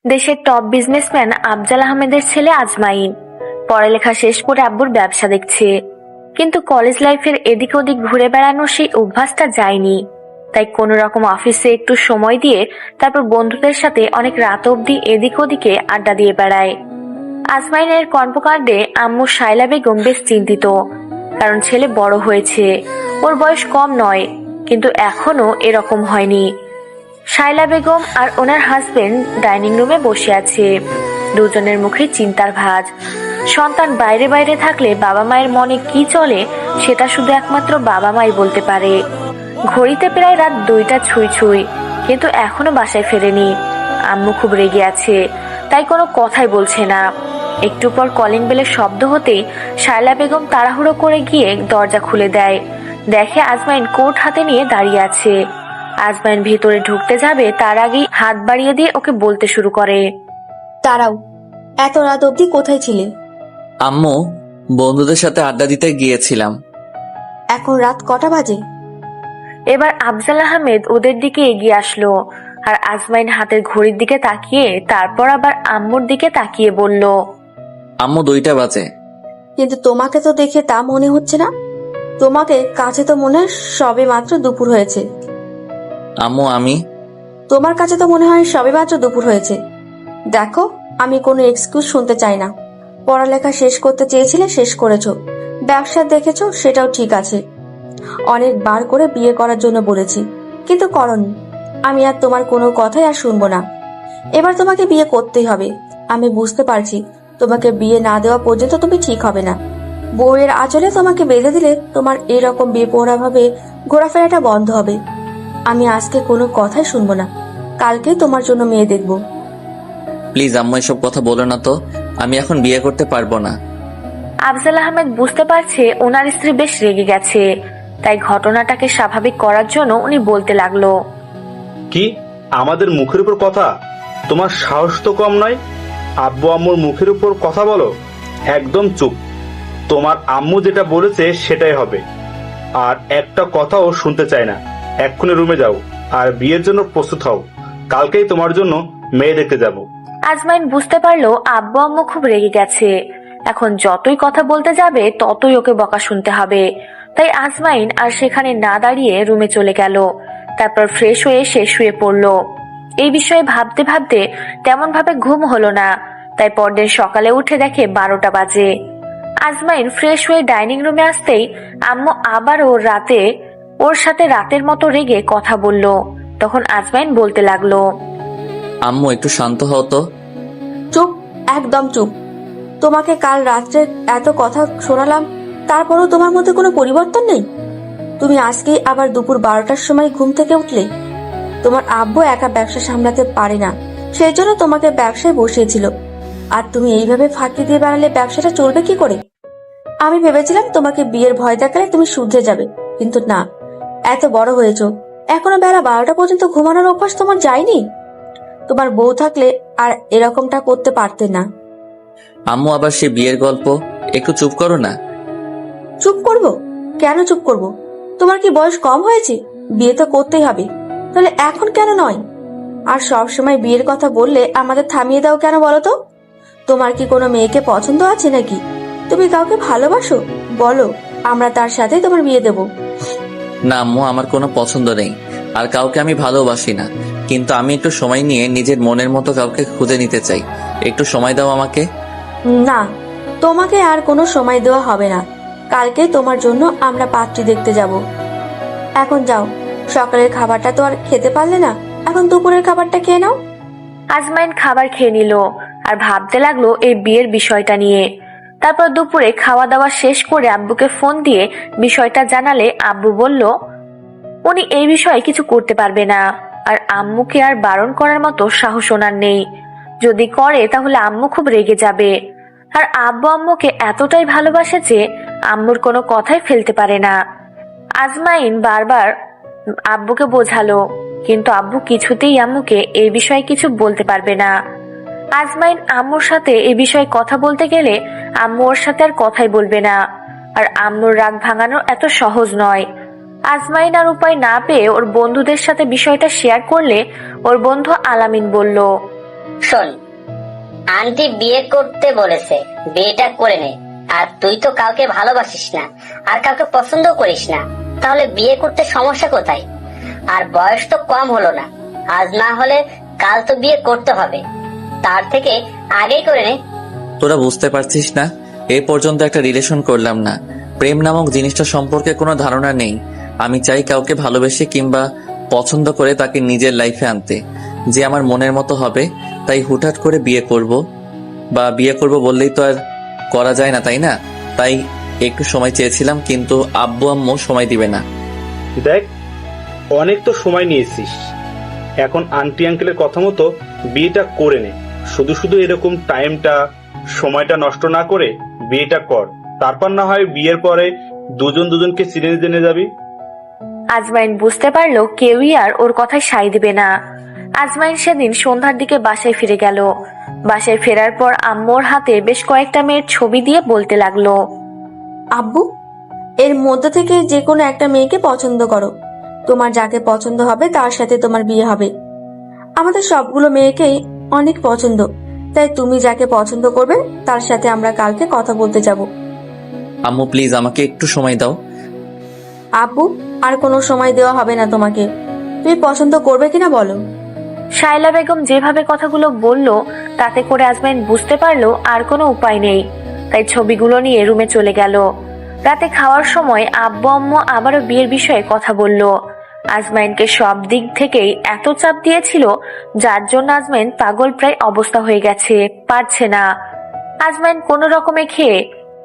দেশের top businessman Afzal আহমেদের ছেলে আজমাইন পড়ালেখা শেষ করে আব্বুর ব্যবসা দেখছে, কিন্তু কলেজ লাইফের এদিক ওদিক ঘুরে বেড়ানোর সেই অভ্যাসটা যায়নি। তাই কোনো রকম অফিসে একটু সময় দিয়ে তারপর বন্ধুদের সাথে অনেক রাত অবধি এদিক ওদিকে আড্ডা দিয়ে বেড়ায়। আজমাইনের কর্মকাণ্ডে আম্মু শায়লা বেগম বেশ চিন্তিত, কারণ ছেলে বড় হয়েছে, ওর বয়স কম নয়, কিন্তু এখনো এরকম হয়নি। শায়লা বেগম আর ওনার হাজবেন্ড ডাইনিং রুমে বসে আছে, দুজনের মুখে চিন্তার ভাঁজ। সন্তান বাইরে বাইরে থাকলে বাবা মায়ের মনে কি চলে সেটা শুধু একমাত্র বাবা মাই বলতে পারে। ঘড়িতে প্রায় রাত 2টা ছুঁই ছুঁই, কিন্তু এখনো বাসায় ফেরেনি। আম্মু খুব রেগে আছে, তাই কোনো কথাই বলছে না। একটু পর কলিং বেলের শব্দ হতেই শায়লা বেগম তাড়াহুড়ো করে গিয়ে দরজা খুলে দেয়। দেখে আজমাইন কোট হাতে নিয়ে দাঁড়িয়ে আছে। আজমাইন ভিতরে ঢুকতে যাবে তার আগেই হাত বাড়িয়ে দিয়ে ওকে বলতে শুরু করে, দাঁড়াও, এত রাত অবধি কোথায় ছিলে? আম্মু, বন্ধুদের সাথে আড্ডা দিতে গিয়েছিলাম। এখন রাত কটা বাজে? এবার আফজাল আহমেদ ওদের দিকে এগিয়ে আসলো আর আজমাইন হাতের ঘড়ির দিকে তাকিয়ে তারপর আবার আম্মুর দিকে তাকিয়ে বলল, আম্মু 2টা বাজে। কিন্তু তোমাকে তো দেখে তা মনে হচ্ছে না। তোমাকে কাছে তো মনে হয় সবে মাত্র দুপুর হয়েছে। আম্মু তোমার কাছে তো মনে হয় সবে মাত্র দুপুর হয়েছে। দেখো, আমি কোনো এক্সকিউজ শুনতে চাই না। পড়ালেখা শেষ করতে চেয়েছিলে, শেষ করেছো। ব্যবসা দেখেছো, সেটাও ঠিক আছে। অনেকবার করে বিয়ে করার জন্য বলেছি, কিন্তু করনি। আমি আর তোমার কোনো কথাই আর শুনবো না। এবার তোমাকে বিয়ে করতেই হবে। আমি বুঝতে পারছি তোমাকে বিয়ে না দেওয়া পর্যন্ত তুমি ঠিক হবে না। বউয়ের আঁচলে তোমাকে বেঁধে দিলে তোমার এরকম বেপরোয়া ভাবে ঘোরাফেরাটা বন্ধ হবে। আমি আজকে কোনো কথাই শুনবো না। কালকেই তোমার জন্য মেয়ে দেখবো। প্লিজ আম্মু, এসব কথা বলো না তো। আমি এখন বিয়ে করতে পারবো না। আফজাল আহমেদ বুঝতে পারছে ওনার স্ত্রী বেশ রেগে গেছে, তাই ঘটনাটাকে স্বাভাবিক করার জন্য উনি বলতে লাগলো, কি আমাদের মুখের উপর কথা? তোমার সাহস তো কম নয়। আব্বু আম্মুর মুখের উপর কথা বলো? একদম চুপ। তোমার আম্মু যেটা বলেছে সেটাই হবে, আর একটা কথাও শুনতে চাই না। এক্ষুনি রুমে যাও আর বিয়ের জন্য প্রস্তুত হও। কালকেই তোমার জন্য মেয়ে দেখতে যাব। আজমাইন বুঝতে পারলো আব্বু আম্মু খুব রেগে গেছে। এখন যতই কথা বলতে যাবে ততই ওকে বকা শুনতে হবে। তাই আজমাইন আর সেখানে না দাঁড়িয়ে রুমে চলে গেল। তারপর ফ্রেশ হয়ে সে শুয়ে পড়লো। এই বিষয়ে ভাবতে ভাবতে তেমন ভাবে ঘুম হলো না, তাই পরদিন সকালে উঠে দেখে 12টা বাজে। আজমাইন ফ্রেশ হয়ে ডাইনিং রুমে আসতেই আম্মু আবার ওর সাথে রাতের মতো রেগে কথা বলল। তখন আজমাইন বলতে লাগলো, আম্মু, একটু শান্ত হও তো। চুপ, একদম চুপ। তোমাকে কাল রাত্রে এত কথা শোনালাম, তারপরও তোমার মধ্যে কোনো পরিবর্তন নেই। তুমি আজকেই আবার দুপুর 12টার সময় ঘুম থেকে উঠলে। তোমার আব্বু একা ব্যবসা সামলাতে পারে না, সেই জন্য তোমাকে ব্যবসায় বসিয়েছিল। আর তুমি এইভাবে ফাঁকি দিয়ে বেড়ালে ব্যবসাটা চলবে কি করে? আমি ভেবেছিলাম তোমাকে বিয়ের ভয় দেখালে তুমি শুধরে যাবে, কিন্তু না। এত বড় হয়েছো, এখনো বেলা 12টা পর্যন্ত ঘুমানোর অভ্যাস তোমার যায়নি। তোমার বউ থাকলে আর এরকমটা করতে পারতে না। আম্মু, আবার সে বিয়ের গল্প। একটু চুপ করো না। চুপ করব? কেন চুপ করব? তোমার কি বয়স কম হয়েছে? বিয়ে তো করতেই হবে, তাহলে এখন কেন নয়? আর সব সময় বিয়ের কথা বললে আমাদের থামিয়ে দাও কেন বলো তো? তোমার কি কোনো মেয়েকে পছন্দ আছে নাকি? তুমি কাউকে ভালোবাসো? বলো, আমরা তার সাথে তোমার বিয়ে দেব। না আম্মু, আমার কোনো পছন্দ নেই, আর কাউকে আমি ভালোবাসি না। কিন্তু আমি একটু সময় নিয়ে নিজের মনের মতো কাউকে খুঁজে নিতে চাই। একটু সময় দাও আমাকে। না, তোমাকে আর কোনো সময় দেওয়া হবে না। কালকে তোমার জন্য আমরা পাত্রী দেখতে যাব। এখন যাও, সকালের খাবারটা তো আর খেতে পারলে না, এখন দুপুরের খাবারটা খেয়ে নাও। আজমাইন খাবার খেয়ে নিল আর ভাবতে লাগলো এই বিয়ের বিষয়টা নিয়ে। তারপর দুপুরে খাওয়া দাওয়া শেষ করে আব্বুকে ফোন দিয়ে বিষয়টা জানালে আব্বু বলল উনি এই বিষয়ে কিছু করতে পারবে না, আর আম্মুকে আর বারণ করার মতো সাহস ওনার নেই। যদি করে তাহলে আম্মু খুব রেগে যাবে। আর আব্বু আম্মুকে এতটাই ভালোবাসে যে আম্মুর কোনো কথাই ফেলতে পারে না। আজমাইন বারবার আব্বুকে বোঝালো, কিন্তু আব্বু কিছুতেই আম্মুকে এই বিষয়ে কিছু বলতে পারবে না। আজমাইন আম্মুর সাথে এই বিষয়ে কথা বলতে গেলে আম্মু ওর সাথে আর কথাই বলবে না। আর আম্মুর রাগ ভাঙানো এত সহজ নয়। আজমাইন আর উপায় না পেয়ে ওর বন্ধুদের সাথে বিষয়টা শেয়ার করলে ওর বন্ধু আলামিন বলল, শোন, আন্টি বিয়ে করতে বলেছে, বিয়েটা করে নে। আর তুই তো কাউকে ভালোবাসিস না, আর কাউকে পছন্দ করিস না, তাহলে বিয়ে করতে সমস্যা কোথায়? আর বয়স তো কম হলো না, আজ না হলে কাল তো বিয়ে করতে হবে, তার থেকে আগেই করে নে। তোরা বুঝতে পারছিস না, এ পর্যন্ত একটা রিলেশন করলাম না, প্রেম নামক জিনিসটা সম্পর্কে কোনো ধারণা নেই। আমি চাই কাউকে ভালোবেসে কিংবা পছন্দ করে তাকে নিজের লাইফে আনতে, যে আমার মনের মতো হবে। তাই হুটহাট করে বিয়ে করব বললেই তো আর করা যায় না, তাই না? তাই একটু সময় চেয়েছিলাম, কিন্তু আব্বু আম্মু সময় দিবে না। দেখ, অনেক তো সময় নিয়েছিস, এখন আন্টি আঙ্কেলের কথা মতো বিয়েটা করে নে। শুধু শুধু এরকম সময়টা নষ্ট না করে বিয়েটা কর, তারপর না হয় বিয়ের পরে দুজনকে চিনে জেনে যাবি। আজমাইন বুঝতে পারলো কেউই আর ওর কথায় সায় দিবে না। আজমাইন সেদিন সন্ধ্যার দিকে বাসায় ফিরে গেল। বাসায় ফেরার পর আম্মুর হাতে বেশ কয়েকটা মেয়ের ছবি দিয়ে বলতে লাগলো, আব্বু, এর মধ্যে থেকে যে কোনো একটা মেয়েকে পছন্দ করো, তোমার যাকে পছন্দ হবে তার সাথে তোমার বিয়ে হবে। আমাদের সবগুলো মেয়েকেই অনেক পছন্দ, তাই তুমি যাকে পছন্দ করবে তার সাথে আমরা কালকে কথা বলতে যাব। আম্মু প্লিজ আমাকে একটু সময় দাও। আব্বু, আর কোনো সময় দেওয়া হবে না তোমাকে, তুমি পছন্দ করবে কিনা বলো। শায়লা বেগম যেভাবে কথাগুলো বলল তাতে করে আজমাইন বুঝতে পারলো আর কোনো উপায় নেই। তাই ছবিগুলো নিয়ে রুমে চলে গেল। রাতে খাওয়ার সময় আব্বু আম্মু আবারও বিয়ের বিষয়ে কথা বলল। আজমাইনকে সব দিক থেকেই এত চাপ দিয়েছিল, যার জন্য আজমাইন পাগল প্রায় অবস্থা হয়ে গেছে, পারছে না। আজমাইন কোনো রকমে খেয়ে,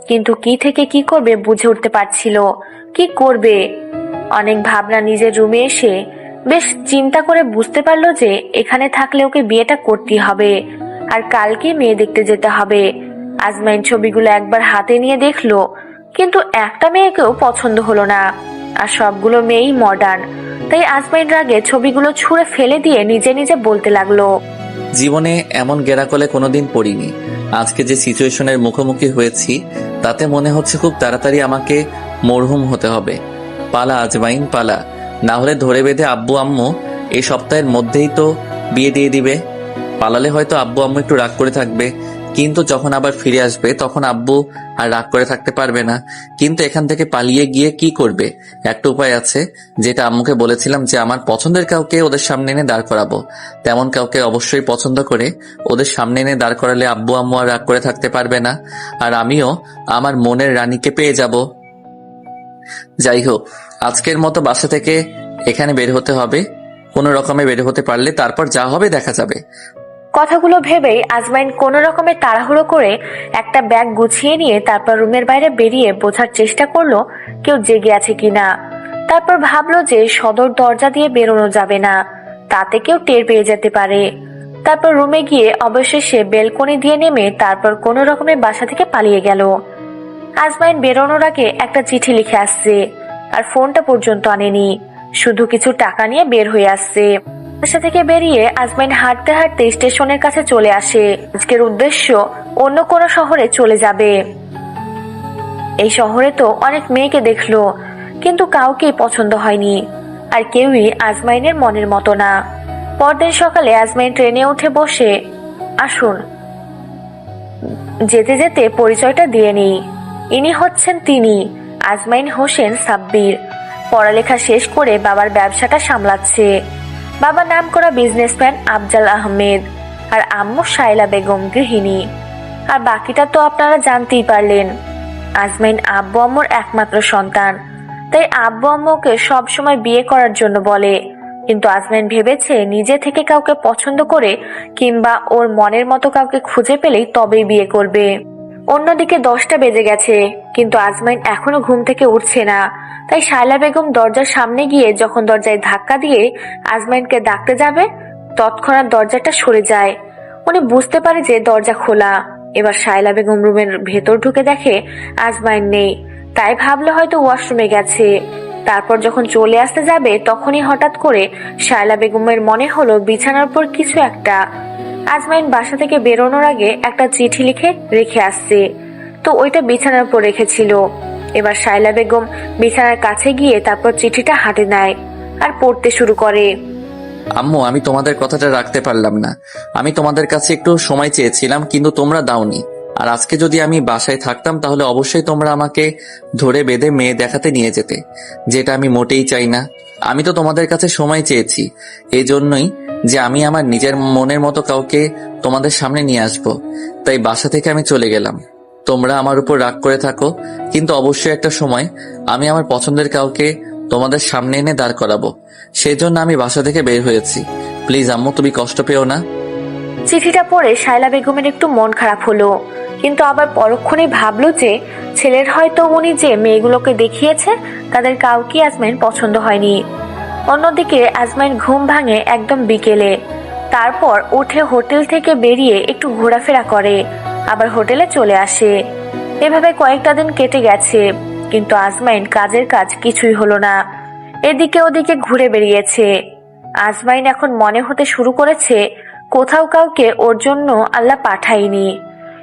কিন্তু কি থেকে কি করবে বুঝে উঠতে পারছিল। কি করবে? অনেক ভাবনা নিজের রুমে এসে বেশ চিন্তা করে বুঝতে পারলো যে এখানে থাকলে ওকে বিয়েটা করতেই হবে, আর কালকে মেয়ে দেখতে যেতে হবে। আজমাইন ছবিগুলো একবার হাতে নিয়ে দেখলো, কিন্তু একটা মেয়েকেও পছন্দ হলো না, আর সবগুলো মেয়েই মডার্ন। তাই আজমাইন রাগে ছবিগুলো ছুঁড়ে ফেলে দিয়ে নিজে নিজে বলতে লাগলো, জীবনে এমন গেরাকলে কোনোদিন পড়িনি। আজকে যে সিচুয়েশনের মুখোমুখি হয়েছি তাতে মনে হচ্ছে খুব তাড়াতাড়ি আমাকে মরহুম হতে হবে। পালা আজমাইন পালা, না হলে ধরে বেঁধে আব্বু আম্মু এই সপ্তাহের মধ্যেই তো বিয়ে দিয়ে দিবে। পালালে হয়তো আব্বু আম্মু একটু রাগ করে থাকবে, কিন্তু যখন আবার ফিরে আসবে তখন আব্বু আর রাগ করে থাকতে পারবে না। কিন্তু এখান থেকে পালিয়ে গিয়ে কি করবে? একটা উপায় আছে, যেটা আম্মুকে বলেছিলাম, যে আমার পছন্দের কাউকে ওদের সামনে এনে দাঁড় করাবো। তেমন কাউকে অবশ্যই পছন্দ করে ওদের সামনে এনে দাঁড় করালে আব্বু আম্মু আর রাগ করে থাকতে পারবে না, আর আমিও আমার মনের রানীকে পেয়ে যাব। যাই হোক, আজকের মতো বাসা থেকে এখানে বের হতে হবে। কোনো রকমে বের হতে পারলে তারপর যা হবে দেখা যাবে। কথাগুলো ভেবেই আজমাইন কোনো রকমে তাড়াহুড়ো করে একটা ব্যাগ গুছিয়ে নিয়ে তারপর রুমের বাইরে বেরিয়ে বোঝার চেষ্টা করলো কেউ জেগে আছে কিনা। তারপর ভাবলো যে সদর দরজা দিয়ে বেরোনো যাবে না, তাতে কেউ টের পেয়ে যেতে পারে। তারপর রুমে গিয়ে অবশেষে বেলকনি দিয়ে নেমে তারপর কোনো রকমে বাসা থেকে পালিয়ে গেল। আজমাইন বেরোনোর আগে একটা চিঠি লিখে আসছে, আর ফোনটা পর্যন্ত আনেনি, শুধু কিছু টাকা নিয়ে বের হয়ে আসছে। বাসা থেকে বেরিয়ে আজমাইন হাঁটতে হাঁটতে স্টেশনের কাছে চলে আসে। আজকের উদ্দেশ্য অন্য কোনো শহরে চলে যাবে। এই শহরে তো অনেক মেয়েকে দেখলো, কিন্তু কাউকেই পছন্দ হয়নি, আর কেউই আজমাইনের মনের মতো না। পরদিন সকালে আজমাইন ট্রেনে উঠে বসে, আসুন যেতে যেতে পরিচয়টা দিয়ে নেই। ইনি হচ্ছেন তিনি আজমাইন হোসেন সাব্বির। পড়ালেখা শেষ করে বাবার ব্যবসাটা সামলাচ্ছে। বাবা নামকরা বিজনেসম্যান আফজাল আহমেদ, আর আম্মু শায়লা বেগম গৃহিণী। আর বাকিটা তো আপনারা জানতেই পারলেন। আজমাইন আব্বু আম্মুর একমাত্র সন্তান, তাই আব্বু আম্মুকে সবসময় বিয়ে করার জন্য বলে। কিন্তু আজমাইন ভেবেছে নিজে থেকে কাউকে পছন্দ করে কিংবা ওর মনের মতো কাউকে খুঁজে পেলেই তবেই বিয়ে করবে। অন্যদিকে 10টা বেজে গেছে, কিন্তু আজমাইন এখনো ঘুম থেকে উঠছে না। তাই শায়লা বেগম দরজার সামনে গিয়ে যখন দরজায় ধাক্কা দিয়ে আজমাইনকে ডাকতে যাবে, তৎক্ষণাৎ দরজাটা সরে যায়। উনি বুঝতে পারে যে দরজা খোলা। এবার শায়লা বেগম রুমের ভেতর ঢুকে দেখে আজমাইন নেই, তাই ভাবলো হয়তো ওয়াশরুমে গেছে। তারপর যখন চলে আসতে যাবে তখনই হঠাৎ করে শায়লা বেগমের মনে হলো বিছানার উপর কিছু একটা। আজমাইন বাসা থেকে বেরোনোর আগে একটা চিঠি লিখে রেখে আসছে, তো ওইটা বিছানার উপর রেখেছিল। এবার শায়লা বেগম বিছানার কাছে গিয়ে তারপর চিঠিটা হাতে নেয় আর পড়তে শুরু করে। আম্মু, আমি তোমাদের কথাটা রাখতে পারলাম না। আমি তোমাদের কাছে একটু সময় চেয়েছিলাম, কিন্তু তোমরা দাওনি। আর আজকে যদি আমি বাসায় থাকতাম তাহলে অবশ্যই তোমরা আমাকে ধরে বেঁধে মেয়ে দেখাতে নিয়ে যেতে, যেটা আমি মোটেই চাই না। আমি তো তোমাদের কাছে সময় চেয়েছি এই জন্যই যে আমি আমার নিজের মনের মতো কাউকে তোমাদের সামনে নিয়ে আসব। তাই বাসা থেকে আমি চলে গেলাম। তোমরা আমার উপর রাগ করে থাকো, কিন্তু অবশ্যই একটা সময় আমি আমার পছন্দের কাউকে তোমাদের সামনে এনে দাঁড় করাবো। সেই জন্য আমি বাসা থেকে বের হয়েছি। প্লিজ আম্মু, তুমি কষ্ট পেও না। চিঠিটা পড়ে শায়লা বেগমের একটু মন খারাপ হলো, কিন্তু আবার পরক্ষণে ভাবলো যে ছেলের হয়তো উনি যে মেয়েগুলোকে দেখিয়েছে তাদের কাউকে আজমাইন পছন্দ হয়নি। অন্যদিকে আজমাইন ঘুম ভাঙে একদম বিকেলে। তারপর উঠে হোটেল থেকে বেরিয়ে একটু ঘোরাফেরা করে, আবার হোটেলে চলে আসে। এভাবে কয়েকটা দিন কেটে গেছে, কিন্তু আজমাইন কাজের কাজ কিছুই হলো না। এদিকে ওদিকে ঘুরে বেরিয়েছে। আজমাইন এখন মনে হতে শুরু করেছে কোথাও কাউকে ওর জন্য আল্লাহ পাঠায়নি,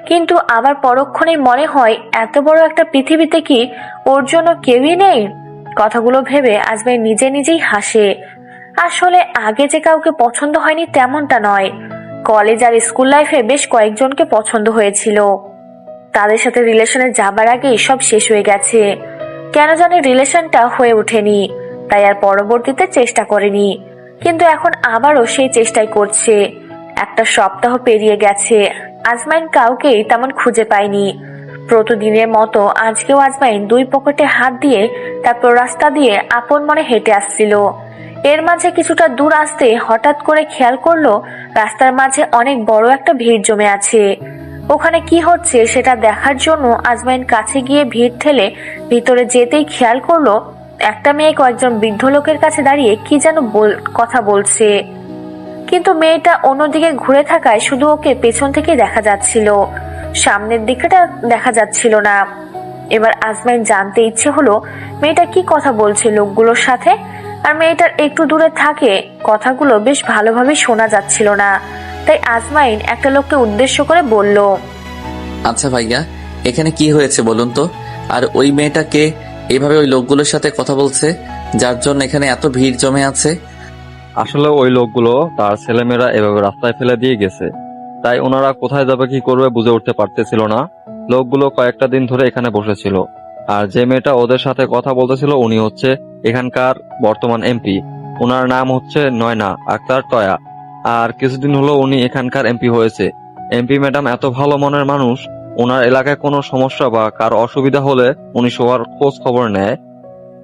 কিন্তু আবার পরক্ষণেই মনে হয় এত বড় একটা পৃথিবীতে কি ওর জন্য কেউই নেই। কথাগুলো ভেবে আজমাইন নিজে নিজেই হাসে। আসলে আগে যে কাউকে পছন্দ হয়নি তেমনটা নয়, কলেজ আর স্কুল লাইফে বেশ কয়েকজনকে পছন্দ হয়েছিল। তাদের সাথে রিলেশনে যাবার আগেই সব শেষ হয়ে গেছে। কেন জানি রিলেশনটা হয়ে ওঠেনি, তাই আর পরবর্তীতে চেষ্টা করেনি। কিন্তু এখন আবারও সেই চেষ্টাই করছে। একটা সপ্তাহ পেরিয়ে গেছে, আজমাইন কাউকেই তেমন খুঁজে পায়নি। প্রতিদিনের মতো আজকেও আজমাইন দুই পকেটে হাত দিয়ে তারপর রাস্তা দিয়ে আপন মনে হেঁটে আসছিল। এর মাঝে কিছুটা দূর আসতে হঠাৎ করে খেয়াল করলো রাস্তার মাঝে অনেক বড় একটা ভিড় জমে আছে। ওখানে কি হচ্ছে সেটা দেখার জন্য আজমাইন কাছে গিয়ে ভিড় ঠেলে ভিতরে যেতেই খেয়াল করলো একটা মেয়ে কয়েকজন বৃদ্ধ লোকের কাছে দাঁড়িয়ে কি যেন কথা বলছে, কিন্তু মেয়েটা অন্যদিকে ঘুরে থাকায় শুধু ওকে পেছন থেকে দেখা যাচ্ছিল, সামনের দিকটা দেখা যাচ্ছিল না। এবার আজমাইন জানতে ইচ্ছে হলো মেয়েটা কি কথা বলছে লোকগুলোর সাথে। আর মেয়েটার একটু দূরে থাকে কথাগুলো বেশ ভালোভাবে শোনা যাচ্ছিল না, তাই আজমাইন একটা লোককে উদ্দেশ্য করে বলল, আচ্ছা ভাইয়া, এখানে কি হয়েছে বলুন তো? আর ওই মেয়েটাকে এইভাবে ওই লোকগুলোর সাথে কথা বলছে, যার জন্য এখানে এত ভিড় জমে আছে? আসলে ওই লোকগুলো তার ছেলেমেয়েরা এভাবে রাস্তায় ফেলে দিয়ে গেছে, তাই ওনারা কোথায় যাবে কি করবে বুঝে উঠতে পারতেছিল না। লোকগুলো কয়েকটা দিন ধরে এখানে বসেছিল। আর যে মেয়েটা ওদের সাথে কথা বলতেছিল উনি হচ্ছে এখানকার বর্তমান এমপি। ওনার নাম হচ্ছে নয়না আক্তার টয়া। আর কিছুদিন হলো উনি এখানকার এমপি হয়েছে। এমপি ম্যাডাম এত ভালো মনের মানুষ, ওনার এলাকায় কোনো সমস্যা বা কারো অসুবিধা হলে উনি সবার খোঁজ খবর নেয়,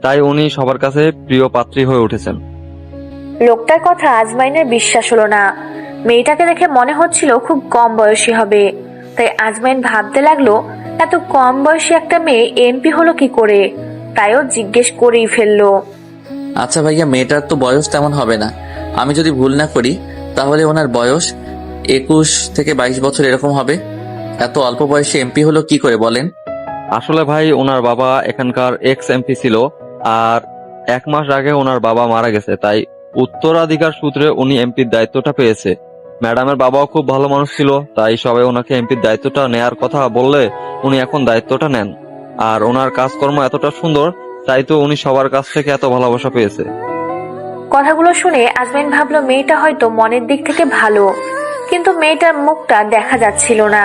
তাই উনি সবার কাছে প্রিয় পাত্রী হয়ে উঠেছেন। লোকটার কথা আজমাইনের বিশ্বাস হলো না। মেয়েটাকে দেখে মনে হচ্ছিল খুব কম বয়সী হবে, তাই আজমাইন ভাবতে লাগলো এত কম বয়সী একটা মেয়ে এমপি হলো কি করে। তাইও জিজ্ঞেস করেই ফেললো, আচ্ছা ভাইয়া, মেয়েটার তো বয়স তেমন হবে না। আমি যদি ভুল না করি তাহলে ওনার বয়স 21 থেকে 22 বছর এরকম হবে। এত অল্প বয়সে এমপি হলো কি করে বলেন? আসলে ভাই, ওনার বাবা এখানকার এক্স এমপি ছিল, আর 1 মাস আগে ওনার বাবা মারা গেছে, তাই উত্তরাধিকার সূত্রে উনি এমপির দায়িত্বটা পেয়েছে। ম্যাডামের বাবাও খুব ভালো মানুষ ছিল, তাই সবাই ওনাকে এমপির দায়িত্বটা নেয়ার কথা বললে উনি এখন দায়িত্বটা নেন। আর ওনার কাজকর্ম এতটা সুন্দর, তাই তো উনি সবার কাছ থেকে এত ভালোবাসা পেয়েছে। কথাগুলো শুনে আজমাইন ভাবলো মেয়েটা হয়তো মনের দিক থেকে ভালো, কিন্তু মেয়েটার মুখটা দেখা যাচ্ছিল না,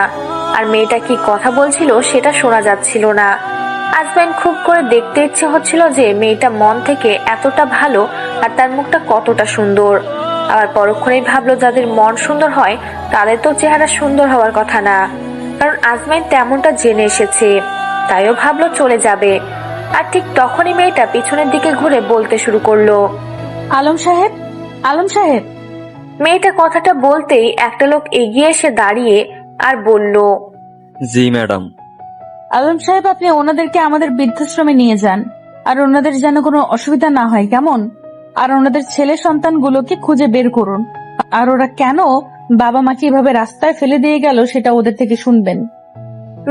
আর মেয়েটা কি কথা বলছিল সেটা শোনা যাচ্ছিল না। আজমাইন খুব করে দেখতে ইচ্ছে হচ্ছিল যে মেয়েটা মন থেকে এতটা ভালো আর তার মুখটা কতটা সুন্দর। আবার পরক্ষণেই ভাবলো যাদের মন সুন্দর হয় তাদের তো চেহারা সুন্দর হওয়ার কথা না, কারণ আজমাইন তেমনটা জেনে এসেছে। তাইও ভাবলো চলে যাবে। আর ঠিক তখনই মেয়েটা পিছনের দিকে ঘুরে বলতে শুরু করলো, আলম সাহেব, আলম সাহেব। মেয়েটা কথাটা বলতেই একটা লোক এগিয়ে এসে দাঁড়িয়ে আর বলল, জি ম্যাডাম। আলম সাহেব, আপনি ওনাদেরকে আমাদের বৃদ্ধাশ্রমে নিয়ে যান, আর ওনাদের যেন কোনো অসুবিধা না হয়, কেমন? আর ওনাদের ছেলে সন্তানগুলোকে খুঁজে বের করুন, আর ওরা কেন বাবা মাকে এভাবে রাস্তায় ফেলে দিয়ে গেল সেটা ওদের থেকে শুনবেন।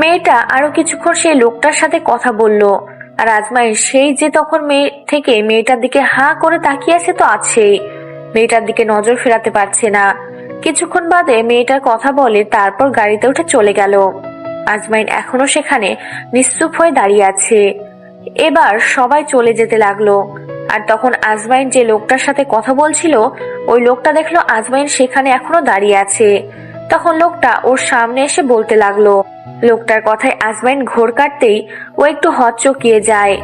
মেয়েটা আরো কিছুক্ষণ সেই লোকটার সাথে কথা বলল। আর আজমাইন সেই যে তখন মেয়ে থেকে মেয়েটার দিকে হাঁ করে তাকিয়ে আছে তো আছেই, মেয়েটার দিকে নজর ফেরাতে পারছে না। কিছুক্ষণ বাদে মেয়েটার কথা বলে তারপর গাড়িতে উঠে চলে গেল। আজমাইন এখনো সেখানে নিশ্চুপ হয়ে দাঁড়িয়ে আছে। এবার সবাই চলে যেতে লাগলো। আর তখন আজমাইন যে লোকটার সাথে কথা বলছিল ওই লোকটা দেখলো আজমাইন সেখানে এখনো দাঁড়িয়ে আছে। তখন লোকটা ওর সামনে এসে বলতে লাগলো। লোকটার কথায় আজমাইন ঘোর কাটতেই ও একটু হকচকিয়ে যায়।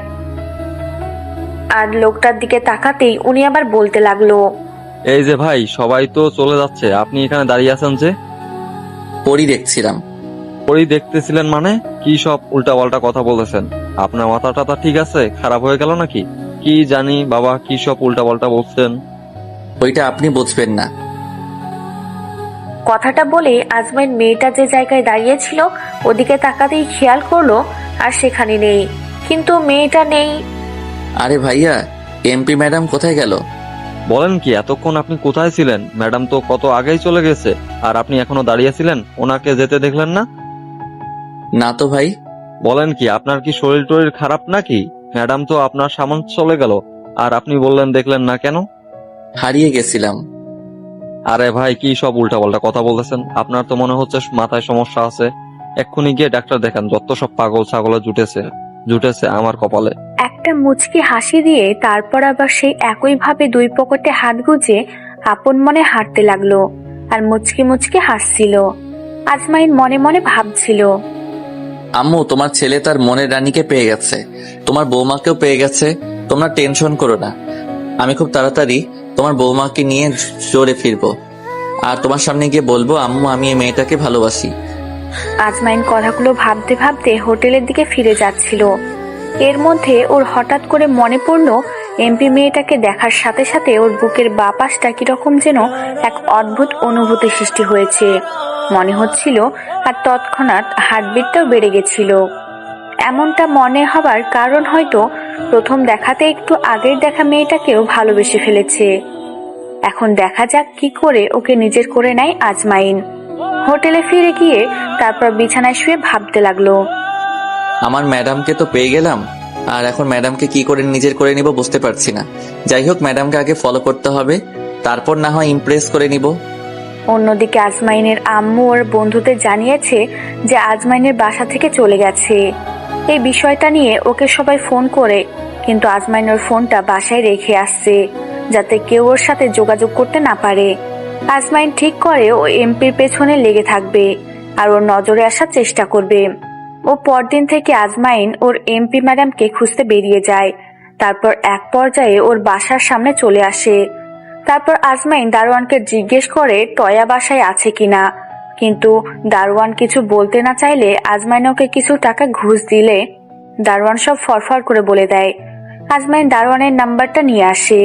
আর লোকটার দিকে তাকাতেই উনি আবার বলতে লাগলো, এই যে ভাই, সবাই তো চলে যাচ্ছে, আপনি এখানে দাঁড়িয়ে আছেন যে? পরি দেখছিলাম। পরেই দেখতেছিলেন মানে? কি সব উল্টাপাল্টা কথা বলেছেন? আপনার মাথা টাথা ঠিক আছে? খারাপ হয়ে গেল নাকি? কি জানি বাবা, কি সব উল্টাপাল্টা বলছেন। ওইটা আপনি বুঝবেন না। কথাটা বলে আজমাইন মেয়েটা যে জায়গায় দাঁড়িয়েছিল ওদিকে তাকাতেই খেয়াল করলো আর সেখানে নেই। কিন্তু মেয়েটা নেই। আরে ভাইয়া, এমপি ম্যাডাম কোথায় গেল? বলেন কি, এতক্ষণ আপনি কোথায় ছিলেন? ম্যাডাম তো কত আগেই চলে গেছে, আর আপনি এখনো দাঁড়িয়ে ছিলেন? ওনাকে যেতে দেখলেন না? না তো ভাই। বলেন কি, আপনার কি শরীর টরীর খারাপ নাকি? ম্যাডাম তো আপনার সামন চলে গেল, আর আপনি বললেন দেখলেন না কেন? হারিয়ে গেছিলাম। আরে ভাই, কি সব উল্টাপাল্টা কথা বলতেছেন? আপনার তো মনে হচ্ছে মাথায় সমস্যা আছে। এক্ষুনি গিয়ে ডাক্তার দেখান। যত সব পাগল ছাগল জুটেছে আমার কপালে। একটা মুচকি হাসি দিয়ে তারপর আবার সেই একইভাবে দুই পকেটে হাত গুজে আপন মনে হাঁটতে লাগলো আর মুচকি মুচকি হাসছিল। আজমাইন মনে মনে ভাবছিল, আম্মু, তোমার ছেলে তার মনের রানীকে পেয়ে গেছে, তোমার বৌমাকেও পেয়ে গেছে। তোমরা টেনশন করো না, আমি খুব তাড়াতাড়ি তোমার বৌমাকে নিয়ে জোরে ফিরবো, আর তোমার সামনে গিয়ে বলবো, আম্মু, আমি এই মেয়েটাকে ভালোবাসি। আজমাইন কথাগুলো ভাবতে ভাবতে হোটেলের দিকে ফিরে যাচ্ছিল। এর মধ্যে ওর হঠাৎ করে মনে পড়লো এমপি মেয়েটাকে দেখার সাথে সাথে ওর বুকের বাঁ পাশটা কিরকম যেন এক অদ্ভুত অনুভূতি সৃষ্টি হয়েছে মনে হচ্ছিল, আর তৎক্ষণাৎ হার্টবিটটাও বেড়ে গেছিল। এমনটা মনে হবার কারণ হয়তো প্রথম দেখাতে একটু আগের দেখা মেয়েটাকেও ভালোবেসে ফেলেছে। এখন দেখা যাক কি করে ওকে নিজের করে নেয় আজমাইন। হোটেলে ফিরে গিয়ে তারপর বিছানায় শুয়ে ভাবতে লাগলো, আমার ম্যাডামকে তো পেয়ে গেলাম, আর এখন ম্যাডামকে কি করে নিজের করে নিব বুঝতে পারছি না। যাই হোক, ম্যাডামকে আগে ফলো করতে হবে, তারপর না হয় ইমপ্রেস করে নিব। অন্যদিকে আজমাইনের আম্মু ওর বন্ধুদের জানিয়েছে যে আজমাইনের বাসা থেকে চলে গেছে। এই বিষয়টা নিয়ে ওকে সবাই ফোন করে, কিন্তু আজমাইন ওর ফোনটা বাসায় রেখে আসছে যাতে কেউ ওর সাথে যোগাযোগ করতে না পারে। আজমাইন ঠিক করে ও এমপির পেছনে লেগে থাকবে আর ওর নজরে আসার চেষ্টা করবে। ও পরদিন থেকে আজমাইন ওর এমপি ম্যাডামকে খুঁজতে বেরিয়ে যায়। তারপর এক পর্যায়ে ওর বাসার সামনে চলে আসে। তারপর আজমাইন দারোয়ানকে জিজ্ঞেস করে টয়া বাসায় আছে কিনা, কিন্তু দারোয়ান কিছু বলতে না চাইলে আজমাইন ওকে কিছু টাকা ঘুষ দিলে দারোয়ান সব ফরফর করে বলে দেয়। আজমাইন দারোয়ানের নাম্বারটা নিয়ে আসে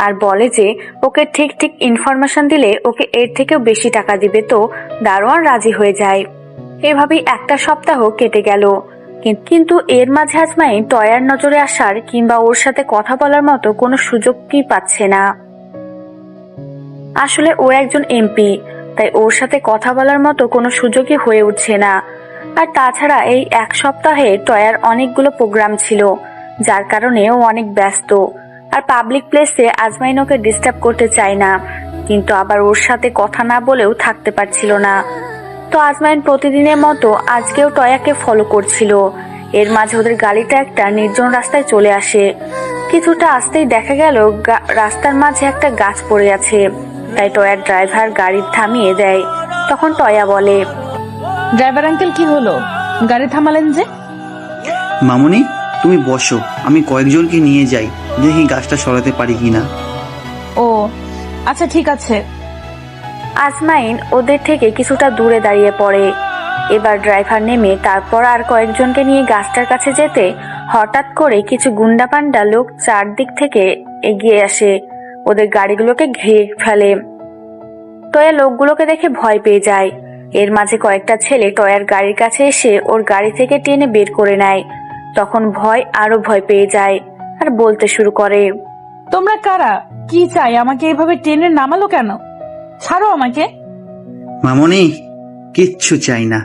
আর বলে যে ওকে ঠিক ঠিক ইনফরমেশন দিলে ওকে এর থেকেও বেশি টাকা দিবে। তো দারোয়ান রাজি হয়ে যায়। এভাবেই একটা সপ্তাহ কেটে গেল, কিন্তু এর মাঝে আজমাইন টয়ার নজরে আসার কিংবা ওর সাথে কথা বলার মতো কোনো সুযোগ কি পাচ্ছে না। আসলে ও একজন এমপি, তাই ওর সাথে কথা বলার মতো কোনো সুযোগই হয়ে উঠছে না। আর তাছাড়া এই এক সপ্তাহে টয়ার অনেকগুলো প্রোগ্রাম ছিল, যার কারণে ও অনেক ব্যস্ত। আর পাবলিক প্লেসে আজমাইন ওকে ডিস্টার্ব করতে চায় না, কিন্তু আবার ওর সাথে কথা না বলেও থাকতে পারছিল না। তো আজমাইন প্রতিদিনের মতো আজকেও টয়াকে ফলো করছিল। এর মাঝে ওদের গাড়িটা একটা নির্জন রাস্তায় চলে আসে। কিছুটা আসতেই দেখা গেল রাস্তার মাঝে একটা গাছ পড়ে আছে, তাই টয়ার ড্রাইভার গাড়ি থামিয়ে দেয়। তখন টয়া বলে, ড্রাইভার আঙ্কেল, কি হলো? গাড়ি থামালেন যে? মামুনি, তুমি বসো, আমি কয়েকজনকে নিয়ে যাই, দেখি গাছটা সরাতে পারি কিনা। ও আচ্ছা, ঠিক আছে। আজমাইন ওদের থেকে কিছুটা দূরে দাঁড়িয়ে পড়ে। এবার ড্রাইভার নেমে তারপর আর কয়েকজনকে নিয়ে গাছটার কাছে যেতে হঠাৎ করে কিছু গুন্ডাপান্ডা লোক চারদিক থেকে এগিয়ে আসে, ওদের গাড়িগুলোকে ঘিরে ফেলে। টয়া লোকগুলোকে দেখে ভয় পেয়ে যায়। এর মাঝে কয়েকটা ছেলে টয়ার গাড়ির কাছে এসে ওর গাড়ি থেকে টেনে বের করে নেয়। তখন আরো ভয় পেয়ে যায় আর বলতে শুরু করে, তোমরা কারা? কি চাই? আমাকে এভাবে টেনে নামালো কেন? ছাড়ো আমাকে। মামুনি, কিচ্ছু চাই না,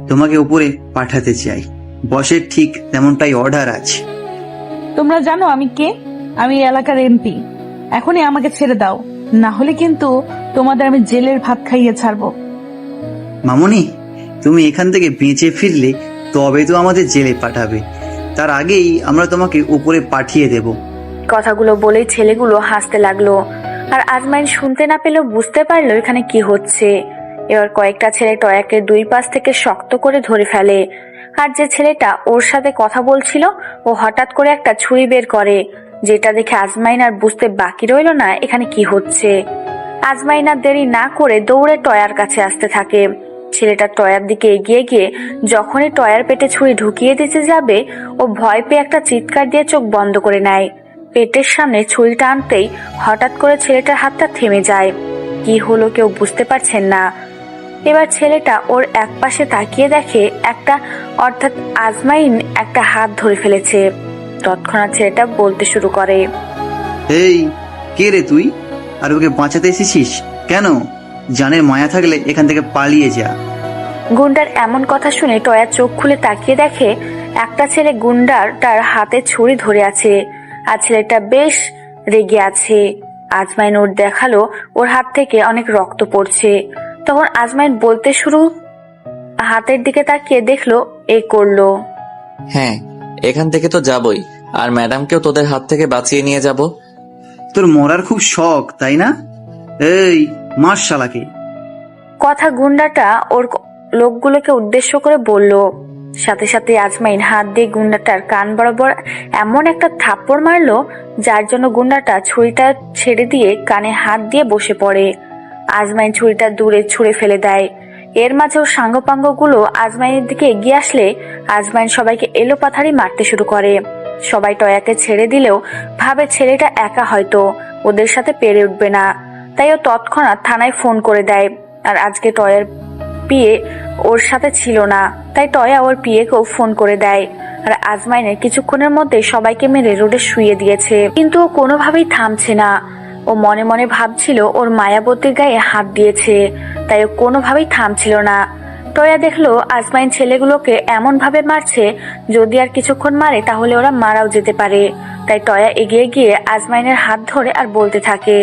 তোমাকে উপরে পাঠাতে চাই। বসের ঠিক তেমনটাই অর্ডার আছে। তোমরা জানো আমি কে? আমি এই এলাকার এমপি। এখনই আমাকে ছেড়ে দাও, না হলে কিন্তু তোমাদের আমি জেলের ভাত খাইয়ে ছাড়বো। মামুনি, তুমি এখান থেকে বেঁচে ফিরলে তবে তো আমাদের জেলে পাঠাবে, তার আগেই আমরা তোমাকে উপরে পাঠিয়ে দেব। কথাগুলো বলেই ছেলেগুলো হাসতে লাগলো। আর আজমাইন শুনতে না পেলেও বুঝতে পারলো এখানে কি হচ্ছে। এবার কয়েকটা ছেলে টয়াকে দুই পাশ থেকে শক্ত করে ধরে ফেলে। আর যে ছেলেটা ওর সাথে কথা বলছিল ও হঠাৎ করে একটা ছুরি বের করে, যেটা দেখে আজমাইন আর বুঝতে বাকি রইল না এখানে কি হচ্ছে। আজমাইন আর দেরি না করে দৌড়ে টয়ার কাছে আসতে থাকে। ছেলেটা টয়ার দিকে এগিয়ে গিয়ে যখনই টয়ার পেটে ছুরি ঢুকিয়ে দিতে যাবে, ও ভয় পেয়ে একটা চিৎকার দিয়ে চোখ বন্ধ করে নেয়। পেটের সামনে ছুরিটা আনতেই হঠাৎ করে ছেলেটার হাতটা থেমে যায়। কি হলো কেউ বুঝতে পারছেন না। এবার ছেলেটা ওর এক পাশে তাকিয়ে দেখে অর্থাৎ আজমাইন একটা হাত ধরে ফেলেছে। তৎক্ষণাৎ ছেলেটা বলতে শুরু করে, এই কে রে তুই? আর ওকে বাঁচাতে এসেছিস কেন? জানের মায়া থাকলে এখান থেকে পালিয়ে যা। গুন্ডার এমন কথা শুনে টয়া চোখ খুলে তাকিয়ে দেখে একটা ছেলে গুন্ডার তার হাতে ছুরি ধরে আছে, আর ছেলেটা বেশ রেগে আছে। আজমাইন ওর দেখালো ওর হাত থেকে অনেক রক্ত পড়ছে। তখন আজমাইন বলতে শুরু, হাতের দিকে তাকিয়ে দেখলো এ করলো। হ্যাঁ, এখান থেকে তো যাবই, আর ম্যাডামকেও তোদের হাত থেকে বাঁচিয়ে নিয়ে যাব। তোর মরার খুব শখ তাই না? এই মার শালাকে। কথা গুন্ডাটা ওর লোকগুলোকে উদ্দেশ্য করে বলল। সাথে সাথে আজমাইন হাত দিয়ে গুন্ডাটার কান বরাবর এমন একটা থাপ্পড় মারলো, যার জন্য গুন্ডাটা ছুরিটা ছেড়ে দিয়ে কানে হাত দিয়ে বসে পড়ে। আজমাইন ছুরিটা দূরে ছুঁড়ে ফেলে দেয়। এর মাঝেও সাঙ্গপাঙ্গগুলো আজমাইনের দিকে এগিয়ে আসলে আজমাইন সবাইকে এলোপাথারি মারতে শুরু করে। সবাই টয়াকে ছেড়ে দিলেও ভাবে ছেলেটা একা হয়তো ওদের সাথে পেরে উঠবে না, তাই ও তৎক্ষণাৎ থানায় ফোন করে দেয়। আর আজকে টয়ার পিয়ে ওর সাথে ছিল না, তাই টয়া ওর পিয়েকেও ফোন করে দেয়। আর আজমাইনের কিছুক্ষণের মধ্যে সবাইকে মেরে রোডে শুইয়ে দিয়েছে। কিন্তু ও কোনোভাবেই থামছে না। ও মনে মনে ভাবছিল ওর মায়াবতীর গায়ে হাত দিয়েছে, তাই ও কোনোভাবেই থামছিল না। টয়া দেখলো আজমাইন ছেলেগুলোকে এমন ভাবে মারছে, যদি আর কিছুক্ষণ মারে তাহলে ওরা মারাও যেতে পারে। তাই টয়া এগিয়ে গিয়ে আজমাইনের হাত ধরে আর বলতে থাকে,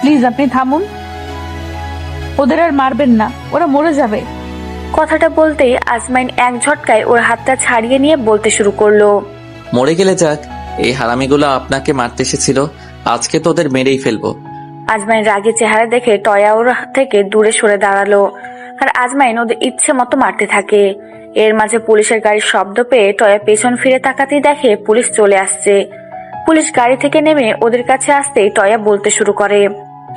প্লিজ আপনি থামুন, ওদের আর মারবেন না, ওরা মরে যাবে। কথাটা বলতেই আজমাইন এক ঝটকায় ওর হাতটা ছাড়িয়ে নিয়ে বলতে শুরু করলো, মরে গেলে যাক, এই হারামিগুলো আপনাকে মারতে এসেছিল, আজকে তোদের মেরেই ফেলবো। আজমাইন রাগে চেহারা দেখে টয়া ওর থেকে দূরে সরে দাঁড়ালো। আর আজমাইন ওদের ইচ্ছে মতো মারতে থাকে। এর মাঝে পুলিশের গাড়ির শব্দ পেয়ে টয়া পেছন ফিরে তাকাতেই দেখে পুলিশ চলে আসছে। পুলিশ গাড়ি থেকে নেমে ওদের কাছে আসতেই টয়া বলতে শুরু করে,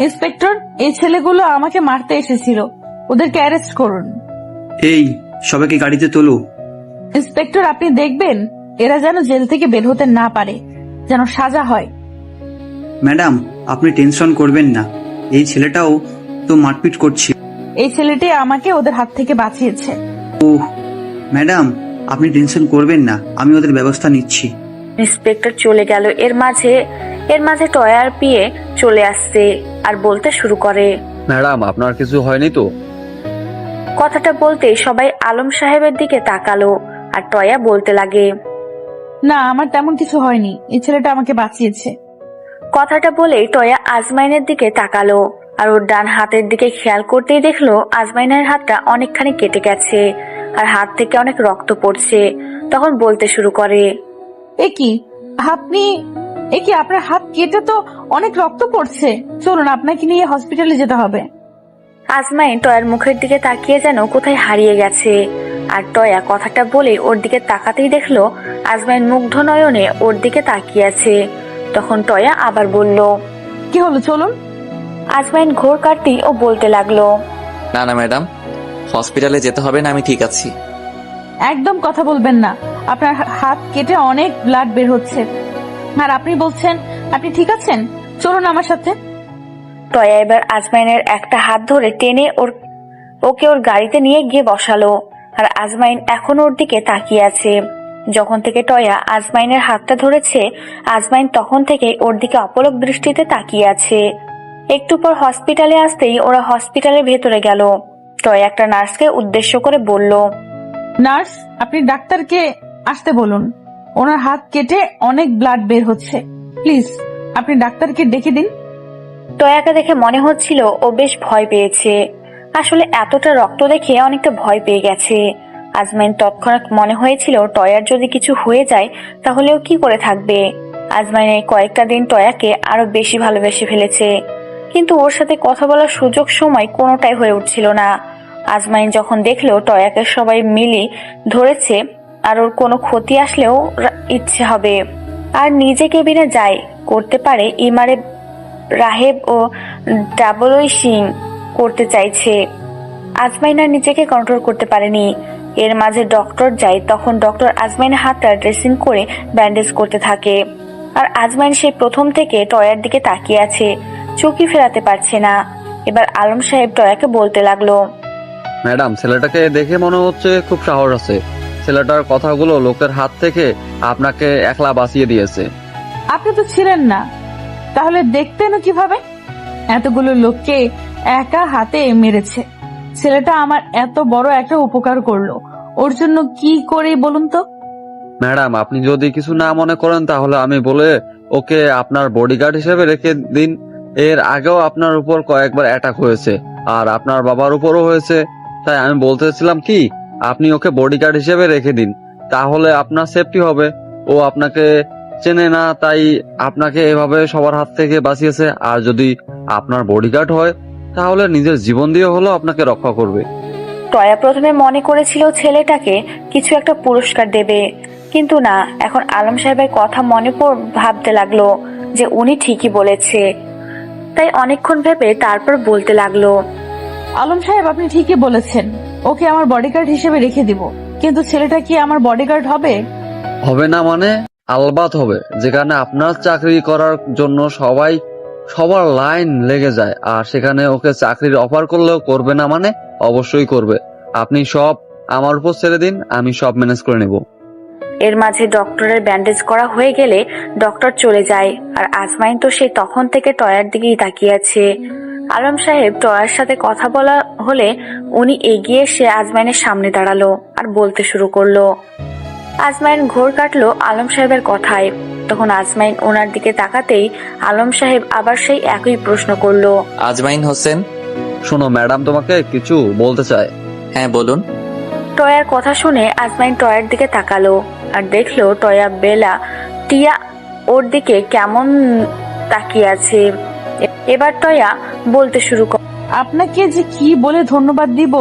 ইন্সপেক্টর, এই ছেলেগুলো আমাকে মারতে এসেছিল, ওদেরকে অ্যারেস্ট করুন। এই সবাইকে গাড়িতে তোলো। ইন্সপেক্টর, আপনি দেখবেন এরা যেন জেল থেকে বের হতে না পারে, যেন সাজা হয়। ম্যাডাম আপনি টেনশন করবেন না, এই ছেলেটাও তো মারপিট করছে। এই ছেলেটি আমাকে ওদের হাত থেকে বাঁচিয়েছে। ওহ ম্যাডাম আপনি টেনশন করবেন না, আমি ওদের ব্যবস্থা নিচ্ছি। ইন্সপেক্টর চলে গেল। এর মাঝে টয়ার পিয়ে চলে আসছে আর বলতে শুরু করে, ম্যাডাম আপনার কিছু হয়নি তো? কথাটা বলতে সবাই আলম সাহেবের দিকে তাকালো। আর টয়া বলতে লাগে, না, আমার তেমন কিছু হয়নি, এই ছেলেটা আমাকে বাঁচিয়েছে। কথাটা বলেই টয়া আজমাইনের দিকে তাকালো। আর ওর ডান হাতের দিকে খেয়াল করতেই দেখলো আজমাইনের হাতটা অনেকখানি কেটে গেছে আর হাত থেকে অনেক রক্ত পড়ছে। তখন বলতে শুরু করে, এ কি আপনার হাত কেটে তো অনেক রক্ত পড়ছে, চলুন আপনাকে নিয়ে হসপিটালে যেতে হবে। আজমাইন টয়ার মুখের দিকে তাকিয়ে যেন কোথায় হারিয়ে গেছে। আর টয়া কথাটা বলে ওর দিকে তাকাতেই দেখলো আজমাইন মুগ্ধ নয়নে ওর দিকে তাকিয়ে আছে। তখন টয়া আবার বলল, কি হলো, চলুন। আজমাইন ঘোর কাটতেই ও বলতে লাগলো, না না ম্যাডাম, হসপিটালে যেতে হবে না, আমি ঠিক আছি। একদম কথা বলবেন না, আপনার হাত কেটে অনেক ব্লাড বের হচ্ছে, আর আপনি বলছেন আপনি ঠিক আছেন, চলুন আমার সাথে। টয়া এবার আজমাইনের একটা হাত ধরে টেনে ওকে ওর গাড়িতে নিয়ে গিয়ে বসালো। আর আজমাইন এখন ওর দিকে তাকিয়ে আছে। যখন থেকে টয়া আজমাইনের হাতটা ধরেছে, আজমাইন তখন থেকে ওর দিকে অপলক দৃষ্টিতে তাকিয়ে আছে। একটু পর হসপিটালে আসতেই ওরা হসপিটালের ভেতরে গেল। টয়া একটা নার্সকে উদ্দেশ্য করে বলল, নার্স, আপনি ডাক্তারকে আসতে বলুন, ওনার হাত কেটে অনেক ব্লাড বের হচ্ছে, প্লিজ আপনি ডাক্তারকে ডেকে দিন। টয়াকে দেখে মনে হচ্ছিল ও বেশ ভয় পেয়েছে। আসলে এতটা রক্ত দেখে অনেকটা ভয় পেয়ে গেছে। আজমাইন তৎক্ষণাৎ মনে হয়েছিল টয়ার যদি কিছু হয়ে যায় তাহলে ও কি করে থাকবে। আজমাইন এই কয়েকটা দিন টয়াকে আরো বেশি ভালোবেসে ফেলেছে, কিন্তু ওর সাথে কথা বলার সুযোগ সময় কোনোটাই হয়ে উঠছিল না। আজমাইন যখন দেখলো টয়াকে সবাই মিলে ধরেছে আর ওর কোনো ক্ষতি আসলেও ইচ্ছে হবে আর নিজে কেবিনে যায় করতে পারে, ইমারে রাহেব ও ডাবলই সিং করতে চাইছে। আজমাইন আর নিজেকে কন্ট্রোল করতে পারেনি। এর মাঝে ডক্টর যায়, তখন ডক্টর আজমাইনের হাতটা ড্রেসিং করে ব্যান্ডেজ করতে থাকে। আর আজমাইন সেই প্রথম থেকে টয়ার দিকে তাকিয়ে আছে, চোখই ফেরাতে পারছে না। এবার আলম সাহেব টয়াকে বলতে লাগলো, ম্যাডাম, ছেলেটাকে দেখে মনে হচ্ছে খুব সাহস আছে। ছেলেটার কথাগুলো লোকের হাত থেকে আপনাকে একলা বাঁচিয়ে দিয়েছে। আপনি তো ছিলেন না, তাহলে দেখতেন কিভাবে? এতগুলো লোককে একা হাতে মেরেছে। ছেলেটা আমার এত বড় একটা উপকার করলো, ওর জন্য কি করি বলুন তো? ম্যাডাম, আপনি যদি কিছু না মনে করেন তাহলে আমি বলে ওকে আপনার বডিগার্ড হিসেবে রেখে দিন। এর আগেও আপনার উপর কয়েকবার অ্যাটাক হয়েছে আর আপনার বাবার উপরও হয়েছে। তাই আমি বলতেছিলাম কি, আপনি ওকে বডিগার্ড হিসেবে রেখে দিন, তাহলে আপনার সেফটি হবে। ও আপনাকে চেনে না, তাই আপনাকে এভাবে সবার হাত থেকে বাঁচিয়েছে। আর যদি আপনার বডিগার্ড হয় তাহলে নিজের জীবন দিয়ে হলেও আপনাকে রক্ষা করবে। টয়া প্রথমে মনে করেছিল ছেলেটাকে কিছু একটা পুরস্কার দেবে, কিন্তু না, এখন আলম সাহেবের কথা মনে ভাবতে লাগলো যে উনি ঠিকই বলেছে। তাই অনেকক্ষণ ভেবে তারপর বলতে লাগলো, আলম সাহেব, আপনি ঠিকই বলেছেন, ওকে আমার বডিগার্ড হিসেবে রেখে দিব। কিন্তু ছেলেটা কি আমার বডিগার্ড হবে? হবে না মানে? আলবাত হবে। যেখানে আপনার চাকরি করার জন্য সবার লাইন লেগে যায়, আর সেখানে ওকে চাকরির অফার করলেও করবে না মানে? অবশ্যই করবে। আপনি সব আমার উপর ছেড়ে দিন, আমি সব ম্যানেজ করে নেব। এর মাঝে ডক্টরের ব্যান্ডেজ করা হয়ে গেলে ডক্টর চলে যায়। আর আজমাইন তো সে তখন থেকে টয়ার দিকেই তাকিয়ে আছে। আলম সাহেব টয়ার সাথে কথা বলা হলে উনি এগিয়ে এসে আজমাইনের সামনে দাঁড়ালো আর বলতে শুরু করলো। আজমাইন ঘোর কাটলো আলম সাহেবের কথায়। তখন আজমাইন ওনার দিকে তাকাতেই আলম সাহেব আবার সেই একই প্রশ্ন করলো, আজমাইন হোসেন। শোনো ম্যাডাম, তোমাকে কিছু বলতে চাই। হ্যাঁ বলুন। টয়ার কথা শুনে আজমাইন টয়ার দিকে তাকালো আর দেখলো টয়া বেলা টিয়া ওর দিকে কেমন তাকিয়ে আছে। এবার টয়া বলতে শুরু করে, আপনাকে যে কি বলে ধন্যবাদ দিব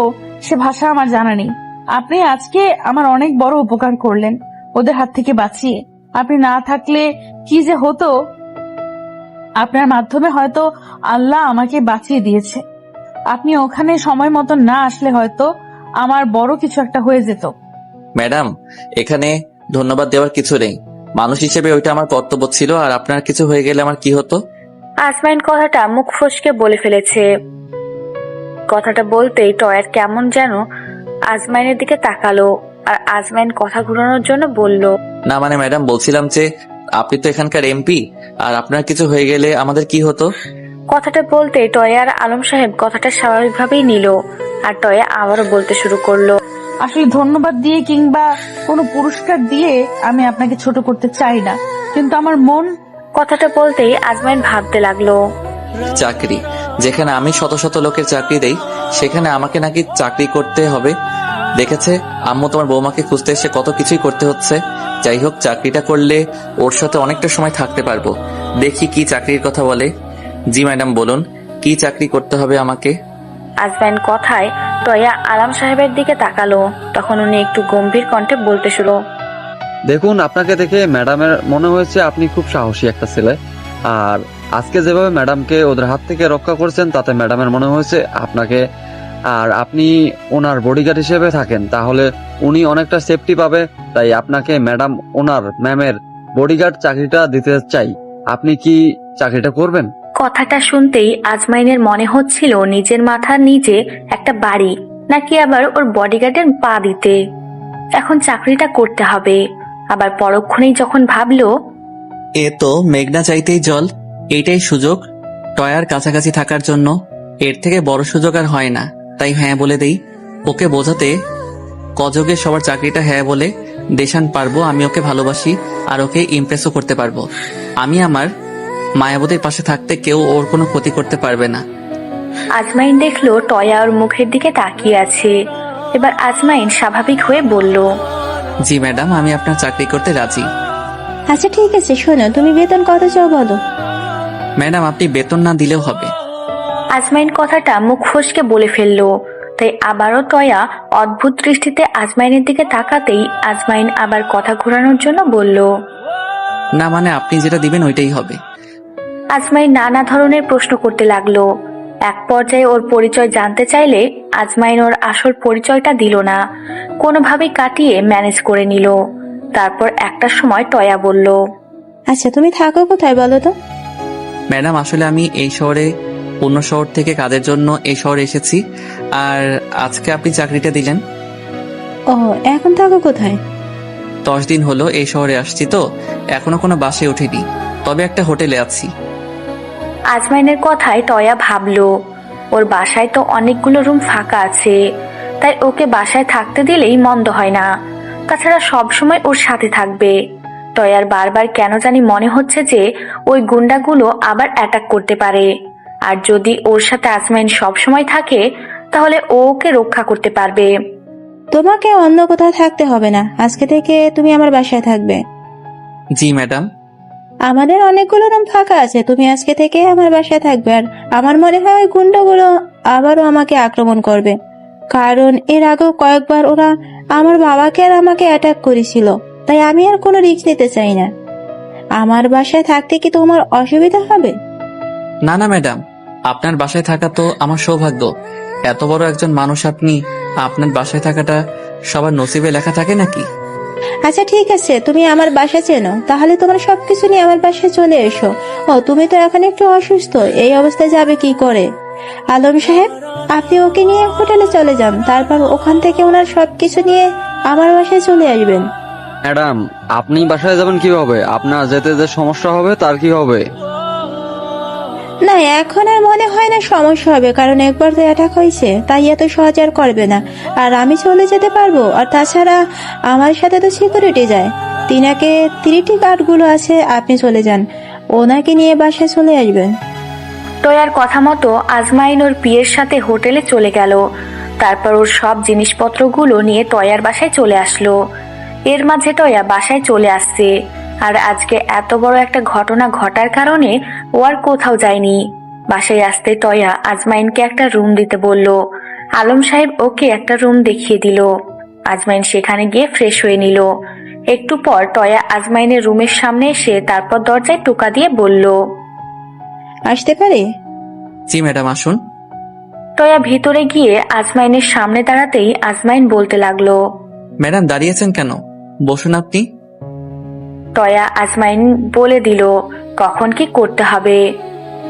সে ভাষা আমার জানা নেই। আপনি আজকে আমার অনেক বড় উপকার করলেন, ওদের হাত থেকে বাঁচিয়ে। আপনি না থাকলে কি যে হতো। আপনার মাধ্যমে হয়তো আল্লাহ আমাকে বাঁচিয়ে দিয়েছে। আপনি ওখানে সময় মতো না আসলে হয়তো আমার বড় কিছু একটা হয়ে যেত। ম্যাডাম, এখানে ধন্যবাদ দেওয়ার কিছু নেই। মানুষ হিসেবে ওইটা আমার কর্তব্য ছিল। আর আপনার কিছু হয়ে গেলে আমার কি হতো? আজমাইন কথাটা মুখ ফসকে বলে ফেলেছে। কথাটা বলতেই টয়ার কেমন যেন আজমাইনের দিকে তাকালো আর আজমাইন কথা ঘুরানোর জন্য বলল, না মানে ম্যাডাম, বলছিলাম যে আপনি তো এখানকার এমপি, আর আপনার কিছু হয়ে গেলে আমাদের কি হতো? কথাটা বলতে টয়া আর আলম সাহেব কথাটা স্বাভাবিকভাবেই নিল। আর টয়া আবারও বলতে শুরু করলো, আসলে ধন্যবাদ দিয়ে কিংবা কোনো পুরস্কার দিয়ে আমি আপনাকে ছোট করতে চাই না, কিন্তু আমার মন। কথাটা বলতেই আজমাইন ভাবতে লাগলো, চাকরি, যেখানে আমি শত শত লোকের চাকরি দেই সেখানে আমাকে নাকি চাকরি করতে হবে। দেখেছে আম্মু তোমার বৌমাকে খুঁজতে এসে কত কিছুই করতে হচ্ছে। যাই হোক, চাকরিটা করলে ওর সাথে অনেকটা সময় থাকতে পারবো। দেখি কি চাকরির কথা বলে। জি ম্যাডাম বলুন, কি চাকরি করতে হবে আমাকে? আজমাইন কথায় টয়া আলম সাহেবের দিকে তাকালো। তখন উনি একটু গম্ভীর কণ্ঠে বলতে শুরু, দেখুন, আপনাকে দেখে ম্যাডামের মনে হয়েছে আপনি খুব সাহসী একটা ছেলে। আর আজকে যেভাবে ম্যাডামকে ওদের হাত থেকে রক্ষা করছেন তাতে ম্যাডামের মনে হয়েছে আপনাকে, আর আপনি ওনার বডিগার্ড হিসেবে থাকেন তাহলে উনি অনেকটা সেফটি পাবে। তাই আপনাকে ম্যাডাম ওনার ম্যামের বডিগার্ড চাকরিটা দিতে চাই। আপনি কি চাকরিটা করবেন? কথাটা শুনতেই আজমাইনের মনে হচ্ছিল নিজের মাথার নিচে একটা বাড়ি, নাকি আবার ওর বডিগার্ডের পা দিতে। এখন চাকরিটা করতে হবে। আবার পরক্ষণেই যখন ভাবলো, এ তো মেঘনা চাইতেই জল, এইটাই সুযোগ টয়ার কাছাকাছি থাকার জন্য। এর থেকে বড় সুযোগ আর হয় না। তাই হ্যাঁ বলে দেই। ওকে বোঝাতে কযোগে সবার চাকরিটা হ্যাঁ বলে দেশান পারবো আমি ওকে ভালোবাসি, আর ওকে ইমপ্রেসও করতে পারবো। আমি আমার মায়াবতীর পাশে থাকতে কেউ ওর কোনো ক্ষতি করতে পারবে না। আজমাইন দেখলো টয়া ওর মুখের দিকে তাকিয়ে আছে। এবার আজমাইন স্বাভাবিক হয়ে বলল, জি ম্যাডাম, আমি আপনার চাকরি করতে রাজি। আচ্ছা ঠিক আছে, শোনো, তুমি বেতন কত চাও বলো? ম্যাডাম, আপনি বেতন না দিলেও হবে। আজমাইন কথাটা মুখ ফসকে বলে ফেললো। তাই আবারও টয়া অদ্ভুত দৃষ্টিতে আজমাইনের দিকে তাকাতেই আজমাইন আবার কথা ঘোরানোর জন্য বলল, না মানে আপনি যেটা দিবেন ওইটাই হবে। আজমাইন নানা ধরনের প্রশ্ন করতে লাগলো। এক পর্যায়ে ওর পরিচয় জানতে চাইলে আজমাইন ওর আসল পরিচয়টা দিল না, কোনোভাবেই কাটিয়ে ম্যানেজ করে নিল। তারপর একটা সময় টয়া বলল, আচ্ছা তুমি থাকো কোথায় বলো তো? ম্যাডাম, আসলে আমি এই শহরে অন্য শহর থেকে কাজের জন্য এই শহরে এসেছি, আর আজকে আপনি চাকরিটা দিলেন। ও, এখন থাকো কোথায়? 10 দিন হলো এই শহরে আসছি, তো এখনো কোনো বাসে উঠিনি, তবে একটা হোটেলে আছি। আজমাইনের কথায় টয়া ভাবলো, ওর বাসায় তো অনেকগুলো রুম ফাঁকা আছে, তাই ওকে বাসায় থাকতে দিলেই মন্দ হয় না। তাছাড়া সবসময় ওর সাথে থাকবে। টয়ার বারবার কেন জানি মনে হচ্ছে যে ওই গুন্ডাগুলো আবার অ্যাটাক করতে পারে, আর যদি ওর সাথে আজমাইন সবসময় থাকে তাহলে ও ওকে রক্ষা করতে পারবে। তোমাকে অন্য কোথাও থাকতে হবে না, আজকে থেকে তুমি আমার বাসায় থাকবে। জি ম্যাডাম। আমাদের অনেকগুলো রুম ফাঁকা আছে, তুমি আজকে থেকে আমার বাসায় থাকবে। আর আমার মনে হয় ওই গুন্ডাগুলো আবারও আমাকে আক্রমণ করবে, কারণ এর আগেও কয়েকবার ওরা আমার বাবাকে আর আমাকে অ্যাটাক করেছিল। তাই আমি আর কোনো রিস্ক নিতে চাই না। আমার বাসায় থাকতে কি তোমার অসুবিধা হবে? না না ম্যাডাম, আপনার বাসায় থাকা তো আমার সৌভাগ্য। এত বড় একজন মানুষ আপনি, আপনার বাসায় থাকাটা সবার নসিবে লেখা থাকে নাকি? আচ্ছা ঠিক আছে, তুমি আমার বাসা চেনো, তাহলে তোমার সবকিছু নিয়ে আমার বাসায় চলে এসো। ও, তুমি তো এখন একটু অসুস্থ, এই অবস্থায় যাবে কি করে? আলম সাহেব, আপনি ওকে নিয়ে হোটেলে চলে যান, তারপর ওখান থেকে ওনার সবকিছু নিয়ে আমার বাসায় চলে আসবেন। ম্যাডাম, আপনি বাসায় যাবেন কিভাবে? আপনার যেতে যে সমস্যা হবে তার কি হবে? না, এখন আর মনে হয় না সমস্যা হবে, কারণ একবার তো অ্যাটাক হয়েছে, তাই এত সহজে আর করবে না। আর আমি চলে যেতে পারবো। আর তাছাড়া আমার সাথে তো সিকিউরিটি যায়, তিনাকে 3টি গার্ডগুলো আছে। আপনি চলে যান, ওনাকে নিয়ে বাসায় চলে আসবেন। টয়ার কথা মতো আজমাইন ওর পিয়ের সাথে হোটেলে চলে গেল। তারপর ওর সব জিনিসপত্রগুলো নিয়ে টয়ার বাসায় চলে আসলো। এর মাঝে টয়া বাসায় চলে আসছে, আর আজকে এত বড় একটা ঘটনা ঘটার কারণে ও আর কোথাও যায়নি। বাসায় আসতে টয়া আজমাইনকে একটা রুম দিতে বলল। আলম সাহেব ওকে একটা রুম দেখিয়ে দিল। আজমাইন সেখানে গিয়ে ফ্রেশ হয়ে নিল। একটু পর টয়া আজমাইনের রুমের সামনে এসে তারপর দরজায় টোকা দিয়ে বলল, আসতে পারে? জি ম্যাডাম, আসুন। টয়া ভিতরে গিয়ে আজমাইনের সামনে দাঁড়াতেই আজমাইন বলতে লাগলো, ম্যাডাম দাঁড়িয়েছেন কেন? বসুন আপনি। টয়া আজমাইন বলে দিল কখন কি করতে হবে,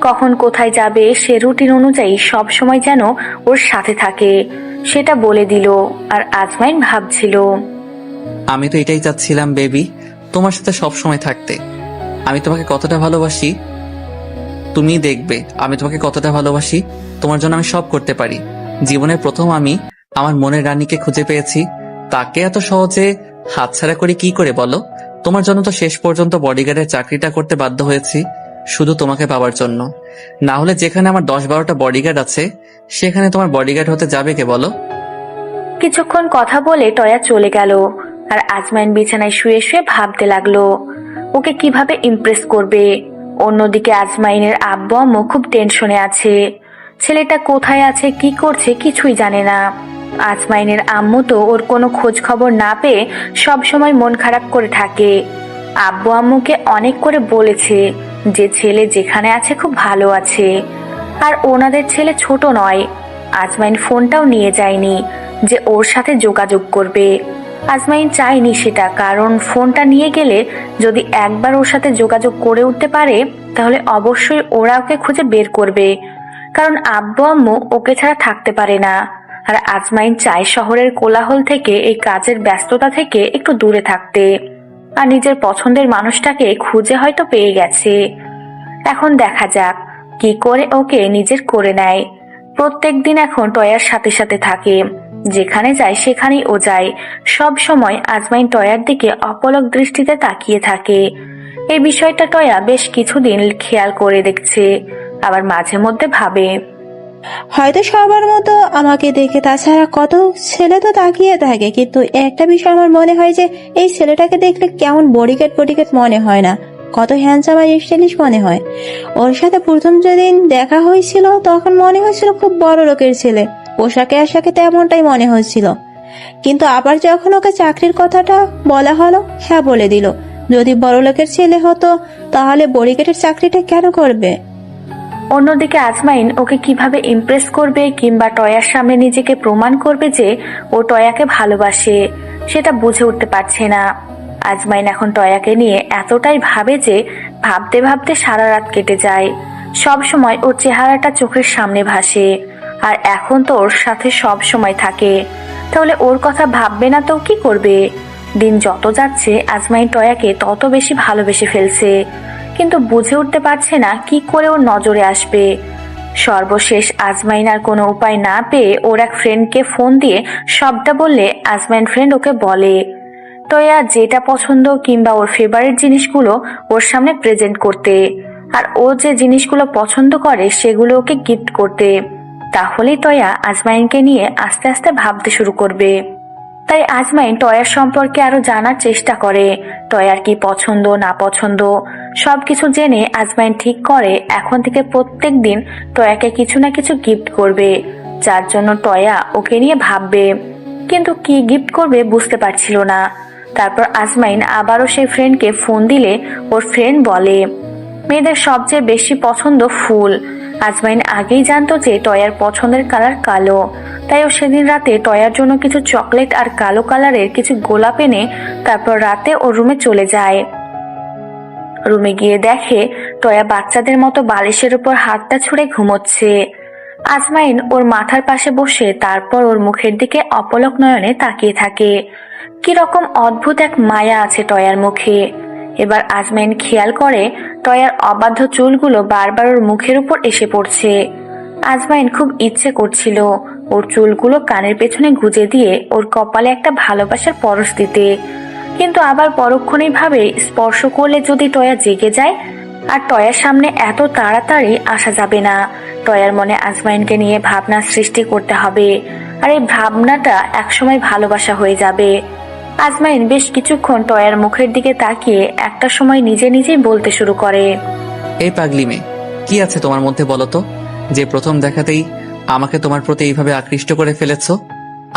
কখন কোথায় যাবে, সে রুটিন অনুযায়ী সব সময় যেন ওর সাথে থাকে সেটা বলে দিল। আর আজমাইন ভাবছিল, আমি তো এটাই চাচ্ছিলাম বেবি, তোমার সাথে সব সময় থাকতে। আমি তোমাকে কতটা ভালোবাসি তুমি দেখবে, আমি তোমাকে কতটা ভালোবাসি। তোমার জন্য আমি সব করতে পারি। জীবনের প্রথম আমি আমার মনের রানীকে খুঁজে পেয়েছি, তাকে এত সহজে হাতছাড়া করে কি করে বলো? তোমার জন্য তো শেষ পর্যন্ত বডিগার্ডের চাকরিটা করতে বাধ্য হয়েছি, শুধু তোমাকে পাওয়ার জন্য। না হলে যেখানে আমার 10-12টা বডিগার্ড আছে, সেখানে তোমার বডিগার্ড হতে যাবে কে বলো? কিছুক্ষণ কথা বলে টয়া চলে গেল। আর আজমাইন বিছানায় শুয়ে শুয়ে ভাবতে লাগলো ওকে কিভাবে ইমপ্রেস করবে। অন্যদিকে আজমাইনের আব্বু আম্মু খুব টেনশনে আছে। ছেলেটা কোথায় আছে, কি করছে কিছুই জানে না। আজমাইনের আম্মু তো ওর কোনো খোঁজ খবর না পেয়ে সব সময় মন খারাপ করে থাকে। আব্বু আম্মুকে অনেক করে বলেছে যে ছেলে যেখানে আছে খুব ভালো আছে, আর ওনাদের ছেলে ছোট নয়। আজমাইন ফোনটাও নিয়ে যায়নি যে ওর সাথে যোগাযোগ করবে। আজমাইন চায়নি সেটা, কারণ ফোনটা নিয়ে গেলে যদি একবার ওর সাথে যোগাযোগ করে উঠতে পারে তাহলে অবশ্যই ওরা ওকে খুঁজে বের করবে, কারণ আব্বু আম্মু ওকে ছাড়া থাকতে পারে না। আর আজমাইন চায় শহরের কোলাহল থেকে, এই কাজের ব্যস্ততা থেকে একটু দূরে থাকতে। আর নিজের পছন্দের মানুষটাকে খুঁজে হয়তো পেয়ে গেছে। এখন দেখা যাক কি করে ওকে নিজের করে নেয়। প্রত্যেক দিন এখন টয়ার সাথে সাথে থাকে, যেখানে যায় সেখানেই ও যায়। সব সময় আজমাইন টয়ার দিকে অপলক দৃষ্টিতে তাকিয়ে থাকে। এই বিষয়টা টয়া বেশ কিছুদিন খেয়াল করে দেখছে, আবার মাঝে মধ্যে ভাবে, হয়তো সবার মতো আমাকে দেখে, তাছাড়া কত ছেলে তো তাকিয়ে থাকে, কিন্তু একটা বিষয় আমার মনে হয় যে এই ছেলেটাকে দেখলে কেমন বডিগার্ড বডিগার্ড মনে হয় না, কত হ্যান্ডসাম আর স্টাইলিশ মনে হয়। ওর সাথে প্রথম যেদিন দেখা হয়েছিল তখন মনে হচ্ছিল খুব বড় লোকের ছেলে, পোশাকে আশাকে তেমনটাই মনে হচ্ছিল। কিন্তু আবার যখন ওকে চাকরির কথাটা বলা হলো, হ্যাঁ বলে দিল। যদি বড় লোকের ছেলে হতো তাহলে বডিগার্ডের চাকরিটা কেন করবে? অন্যদিকে আজমাইন ওকে কিভাবে ইমপ্রেস করবে কিংবা টয়ার সামনে নিজেকে প্রমাণ করবে যে ও টয়াকে ভালোবাসে সেটা বুঝে উঠতে পারছে না। আজমাইন এখন টয়াকে নিয়ে এতটাই ভাবে যে ভাবতে ভাবতে সারা রাত কেটে যায়। সব সময় ওর চেহারাটা চোখের সামনে ভাসে, আর এখন তো ওর সাথে সব সময় থাকে। তাহলে ওর কথা ভাববে না তো কি করবে? দিন যত যাচ্ছে আজমাইন টয়াকে তত বেশি ভালোবেসে ফেলছে, কিন্তু বুঝে উঠতে পারছে না কি করে ওর নজরে আসবে। সর্বশেষ আজমাইন আর কোনো উপায় না পেয়ে ওর এক ফ্রেন্ডকে ফোন দিয়ে সবটা বললে আজমাইন ফ্রেন্ড ওকে বলে টয়া যেটা পছন্দ কিংবা ওর ফেভারিট জিনিসগুলো ওর সামনে প্রেজেন্ট করতে, আর ও যে জিনিসগুলো পছন্দ করে সেগুলো ওকে গিফট করতে। তাহলেই টয়া আজমাইনকে নিয়ে আস্তে আস্তে ভাবতে শুরু করবে। তাই আজমাইন টয়ার সম্পর্কে আরো জানার চেষ্টা করে, টয়ার কি পছন্দ না পছন্দ সবকিছু জেনে আজমাইন ঠিক করে এখন থেকে প্রত্যেক দিন টয়াকে কিছু না কিছু গিফট করবে, যার জন্য টয়া ওকে নিয়ে ভাববে। কিন্তু কি গিফট করবে বুঝতে পারছিল না। তারপর আজমাইন আবারও সেই ফ্রেন্ডকে ফোন দিলে ওর ফ্রেন্ড বলে মেয়েদের সবচেয়ে বেশি পছন্দ ফুল। আজমাইন আগেই জানতো যে টয়ার পছন্দের কালার কালো, তাই ও সেদিন রাতে টয়ার জন্য কিছু চকলেট আর কালো কালারের কিছু গোলাপ এনে তারপর রাতে ওর রুমে চলে যায়। রুমে গিয়ে দেখে টয়া বাচ্চাদের মতো বালিশের উপর হাতটা ছুঁড়ে ঘুমোচ্ছে। আজমাইন ওর মাথার পাশে বসে তারপর ওর মুখের দিকে অপলক নয়নে তাকিয়ে থাকে। কিরকম অদ্ভুত এক মায়া আছে টয়ার মুখে। এবার আজমাইন খেয়াল করে টয়ার অবাধ্য চুলগুলো বারবার ওর মুখের উপর এসে পড়ছে। আজমাইন খুব ইচ্ছে করছিল ওর চুলগুলো কানের পেছনে গুজে দিয়ে ওর কপালে একটা ভালোবাসার পরশ দিতে, কিন্তু আবার পরক্ষণেই ভাবে স্পর্শ করলে যদি টয়া জেগে যায়, আর টয়ার সামনে এত তাড়াতাড়ি আসা যাবে না। টয়ার মনে আজমাইনকে নিয়ে ভাবনা সৃষ্টি করতে হবে, আর এই ভাবনাটা একসময় ভালোবাসা হয়ে যাবে। আজমাইন বেশ কিছুক্ষণ টয়ার মুখের দিকে তাকিয়ে একটা সময় নিজে নিজেই বলতে শুরু করে, এই পাগলি মেয়ে, কি আছে তোমার মধ্যে বলো তো, যে প্রথম দেখাতেই আমাকে তোমার প্রতি এইভাবে আকৃষ্ট করে ফেলেছো?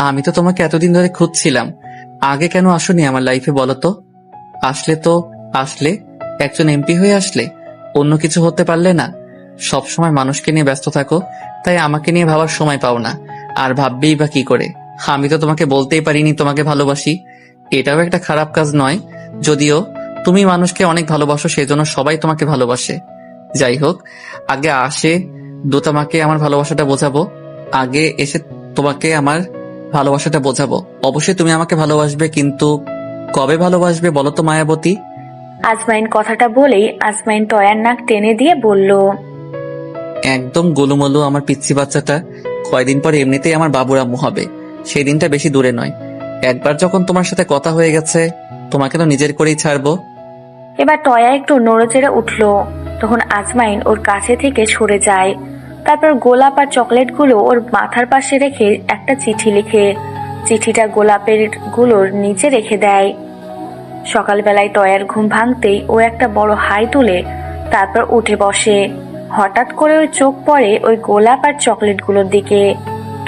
আমি তো তোমাকে এতদিন ধরে খুঁজছিলাম, আগে কেন আসোনি আমার লাইফে বলো তো? আসলে একজন এমপি হয়ে আসলে, অন্য কিছু হতে পারলে না। সব সময় মানুষকে নিয়ে ব্যস্ত থাকো, তাই আমাকে নিয়ে ভাবার সময় পাও না। আর ভাববেই বা কি করে? আমি তো তোমাকে বলতেই পারিনি তোমাকে ভালোবাসি। এটাও একটা খারাপ কাজ নয়, যদিও তুমি মানুষকে অনেক ভালোবাসো, সেজন্য সবাই তোমাকে ভালোবাসে। যাই হোক, আগে আসে তোমাকে আমার ভালোবাসাটা বোঝাবো। আগে এসে তোমাকে আমার ভালোবাসাটা বোঝাবো। অবশ্যই তুমি আমাকে ভালোবাসবে, কিন্তু কবে ভালোবাসবে বলো তো মায়াবতী? আজমাইন কথাটা বলেই আজমাইন টয়ার নাক টেনে দিয়ে বলল, একদম গোলুমলু আমার পিচ্ছি বাচ্চাটা কয়দিন পর এমনিতেই আমার বাবুর আম্মু হবে। সেই দিনটা বেশি দূরে নয়। একবার যখন তোমার সাথে কথা হয়ে গেছে, তোমাকে তো নিজের করেই ছাড়বো। এবার টয়া একটু নড়েচড়ে উঠল। তখন আজমাইন ওর কাছে থেকে সরে যায়। তারপর গোলাপ আর চকলেটগুলো ওর মাথার পাশে রেখে একটা চিঠি লিখে চিঠিটা গোলাপের গুলোর নিচে রেখে দেয়। সকালবেলায় টয়ার ঘুম ভাঙতেই ও একটা বড় হাই তুলে তারপর উঠে বসে। হঠাৎ করে ওই চোখ পড়ে ওই গোলাপ আর চকলেটগুলোর দিকে।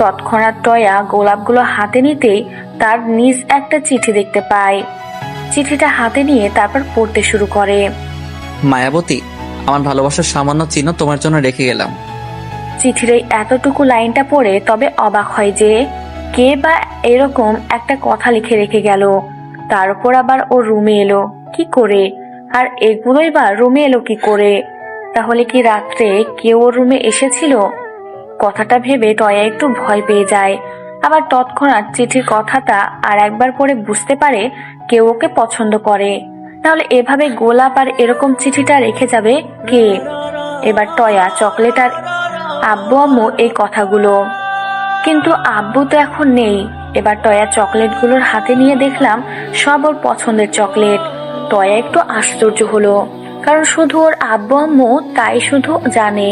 তৎক্ষণাৎ টয়া গোলাপগুলো হাতে নিতেই তার নিজ একটা চিঠি দেখতে পায়। চিঠিটা হাতে নিয়ে তারপর পড়তে শুরু করে, মায়াবতী, আমার ভালোবাসার সামান্য চিহ্ন তোমার জন্য রেখে গেলাম। চিঠির এই এতটুকু লাইনটা পড়ে তবে অবাক হয় যে কে বা এরকম একটা কথা লিখে রেখে গেল। তার উপর আবার ও রুমে এলো কি করে, আর এগুলোই বা রুমে এলো কি করে? তাহলে কি রাত্রে কেউ ওর রুমে এসেছিল? কথাটা ভেবে টয়া একটু ভয় পেয়ে যায়। আবার তৎক্ষণাৎ চিঠির কথাটা আর একবার পড়ে বুঝতে পারে কেউ ওকে পছন্দ করে। তাহলে এভাবে গোলাপ আর এরকম চিঠিটা রেখে যাবে কে? এবার টয়া চকলেট আর আব্বু আম্মু এই কথাগুলো, কিন্তু আব্বু তো এখন নেই। এবার টয়া চকলেটগুলোর হাতে নিয়ে দেখলাম সব ওর পছন্দের চকলেট। টয়া একটু আশ্চর্য হলো, কারণ শুধু ওর আব্বু আম্মু তাই শুধু জানে,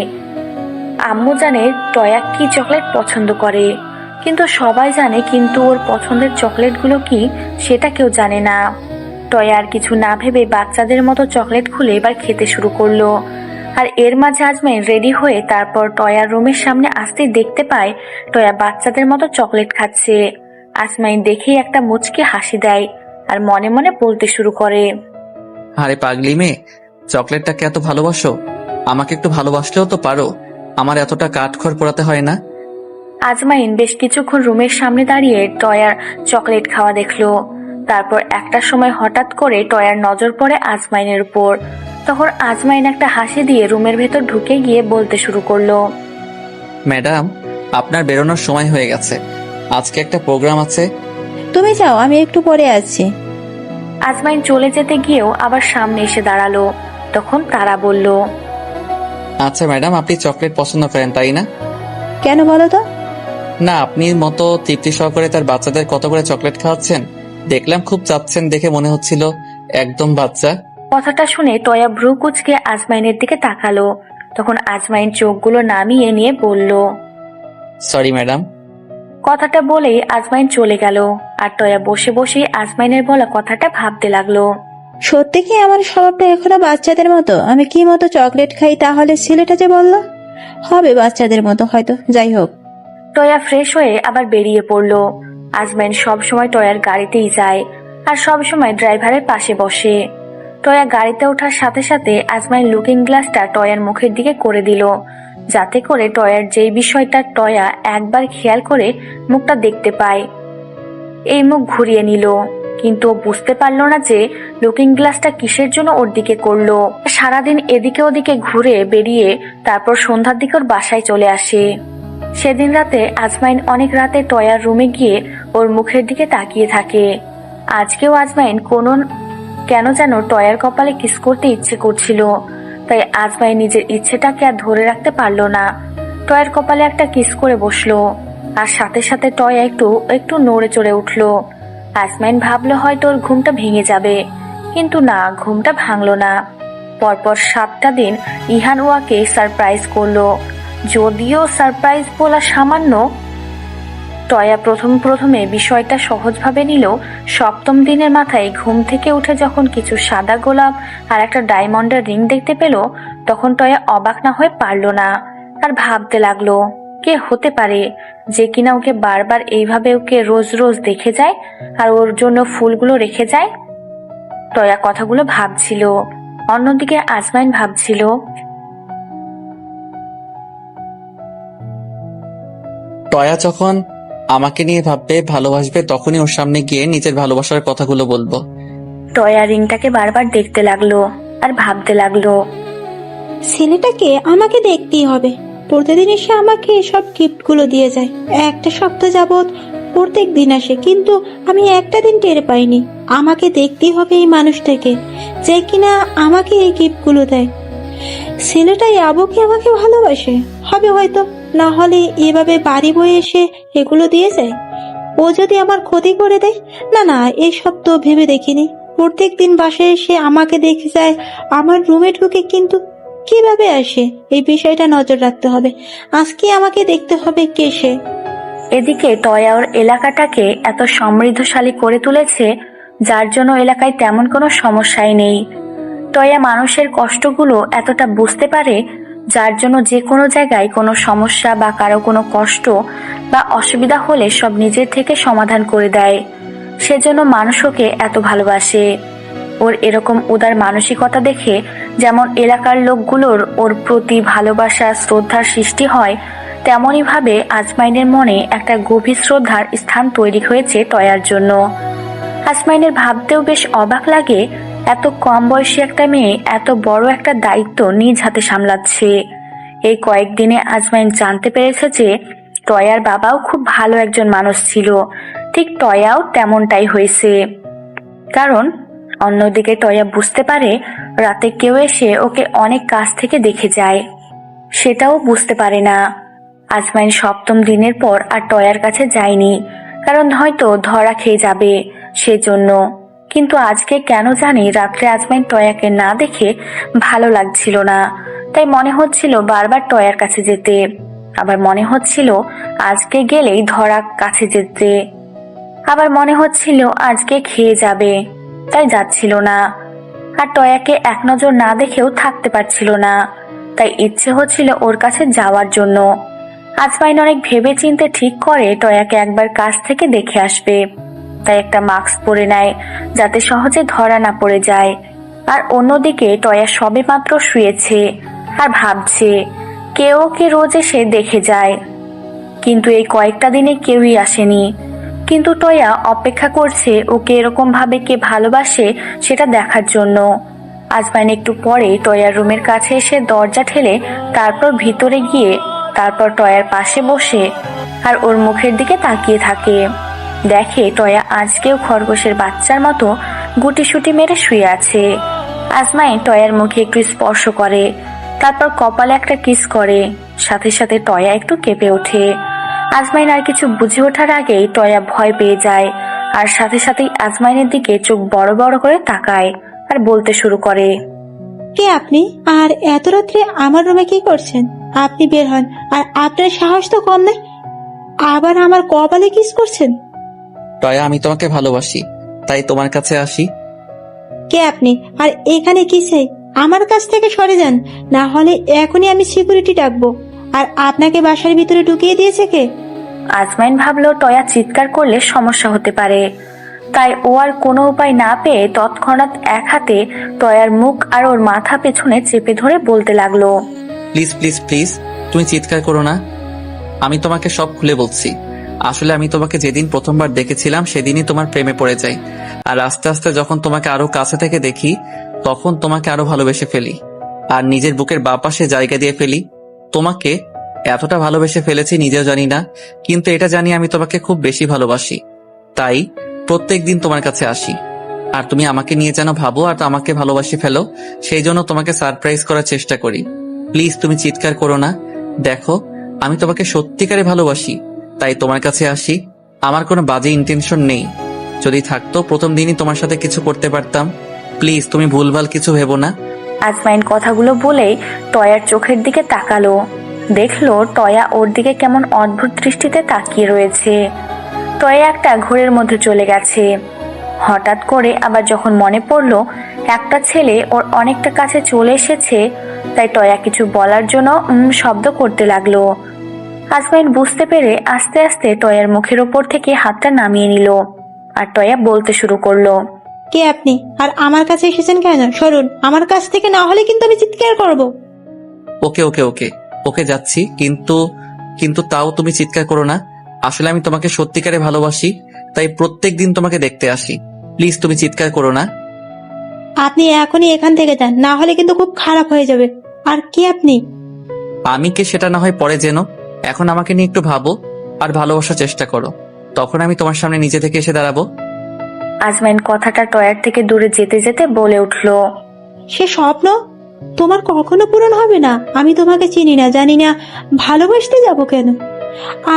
আম্মু জানে টয়া কি চকলেট পছন্দ করে, কিন্তু সবাই জানে কিন্তু ওর পছন্দের চকলেটগুলো কি সেটা কেউ জানে না। টয়া আর কিছু না ভেবে বাচ্চাদের মতো চকলেট খুলে এবার খেতে শুরু করলো। আর এর মাঝে আজমাইন রেডি হয়ে তারপর টয়ার রুমের সামনে আসতেই দেখতে পায় টয়া বাচ্চাদের মতো চকলেট খাচ্ছে। আজমাইন দেখেই একটা মুচকি হাসি দেয় আর মনে মনে বলতে শুরু করে, আরে পাগলি মেয়ে, চকলেটটাকে এত ভালোবাসো, আমাকে একটু ভালোবাসলেও তো পারো, আমার এতটা কাঠখড় পোড়াতে হয় না। আজমাইন বেশ কিছুক্ষণ রুমের সামনে দাঁড়িয়ে টয়ার চকলেট খাওয়া দেখলো। তারপর একটা সময় হঠাৎ করে টয়ার নজর পড়ে আজমাইনের উপর। তখন আজমাইন একটা হাসি দিয়ে রুমের ভেতর ঢুকে গিয়ে বলতে শুরু করলো, ম্যাডাম, আপনার বেরোনোর সময় হয়ে গেছে, আজকে একটা প্রোগ্রাম আছে। তুমি যাও, আমি একটু পরে আসছি। আজমাইন চলে যেতে গিয়েও আবার সামনে এসে দাঁড়ালো। তখন তারা বলল, আচ্ছা ম্যাডাম, আপনি চকলেট পছন্দ করেন তাই না? কেন বলো তো? না, আপনি মতো তৃপ্তি সহকারে তার বাচ্চাদের কত করে চকলেট খাওয়াচ্ছেন দেখলাম, খুব চাচ্ছেন দেখে মনে হচ্ছিল একদম বাচ্চা। কথাটা শুনে টয়া ভ্রু কুঁচকে আজমাইনের দিকে তাকালো। তখন আজমাইন চোখগুলো নামিয়ে নিয়ে বলল, সরি ম্যাডাম। কথাটা বলেই আজমাইন চলে গেল। আর টয়া বসে বসে আজমাইনের বলা কথাটা ভাবতে লাগলো। সত্যি কি আমার স্বভাবটা এখনো বাচ্চাদের মতো? আমি কি মতো চকলেট খাই তাহলে ছেলেটা যে বলল হবে বাচ্চাদের মতো, হয়তো। যাই হোক। টয়া ফ্রেশ হয়ে আবার বেরিয়ে পড়লো। আজমাইন সবসময় টয়ার গাড়িতেই যায় আর সবসময় ড্রাইভারের পাশে বসে। টয়া গাড়িতে ওঠার সাথে সাথে আজমাইন লুকিং গ্লাসটা টয়ার মুখের দিকে করে দিল, যাতে করে টয়ার যেই বিষয়টা টয়া একবার খেয়াল করে মুখটা দেখতে পায়। এই মুখ ঘুরিয়ে নিল, কিন্তু ও বুঝতে পারলো না যে লুকিং গ্লাসটা কিসের জন্য ওর দিকে করলো। সারাদিন এদিকে ওদিকে ঘুরে বেরিয়ে তারপর সন্ধ্যার দিকে ওর বাসায় চলে আসে। সেদিন রাতে আজমাইন অনেক রাতে টয়ার রুমে গিয়ে ওর মুখের দিকে তাকিয়ে থাকে। আজকেও আজমাইন কেন যেন টয়ার কপালে কিস করতে ইচ্ছে করছিল, তাই আজমাইন নিজের ইচ্ছেটাকে আর ধরে রাখতে পারলো না। টয়ার কপালে একটা কিস করে বসলো আর সাথে সাথে টয়া একটু একটু নড়ে চড়ে উঠলো। আজমাইন ভাবলো হয়তো ওর ঘুমটা ভেঙে যাবে, কিন্তু না, ঘুমটা ভাঙলো না। পরপর 7টা দিন ইহান ওয়াকে সারপ্রাইজ করলো। যদিও সারপ্রাইজ বলা সামান্য, টয়া প্রথমে বিষয়টা সহজভাবে নিল। 7ম দিনের মাথায় ঘুম থেকে উঠে যখন কিছু সাদা গোলাপ আর একটা ডায়মন্ডের রিং দেখতে পেল, তখন টয়া অবাক না হয়ে পারল না আর ভাবতে লাগলো, কে হতে পারে যে কিনা ওকে বারবার এইভাবে ওকে রোজ রোজ দেখে যায় আর ওর জন্য ফুলগুলো রেখে যায়। টয়া কথাগুলো ভাবছিল। অন্যদিকে আজমাইন ভাবছিল, টয়া যখন আমাকে নিয়ে ভাববে, ভালোবাসবে, তখনই ওর সামনে গিয়ে নিজের ভালোবাসার কথাগুলো বলবো। টয়া রিংটাকে বারবার দেখতে লাগলো আর ভাবতে লাগলো, ছেলেটাকে আমাকে দেখতেই হবে। প্রতিদিন এসে আমাকে সব গিফটগুলো দিয়ে যায়, একটা সপ্তাহ যাবত প্রত্যেক দিন আসে, কিন্তু আমি একটা দিন টের পাইনি। আমাকে দেখতেই হবে এই মানুষটাকে যে কিনা আমাকে এই গিফটগুলো দেয়। ছেলেটাই আবুকে আমাকে ভালোবাসে হবে হয়তো, না হলে এভাবে বাড়ি বয়ে এসে এগুলো দিয়ে যায়। ও যদি আমার ক্ষতি করে দেয়, না না, এসব তো ভেবে দেখিনি। প্রত্যেক দিন বাসায় এসে আমাকে দেখে যায়, আমার রুমে ঢুকে, কিন্তু কিভাবে আসে এই বিষয়টা নজর রাখতে হবে। আজকে আমাকে দেখতে হবে কে সে। এদিকে টয়া ওর এলাকাটাকে এত সমৃদ্ধশালী করে তুলেছে, যার জন্য এলাকায় তেমন কোনো সমস্যাই নেই। টয়া মানুষের কষ্টগুলো এতটা বুঝতে পারে, যার জন্য যে কোনো জায়গায় কোনো সমস্যা বা কারো কোনো কষ্ট বা অসুবিধা হলে সব নিজের থেকে সমাধান করে দেয়। সেজন্য মানুষ ওকে এত ভালোবাসে। ওর এরকম উদার মানসিকতা দেখে যেমন এলাকার লোকগুলোর ওর প্রতি ভালোবাসা শ্রদ্ধার সৃষ্টি হয়, তেমনই ভাবে আজমাইনের মনে একটা গভীর শ্রদ্ধার স্থান তৈরি হয়েছে টয়ার জন্য। আজমাইনের ভাবতেও বেশ অবাক লাগে, এত কম বয়সী একটা মেয়ে এত বড় একটা দায়িত্ব নিজ হাতে সামলাচ্ছে। এই কয়েকদিনে আজমাইন জানতে পেরেছে যে টয়ার বাবাও খুব ভালো একজন মানুষ ছিল, ঠিক টয়াও তেমনটাই হয়েছে। কারণ অন্যদিকে টয়া বুঝতে পারে রাতে কেউ এসে ওকে অনেক কাছ থেকে দেখে যায়, সেটাও বুঝতে পারে না। আজমাইন 7ম দিনের পর আর টয়ার কাছে যায়নি, কারণ হয়তো ধরা খেয়ে যাবে সেজন্য। কিন্তু আজকে কেন জানি রাত্রে আজমাইন টয়াকে না দেখে ভালো লাগছিল না। তাই মনে হচ্ছিল বারবার টয়ার কাছে যেতে, আবার মনে হচ্ছিল আজকে গেলেই ধরা কাছে যেতে, আবার মনে হচ্ছিল আজকে খেয়ে যাবে, তাই যাচ্ছিল না। আর টয়াকে এক নজর না দেখেও থাকতে পারছিল না, তাই ইচ্ছে হচ্ছিল ওর কাছে যাওয়ার জন্য। আজমাইন অনেক ভেবে চিন্তে ঠিক করে টয়াকে একবার কাছ থেকে দেখে আসবে, তাই একটা মাস্ক পরে নেয় যাতে সহজে ধরা না পড়ে যায়। আর অন্যদিকে টয়া সবে মাত্র শুয়েছে আর ভাবছে কেউ ওকে রোজ এসে দেখে যায়, কিন্তু এই কয়েকটা দিনে কেউই আসেনি। কিন্তু টয়া অপেক্ষা করছে ওকে এরকম ভাবে কে ভালোবাসে সেটা দেখার জন্য। আজমাইন একটু পরে টয়ার রুমের কাছে এসে দরজা ঠেলে তারপর ভিতরে গিয়ে তারপর টয়ার পাশে বসে আর ওর মুখের দিকে তাকিয়ে থাকে। দেখে টয়া আজকেও খরগোশের বাচ্চার মতো গুটিসুটি মেরে শুয়ে আছে। আজমাইন টয়ার মুখে একটু স্পর্শ করে, তারপর কপালে একটা কিস করে। সাথে সাথে টয়া একটু কেঁপে ওঠে। আজমাইন আর কিছু বুঝে ওঠার আগেই টয়া ভয় পেয়ে যায়, আর সাথে সাথেই আজমাইনের দিকে চোখ বড় বড় করে তাকায় আর বলতে শুরু করে, কে আপনি? আর এত রাত্রে আমার রুমে কি করছেন? আপনি বের হন। আর আপনার সাহস তো কম নয়, আবার আমার কপালে কিস করছেন। টয়া, আমি তোমাকে ভালোবাসি, তাই তোমার কাছে আসি। কে আপনি? আর এখানে কি চাই? আমার কাছ থেকে সরে যান, না হলে এখনই আমি সিকিউরিটি ডাকবো। আর আপনাকে বাসার ভিতরে ঢুকিয়ে দিয়েছে কে? আজমাইন ভাবলো টয়া চিৎকার করলে সমস্যা হতে পারে, তাই ও আর কোনো উপায় না পেয়ে তৎক্ষণাৎ এক হাতে টয়ার মুখ আর ওর মাথা পেছনে চেপে ধরে বলতে লাগলো, প্লিজ প্লিজ প্লিজ, তুমি চিৎকার করো না। আমি তোমাকে সব খুলে বলছি। আসলে আমি তোমাকে যেদিন প্রথমবার দেখেছিলাম সেদিনই তোমার প্রেমে পড়ে যাই, আর আস্তে আস্তে যখন তোমাকে আরো কাছে থেকে দেখি তখন তোমাকে আরো ভালোবেসে ফেলি, আর নিজের বুকের বাঁ পাশে জায়গা দিয়ে ফেলি। তোমাকে এতটা ভালোবেসে ফেলেছি নিজেও জানি না, কিন্তু এটা জানি আমি তোমাকে খুব বেশি ভালোবাসি। তাই প্রত্যেক দিন তোমার কাছে আসি, আর তুমি আমাকে নিয়ে যেন ভাবো আর আমাকে ভালোবাসি ফেলো, সেই জন্য তোমাকে সারপ্রাইজ করার চেষ্টা করি। প্লিজ তুমি চিৎকার করো না। দেখো, আমি তোমাকে সত্যিকারে ভালোবাসি, তাই তোমার কাছে আসি। আমার কোনো বাজে ইন্টেনশন নেই, যদি থাকতো প্রথম দিনই তোমার সাথে কিছু করতে পারতাম। প্লিজ তুমি ভুলভাল কিছু ভেবো না। আজমাইন কথাগুলো বলেই টয়ার চোখের দিকে তাকালো, দেখলো টয়া ওর দিকে কেমন অদ্ভুত দৃষ্টিতে তাকিয়ে রয়েছে। টয়া একটা ঘোরের মধ্যে চলে গেছে। হঠাৎ করে আবার যখন মনে পড়লো একটা ছেলে ওর অনেকটা কাছে চলে এসেছে, তাই টয়া কিছু বলার জন্য শব্দ করতে লাগলো। আজমাইন বুঝতে পেরে আস্তে আস্তে টয়ার মুখের ওপর থেকে হাতটা নামিয়ে নিল, আর টয়া বলতে শুরু করলো, কে আপনি? আর আমার কাছে এসেছেন কেন? সরুন আমার কাছ থেকে, না হলে কিন্তু আমি চিৎকার করব। ওকে ওকে ওকে ওকে যাচ্ছি, কিন্তু কিন্তু তাও তুমি চিৎকার করো না। আসলে আমি তোমাকে সত্যিকারে ভালোবাসি, তাই প্রত্যেক দিন তোমাকে দেখতে আসি। প্লিজ তুমি চিৎকার করো না। আপনি এখনই এখান থেকে যান, না হলে কিন্তু খুব খারাপ হয়ে যাবে। আর কে আপনি? আমি কে সেটা না হয় পরে জেনো, এখন আমাকে নিয়ে একটু ভাবো আর ভালোবাসার চেষ্টা করো, তখন আমি তোমার সামনে নিজে থেকে এসে দাঁড়াবো। আজমাইন কথাটা টয়ার থেকে দূরে যেতে যেতে বলে উঠলো, সে স্বপ্ন তোমার কখনো পূরণ হবে না। আমি তোমাকে চিনি না, জানি না, ভালোবাসতে যাব কেন?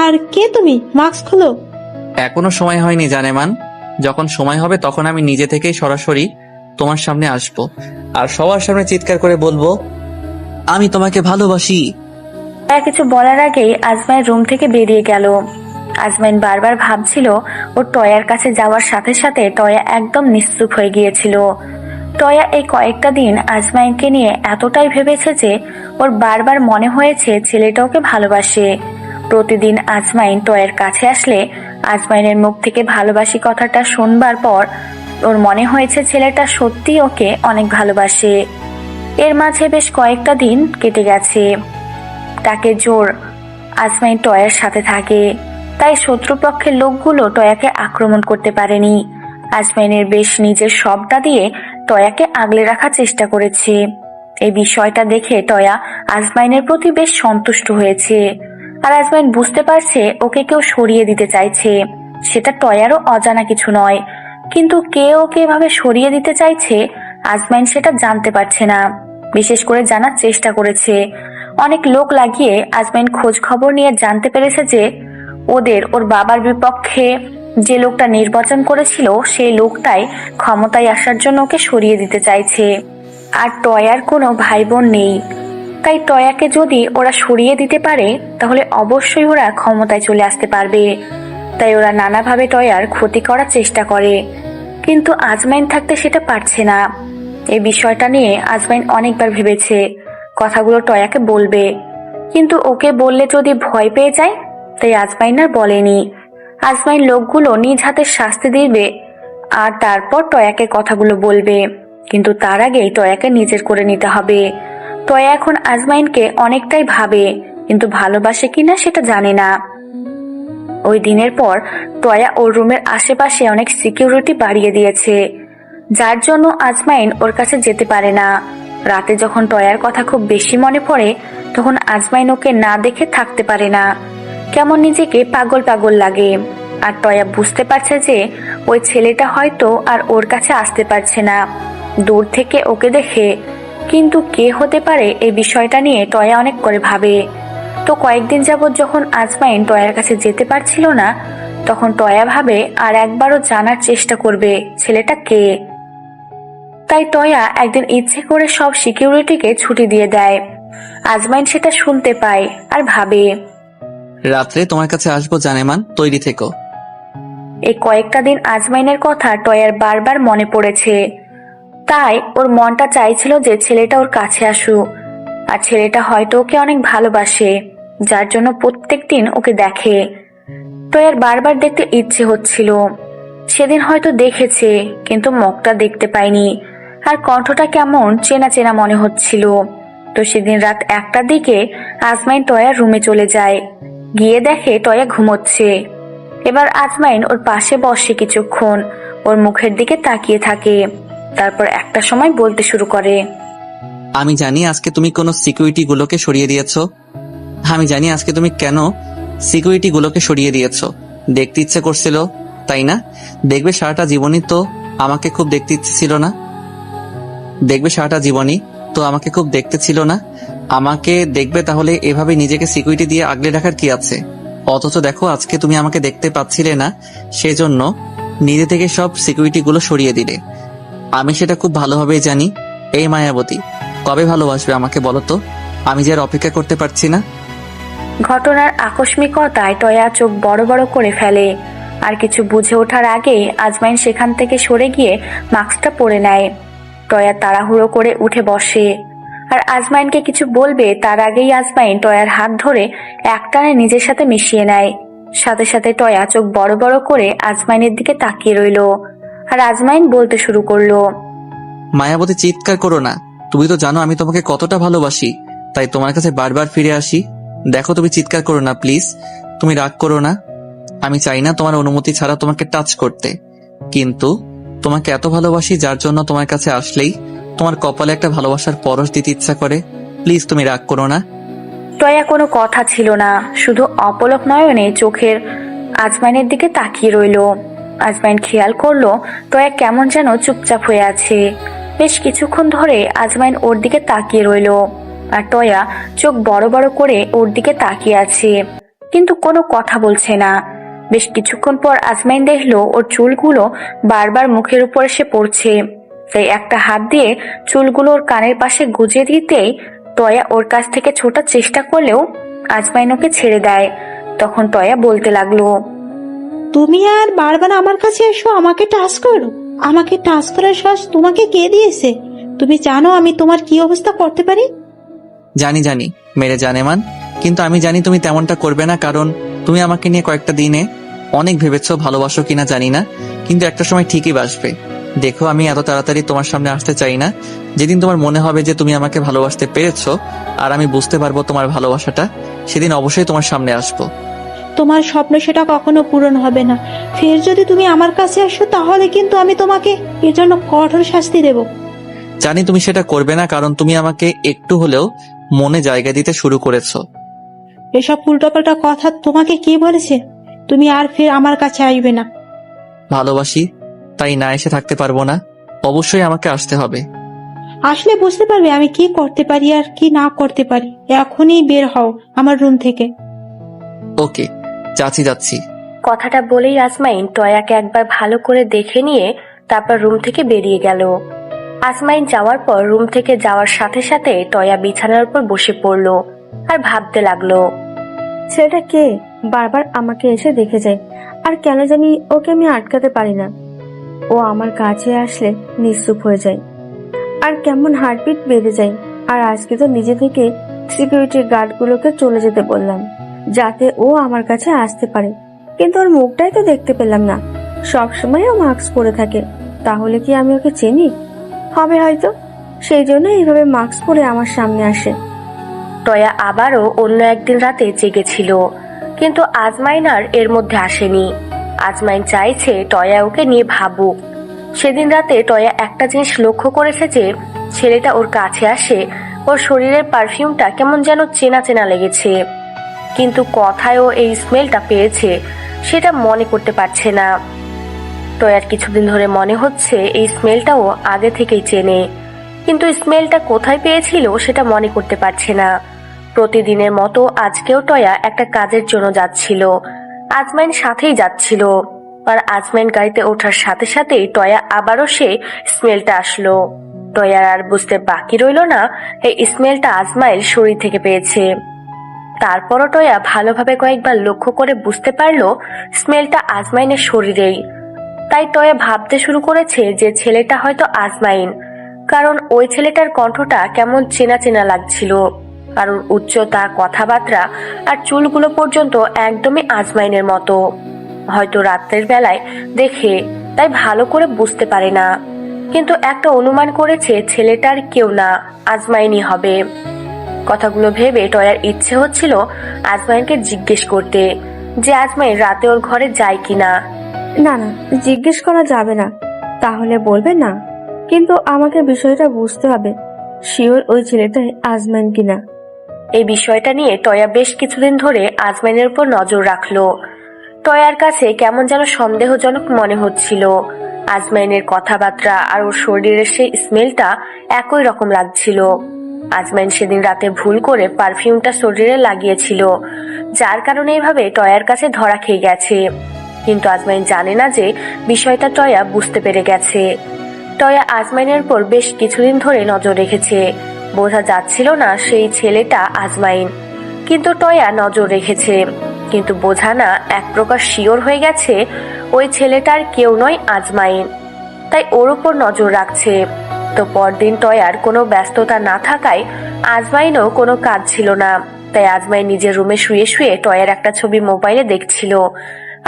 আর কে তুমি? মাস্ক খোলো। এখনো সময় হয়নি জানেমান, যখন সময় হবে তখন আমি নিজে থেকেই সরাসরি তোমার সামনে আসবো, আর সবার সামনে চিৎকার করে বলবো আমি তোমাকে ভালোবাসি। কিছু বলার আগেই আজমাইন রুম থেকে বেরিয়ে গেল। আজমাইন বারবার ভাবছিল ওর টয়ার কাছে যাওয়ার সাথে সাথে টয়া একদম নিশ্চুপ হয়ে গিয়েছিল। টয়া এই কয়েকটা দিন আজমাইনকে নিয়ে এতটাই ভেবেছে যে ওর বারবার মনে হয়েছে ছেলেটা ওকে ভালোবাসে। প্রতিদিন আজমাইন টয়ার কাছে আসলে আজমাইনের মুখ থেকে ভালোবাসি কথাটা শুনবার পর ওর মনে হয়েছে ছেলেটা সত্যি ওকে অনেক ভালোবাসে। এর মাঝে বেশ কয়েকটা দিন কেটে গেছে। তাকে জোর আজমাইন টয়ার সাথে থাকে, তাই শত্রুপক্ষের লোকগুলো টয়াকে আক্রমণ করতে পারেনি। আজমাইনের বেশ নিজের সবটা দিয়ে টয়াকে আগলে রাখার চেষ্টা করেছে। এই বিষয়টা দেখে টয়া আজমাইনের প্রতি বেশ সন্তুষ্ট হয়েছে, আর আজমাইন বুঝতে পারছে ওকে কেউ সরিয়ে দিতে চাইছে। সেটা টয়ারও অজানা কিছু নয়, কিন্তু কে ওকে এভাবে সরিয়ে দিতে চাইছে আজমাইন সেটা জানতে পারছে না। বিশেষ করে জানার চেষ্টা করেছে, অনেক লোক লাগিয়ে আজমাইন খোঁজ খবর নিয়ে জানতে পেরেছে যে ওর বাবার বিপক্ষে যে লোকটা নির্বাচন করেছিল সেই লোকটাই ক্ষমতায় আসার জন্য ওকে সরিয়ে দিতে চাইছে। আর টয়ার কোনো ভাই বোন নেই, তাই টয়াকে যদি ওরা সরিয়ে দিতে পারে তাহলে অবশ্যই ওরা ক্ষমতায় চলে আসতে পারবে। তাই ওরা নানাভাবে টয়ার ক্ষতি করার চেষ্টা করে, কিন্তু আজমাইন থাকতে সেটা পারছে না। এই বিষয়টা নিয়ে আজমাইন অনেকবার ভেবেছে কথাগুলো টয়াকে বলবে, কিন্তু ওকে বললে যদি ভয় পেয়ে যায়, তাই আজমাইন আর বলেনি। আজমাইন লোকগুলো নিজ হাতে শাস্তি দিবে আর তারপর টয়াকে কথাগুলো বলবে, কিন্তু তার আগেই টয়াকে নিজের করে নিতে হবে। টয়া এখন আজমাইনকে অনেকটাই ভাবে, কিন্তু ভালোবাসে কিনা সেটা জানে না। ওই দিনের পর টয়া ওর রুমের আশেপাশে অনেক সিকিউরিটি বাড়িয়ে দিয়েছে, যার জন্য আজমাইন ওর কাছে যেতে পারে না। রাতে যখন টয়ার কথা খুব বেশি মনে পড়ে, তখন আজমাইন ওকে না দেখে থাকতে পারে না। কেমন নিজেকে পাগল পাগল লাগে। আর টয়া বুঝতে পারছে যে ওই ছেলেটা হয়তো আর ওর কাছে আসতে পারছে না, দূর থেকে ওকে দেখে। কিন্তু কে হতে পারে এই বিষয়টা নিয়ে টয়া অনেক করে ভাবে। তো কয়েকদিন যাবৎ যখন আজমাইন টয়ার কাছে যেতে পারছিল না, তখন টয়া ভাবে আর একবারও জানার চেষ্টা করবে ছেলেটা কে। তাই টয়া একদিন ইচ্ছে করে সব সিকিউরিটিকে ছুটি দিয়ে দেয়। আজমাইন সেটা শুনতে পায় আর ভাবে, রাত্রে তোমার কাছে আসবো জানেমান, তৈরি থেকো। এই কয়েকটা দিন আজমাইনের কথা টয়ার বারবার মনে পড়েছে। তাই ওর মনটা চাইছিল যে ছেলেটা ওর কাছে আসুক, আর ছেলেটা হয়তো ওকে অনেক ভালোবাসে, যার জন্য প্রত্যেকদিন ওকে দেখে। টয়ার বারবার দেখতে ইচ্ছে হচ্ছিল। সেদিন হয়তো দেখেছে, কিন্তু মুখটা দেখতে পায়নি, আর কণ্ঠটা কেমন চেনা চেনা মনে হচ্ছিল। তো সেদিন রাত 1টার দিকে আজমাইন টয়ার রুমে চলে যায়। গিয়ে দেখে টয়া ঘুমোচ্ছে। এবার আজমাইন ওর পাশে বসে কিছুক্ষণ ওর মুখের দিকে তাকিয়ে থাকে। তারপর একটা সময় বলতে শুরু করে, আমি জানি আজকে তুমি কোনো সিকিউরিটি গুলোকে সরিয়ে দিয়েছো। আমি জানি আজকে তুমি কেন সিকিউরিটি গুলোকে সরিয়ে দিয়েছো। দেখতে ইচ্ছে করছিল, তাই না? দেখবে সারাটা জীবনই তো আমাকে খুব দেখতে ইচ্ছে ছিল না। দেখবে সারাটা জীবনই তো আমাকে খুব দেখতে ছিল না। আমাকে দেখবে, তাহলে এভাবে নিজেকে সিকিউরিটি দিয়ে আগলে রাখার কি আছে? অথচ দেখো আজকে তুমি আমাকে দেখতে পাচ্ছিলে না, সেজন্য নিজে থেকে সব সিকিউরিটি গুলো সরিয়ে দিলে। আমি সেটা খুব ভালোভাবেই জানি। এই মায়াবতী, কবে ভালোবাসবে আমাকে বলো তো? আমি যে আর অপেক্ষা করতে পারছি না। ঘটনার আকস্মিকতায় টয়া চোখ বড় বড় করে ফেলে। আর কিছু বুঝে ওঠার আগেই আজমাইন সেখান থেকে সরে গিয়ে মাস্কটা পরে নেয়। টয়া তাড়াহুড়ো করে উঠে বসে, আর আজমাইনকে কিছু বলবে তার আগেই আজমাইন টয়ার হাত ধরে একটানে নিজের সাথে মিশিয়ে নেয়। সাথে সাথে টয়া চোখ বড় বড় করে আজমাইনের দিকে তাকিয়ে রইল। আর আজমাইন বলতে শুরু করলো, মায়াবতী, চিৎকার করো না। তুমি তো জানো আমি তোমাকে কতটা ভালোবাসি, তাই তোমার কাছে বারবার ফিরে আসি। দেখো, তুমি চিৎকার করো না প্লিজ। তুমি রাগ করো না। আমি চাই না তোমার অনুমতি ছাড়া তোমাকে টাচ করতে, কিন্তু তোমাকে এত ভালোবাসি যার জন্য তোমার কাছে আসলেই তোমার কপালে একটা ভালোবাসার পরশ দিতে ইচ্ছা করে। প্লিজ তুমি রাগ করো না। টয়া কোনো কথা ছিল না, শুধু অপলক নয়নে চোখের আজমাইনের দিকে তাকিয়ে রইল। আজমাইন খেয়াল করলো টয়া কেমন যেন চুপচাপ হয়ে আছে। বেশ কিছুক্ষণ ধরে আজমাইন ওর দিকে তাকিয়ে রইল, আর টয়া চোখ বড় বড় করে ওর দিকে তাকিয়ে আছে, কিন্তু কোনো কথা বলছে না। বেশ কিছুক্ষণ পর আজমাইন দেখলো ওর চুলগুলো বারবার মুখের উপর এসে পড়ছে। তাই একটা হাত দিয়ে চুলগুলো ওর কানের পাশে গুজে দিতেই টয়া ওর কাছ থেকে ছোটার চেষ্টা করলেও আজমাইন ওকে ছেড়ে দেয়। তখন টয়া বলতে লাগলো, তুমি আর বারবার আমার কাছে এসো, আমাকে টাচ করো। আমাকে টাচ করার সাহস তোমাকে কে দিয়েছে? তুমি জানো আমি তোমার কি অবস্থা করতে পারি? জানি জানি মেরে জানেমান, কিন্তু আমি জানি তুমি তেমনটা করবে না, কারণ তুমি আমাকে নিয়ে কয়েকটা দিনে অনেক ভেবেছো ভালোবাসো কিনা জানি না, কিন্তু একটা সময় ঠিকই বাসবে। দেখো, আমি এত তাড়াতাড়ি তোমার সামনে আসতে চাই না। যেদিন তোমার মনে হবে যে তুমি আমাকে ভালোবাসতে পেরেছো আর আমি বুঝতে পারবো তোমার ভালোবাসাটা, সেদিন অবশ্যই তোমার সামনে আসবো। তোমার স্বপ্ন সেটা কখনো পূরণ হবে না। ফের যদি তুমি আমার কাছে আসো তাহলে কিন্তু আমি তোমাকে এর জন্য কঠোর শাস্তি দেব। জানি তুমি সেটা করবে না, কারণ তুমি আমাকে একটু হলেও মনে জায়গা দিতে শুরু করেছো। এসব উল্টোপাল্টা কথা তোমাকে কে বলেছে? তুমি আর ফের আমার কাছে আসবে না। ভালোবাসি, তাই না এসে থাকতে পারবো না। অবশ্যই আমাকে আসতে হবে। আসলে বুঝতে পারবে আমি কি করতে পারি আর কি না করতে পারি। এখনই বের হও আমার রুম থেকে। ওকে, যাচ্ছি। কথাটা বলেই আজমাইন টয়াকে একবার ভালো করে দেখে নিয়ে তারপর রুম থেকে বেরিয়ে গেল। আজমাইন যাওয়ার পর রুম থেকে যাওয়ার সাথে সাথে টয়া বিছানার উপর বসে পড়লো আর ভাবতে লাগলো। ছেলেটা কে? বারবার আমাকে এসে দেখে যায়, আর কেন জানি ওকে আমি আটকাতে পারি না। ও আমার কাছে আসলে নিশ্চুপ হয়ে যায়, আর কেমন হার্টবিট বেড়ে যায়। আর আজকে তো নিজে থেকে সিকিউরিটি গার্ডগুলোকে চলে যেতে বললাম, যাতে ও আমার কাছে আসতে পারে, কিন্তু ওর মুখটাই তো দেখতে পেলাম না। সবসময় ও মাস্ক পরে থাকে, তাহলে কি আমি ওকে চিনি? হবে হয়তো, সেই জন্য এইভাবে মাস্ক পরে আমার সামনে আসে। টয়া আবারও অন্য একদিন রাতে জেগেছিল, কিন্তু আজমাইন আর এর মধ্যে আসেনি। আজমাইন চাইছে টয়া ওকে নিয়ে ভাবুক। সেদিন রাতে টয়া একটা জিনিস লক্ষ্য করেছে যে ছেলেটা ওর কাছে আসে, ওর শরীরের পারফিউমটা কেমন যেন চেনা চেনা লেগেছে, কিন্তু কথায় ও এই স্মেলটা পেয়েছে সেটা মনে করতে পারছে না। টয়ার কিছুদিন ধরে মনে হচ্ছে এই স্মেলটাও আগে থেকেই চেনে, কিন্তু স্মেলটা কোথায় পেয়েছিল সেটা মনে করতে পারছে না। প্রতিদিনের মতো আজকেও টয়া একটা কাজের জন্য যাচ্ছিল, আজমাইন সাথেই যাচ্ছিল। আর আজমাইন গাড়িতে ওঠার সাথে সাথেই টয়া আবারও সে স্মেলটা আসলো। টয়ার আর বুঝতে বাকি রইল না এই স্মেলটা আজমাইল শরীর থেকে পেয়েছে। তারপরও টয়া ভালোভাবে কয়েকবার লক্ষ্য করে বুঝতে পারলো স্মেলটা আজমাইনের শরীরেই। তাই টয়া ভাবতে শুরু করেছে যে ছেলেটা হয়তো আজমাইন, কারণ ওই ছেলেটার কণ্ঠটা কেমন চেনা চেনা লাগছিল, আর ওর উচ্চতা, কথাবার্তা আর চুলগুলো পর্যন্ত একদমই আজমাইনের মতো। হয়তো রাত্রের বেলায় দেখে তাই ভালো করে বুঝতে পারে না, কিন্তু একটা অনুমান করেছে ছেলেটার কেউ না, আজমাইনই হবে। কথাগুলো ভেবে টয়ার ইচ্ছে হচ্ছিল আজমাইনকে জিজ্ঞেস করতে যে আজমাইন রাতে ওর ঘরে যায় কিনা। না না, জিজ্ঞেস করা যাবে না, তাহলে বলবে না। কিন্তু আমাকে বিষয়টা বুঝতে হবে, শিওর ওই ছেলেটাই আজমাইন কিনা। এই বিষয়টা নিয়ে টয়া বেশ কিছুদিন ধরে আজমাইনের উপর নজর রাখলো। টয়ার কাছে কেমন যেন সন্দেহজনক মনে হচ্ছিল। আজমাইনের কথাবার্তা আর ওর শরীরের সেই স্মেলটা একই রকম লাগছিল। আজমাইন সেদিন রাতে ভুল করে পারফিউমটা শরীরে লাগিয়েছিল, যার কারণে এইভাবে টয়ার কাছে ধরা খেয়ে গেছে। কিন্তু আজমাইন জানে না যে বিষয়টা টয়া বুঝতে পেরে গেছে। টয়া আজমাইনের উপর বেশ কিছুদিন ধরে নজর রেখেছে, বোঝা যাচ্ছিল না সেই ছেলেটা আজমাইন, কিন্তু টয়া নজর রেখেছে, কিন্তু বোঝা না এক প্রকার শিওর হয়ে গেছে ওই ছেলেটার কেউ নয় আজমাইন, তাই ওর উপর নজর রাখছে। তো পরদিন টয়ার কোনো ব্যস্ততা না থাকায় আজমাইনও কোনো কাজ ছিল না, তাই আজমাইন নিজের রুমে শুয়ে শুয়ে টয়ার একটা ছবি মোবাইলে দেখছিল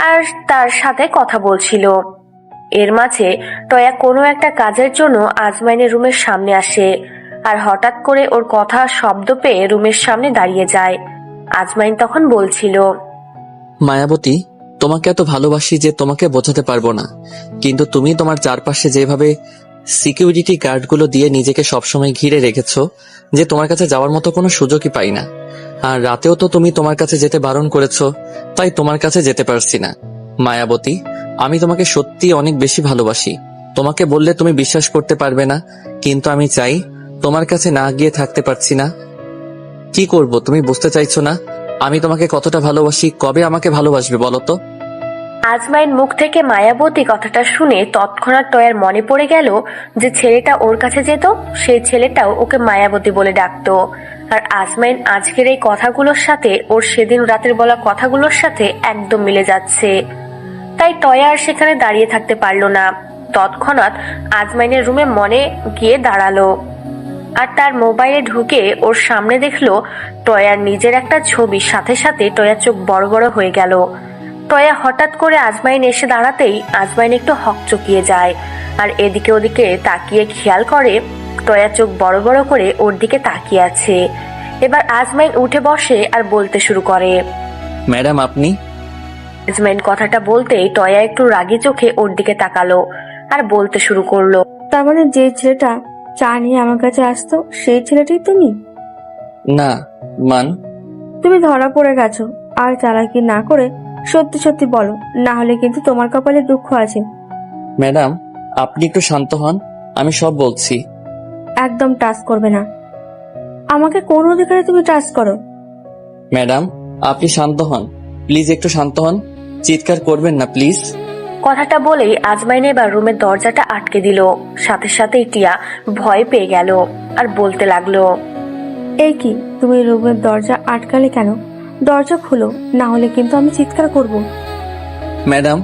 আর তার সাথে কথা বলছিল। এর মাঝে টয়া কোনো একটা কাজের জন্য আজমাইনের রুমের সামনে আসে, আর হঠাৎ করে ওর কথা শব্দ পেয়ে রুমের সামনে দাঁড়িয়ে যায়। আজমাইন তখন বলছিল, মায়াবতী, তোমাকে এত ভালোবাসি যে তোমাকে বোঝাতে পারবো না, কিন্তু তুমি তোমার চারপাশে যেভাবে সিকিউরিটি গার্ডগুলো দিয়ে নিজেকে সবসময় ঘিরে রেখেছো যে তোমার কাছে যাওয়ার মতো কোনো সুযোগই পাই না। আর রাতেও তো তুমি তোমার কাছে যেতে বারণ করেছো, তাই তোমার কাছে যেতে পারছি না। মায়াবতী, আমি তোমাকে সত্যি অনেক বেশি ভালোবাসি। তোমাকে বললে তুমি বিশ্বাস করতে পারবে না, কিন্তু আমি চাই, তোমার কাছে না গিয়ে থাকতে পারছি না। কি করব তুমি বুঝতে চাইছো না? আমি তোমাকে কতটা ভালোবাসি, কবে আমাকে ভালোবাসবে বলো তো? আজমাইন মুখ থেকে মায়াবতী কথাটা শুনে তৎক্ষণাৎ টয়ার মনে পড়ে গেল যে ছেলেটা ওর কাছে যেত, সেই ছেলেটাও ওকে মায়াবতী বলে ডাকতো। আর আজমাইন আজকের এই কথাগুলোর সাথে ওর সেদিন রাতের বলা কথাগুলোর সাথে একদম মিলে যাচ্ছে। তাই টয়া আর সেখানে দাঁড়িয়ে থাকতে পারলো না, তৎক্ষণাৎ আজমাইনের রুমে মনে গিয়ে দাঁড়ালো, আর তার মোবাইলে ঢুকে ওর সামনে দেখলো টয়ার নিজের একটা ছবি। সাথে সাথে টয়ার চোখ বড় বড় হয়ে গেল। টয়া হঠাৎ করে আজমাইন এসে দাঁড়াতেই আজমাইন একটু হকচকিয়ে যায়, আর এদিকে ওদিকে তাকিয়ে খেয়াল করে টয়া চোখ বড় বড় করে ওর দিকে তাকিয়ে আছে। এবার আজমাইন উঠে বসে আর বলতে শুরু করে, ম্যাডাম আপনি? আজমাইন কথাটা বলতেই টয়া একটু রাগী চোখে ওর দিকে তাকালো আর বলতে শুরু করলো, তার মানে যে ছেলেটা চা নিয়ে আমার কাছে আসতো সেই ছেলেটাই তুমি? না মান, তুমি ধরা পড়ে গেছো। আর চালাকি না করে সত্যি সত্যি বলো, না হলে কিন্তু তোমার কপালে দুঃখ আছে। ম্যাডাম আপনি একটু শান্ত হন, আমি সব বলছি। একদম টাচ করবে না আমাকে। কোন অধিকারে তুমি টাচ করো? ম্যাডাম আপনি শান্ত হন, প্লিজ একটু শান্ত হন, চিৎকার করবেন না প্লিজ। কথাটা বলেই আজমাইন এবার রুমের দরজাটা আটকে দিল। সাথে সাথে টিয়া ভয় পেয়ে গেল আর বলতে লাগলো, এই কি, তুমি রুমের দরজা আটকালে কেন? দরজা খুলো, না হলে কিন্তু আমি চিৎকার করব। ম্যাডাম,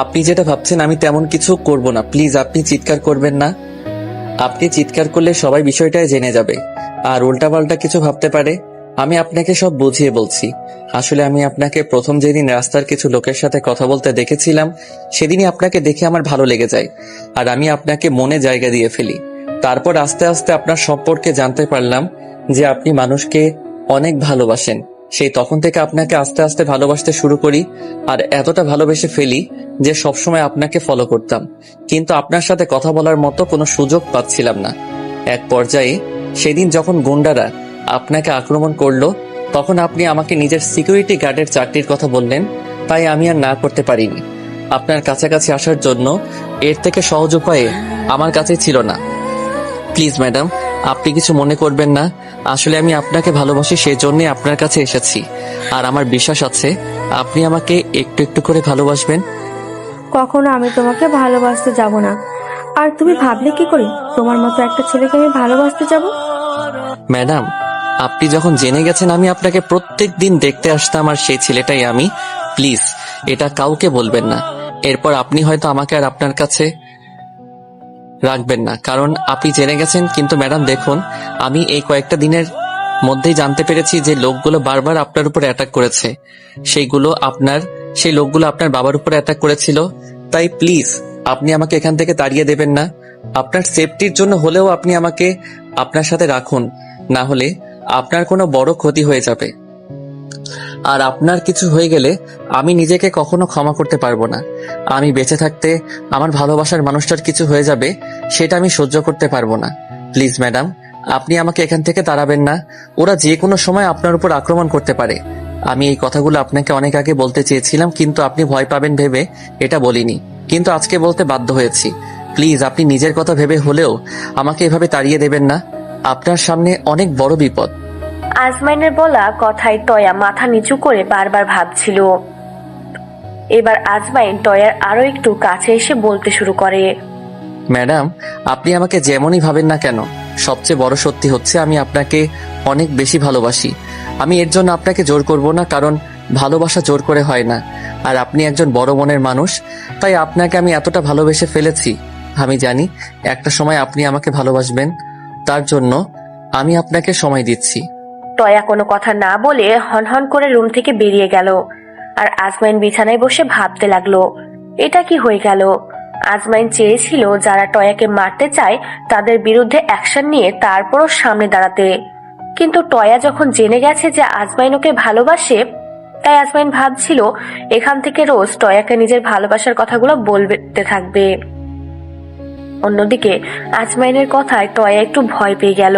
আপনি যেটা ভাবছেন আমি তেমন কিছু করব না। প্লিজ আপনি চিৎকার করবেন না। আপনি চিৎকার করলে সবাই বিষয়টাই জেনে যাবে আর উল্টাপাল্টা কিছু ভাবতে পারে। আমি আপনাকে সব বুঝিয়ে বলছি। আসলে আমি আপনাকে প্রথম যেদিন রাস্তার কিছু লোকের সাথে কথা বলতে দেখেছিলাম, সেদিনই আপনাকে দেখে আমার ভালো লেগে যায় আর আমি আপনাকে মনে জায়গা দিয়ে ফেলি। তারপর আস্তে আস্তে আপনার সম্পর্কে জানতে পারলাম যে আপনি মানুষকে অনেক ভালোবাসেন। সেই তখন থেকে আপনাকে আস্তে আস্তে ভালোবাসতে শুরু করি আর এতটা ভালোবেসে ফেলি যে সবসময় আপনাকে ফলো করতাম, কিন্তু আপনার সাথে কথা বলার মতো কোনো সুযোগ পাচ্ছিলাম না। এক পর্যায়ে সেদিন যখন গুন্ডারা আপনাকে আক্রমণ করলো, তখন আপনি আমাকে নিজের সিকিউরিটি গার্ডের চাকরির কথা বললেন, তাই আমি আর না করতে পারিনি। আপনার কাছাকাছি আসার জন্য এর থেকে সহজ উপায়ে আমার কাছে ছিল না। প্লিজ ম্যাডাম, আপনি কিছু মনে করবেন না। আসলে আমি আপনাকে ভালোবাসি, সেই জন্যই আপনার কাছে এসেছি আর আমার বিশ্বাস আছে আপনি আমাকে একটু একটু করে ভালোবাসবেন। কখনো আমি তোমাকে ভালোবাসতে যাব না। আর তুমি ভাবলে কি করে তোমার মতো একটা ছেলেকে আমি ভালোবাসতে যাব? ম্যাডাম, আপনি যখন জেনে গেছেন আমি আপনাকে প্রত্যেক দিন দেখতে আসতাম আর সেই ছেলেটাই আমি, প্লিজ এটা কাউকে বলবেন না। এরপর আপনি হয়তো আমাকে আর আপনার কাছে রাখবেন না, কারণ আপনি জেনে গেছেন। কিন্তু ম্যাডাম দেখুন, আমি এই কয়েকটা দিনের মধ্যেই জানতে পেরেছি যে লোকগুলো বারবার আপনার উপর অ্যাটাক করেছে। সেই লোকগুলো আপনার বাবার উপর অ্যাটাক করেছিল। তাই প্লিজ আপনি আমাকে এখান থেকে তাড়িয়ে দেবেন না। আপনার সেফটির জন্য হলেও আপনি আমাকে আপনার সাথে রাখুন, না হলে আপনার কোনো বড় ক্ষতি হয়ে যাবে। আর আপনার কিছু হয়ে গেলে আমি নিজেকে কখনো ক্ষমা করতে পারবো না। আমি বেঁচে থাকতে আমার ভালোবাসার মানুষটার কিছু হয়ে যাবে, সেটা আমি সহ্য করতে পারবো না। প্লিজ ম্যাডাম, আপনি আমাকে এখান থেকে তাড়াবেন না। ওরা যে কোনো সময় আপনার উপর আক্রমণ করতে পারে। আমি এই কথাগুলো আপনাকে অনেক আগে বলতে চেয়েছিলাম, কিন্তু আপনি ভয় পাবেন ভেবে এটা বলিনি, কিন্তু আজকে বলতে বাধ্য হয়েছি। প্লিজ আপনি নিজের কথা ভেবে হলেও আমাকে এভাবে তাড়িয়ে দেবেন না। আপনার সামনে অনেক বড় বিপদ। আজমাইনের বলা কথায় টয়া মাথা নিচু করে বারবার ভাবছিল। এবার আজমাইন টয়ার আরো একটু কাছে এসে বলতে শুরু করে, ম্যাডাম, আপনি আমাকে যেমনই ভাবেন না কেন, সবচেয়ে বড় সত্যি হচ্ছে আমি আপনাকে অনেক বেশি ভালোবাসি। আমি এর জন্য আপনাকে জোর করব না, কারণ ভালোবাসা জোর করে হয় না। আর আপনি একজন বড় মনের মানুষ, তাই আপনাকে আমি এতটা ভালোবেসে ফেলেছি। আমি জানি একটা সময় আপনি আমাকে ভালোবাসবেন, তার জন্য আমি আপনাকে সময় দিচ্ছি। টয়া কোনো কথা না বলে হনহন করে রুম থেকে বেরিয়ে গেল। আর আজমাইন বিছানায় বসে ভাবতে লাগলো, এটা কি হয়ে গেল। আজমাইন চেয়েছিল যারা টয়াকে মারতে চায় তাদের বিরুদ্ধে অ্যাকশন নিয়ে তারপরও সামনে দাঁড়াতে, কিন্তু টয়া যখন জেনে গেছে যে আজমাইন ওকে ভালোবাসে, তাই আজমাইন ভাবছিল এখান থেকে রোজ টয়াকে নিজের ভালোবাসার কথাগুলো বলতে থাকবে। অন্যদিকে আজমাইনের কথায় টয়া একটু ভয় পেয়ে গেল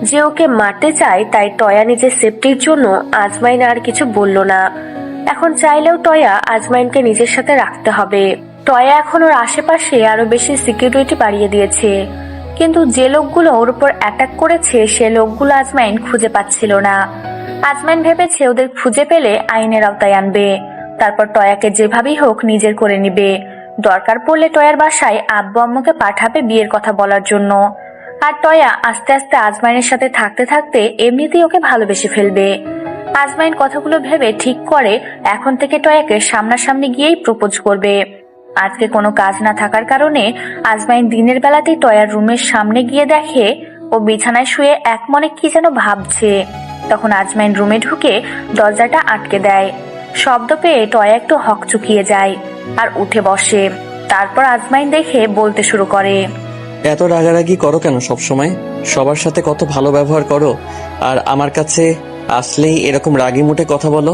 যে ওকে মারতে চায়, তাই টয়া নিজের সেফটির জন্য আজমাইন আর কিছু বলল না। এখন চাইলেও টয়া আজমাইনকে নিজের সাথে রাখতে হবে। টয়া এখন ওর আশেপাশে আরো বেশি সিকিউরিটি বাড়িয়ে দিয়েছে, কিন্তু যে লোকগুলো ওর উপর অ্যাটাক করেছে সে লোকগুলো আজমাইন খুঁজে পাচ্ছিল না। আজমাইন ভেবেছে ওদের খুঁজে পেলে আইনের আওতায় আনবে, তারপর টয়াকে যেভাবেই হোক নিজের করে নিবে। দরকার পড়লে টয়ার বাসায় আব্বু আম্মুকে পাঠাবে বিয়ের কথা বলার জন্য। আর টয়া আস্তে আস্তে আজমাইনের সাথে থাকতে থাকতে এমনিতেই ওকে ভালোবেসে ফেলবে। আজমাইন কথাগুলো ভেবে ঠিক করে এখন থেকে টয়াকে সামনাসামনি গিয়েই প্রপোজ করবে। আজকে কোনো কাজ না থাকার কারণে আজমাইন দিনের বেলাতেই টয়ার রুমের সামনে গিয়ে দেখে ও বিছানায় শুয়ে এক মনে কি যেন ভাবছে। তখন আজমাইন রুমে ঢুকে দরজাটা আটকে দেয়। শব্দ পেয়ে টয়া একটু হকচকিয়ে যায় আর উঠে বসে। তারপর আজমাইন দেখে বলতে শুরু করে, এত রাগারাগি করো কেন সবসময়? সবার সাথে কত ভালো ব্যবহার করো, আর আমার কাছে আসলেই এরকম রাগি মুটে কথা বলো।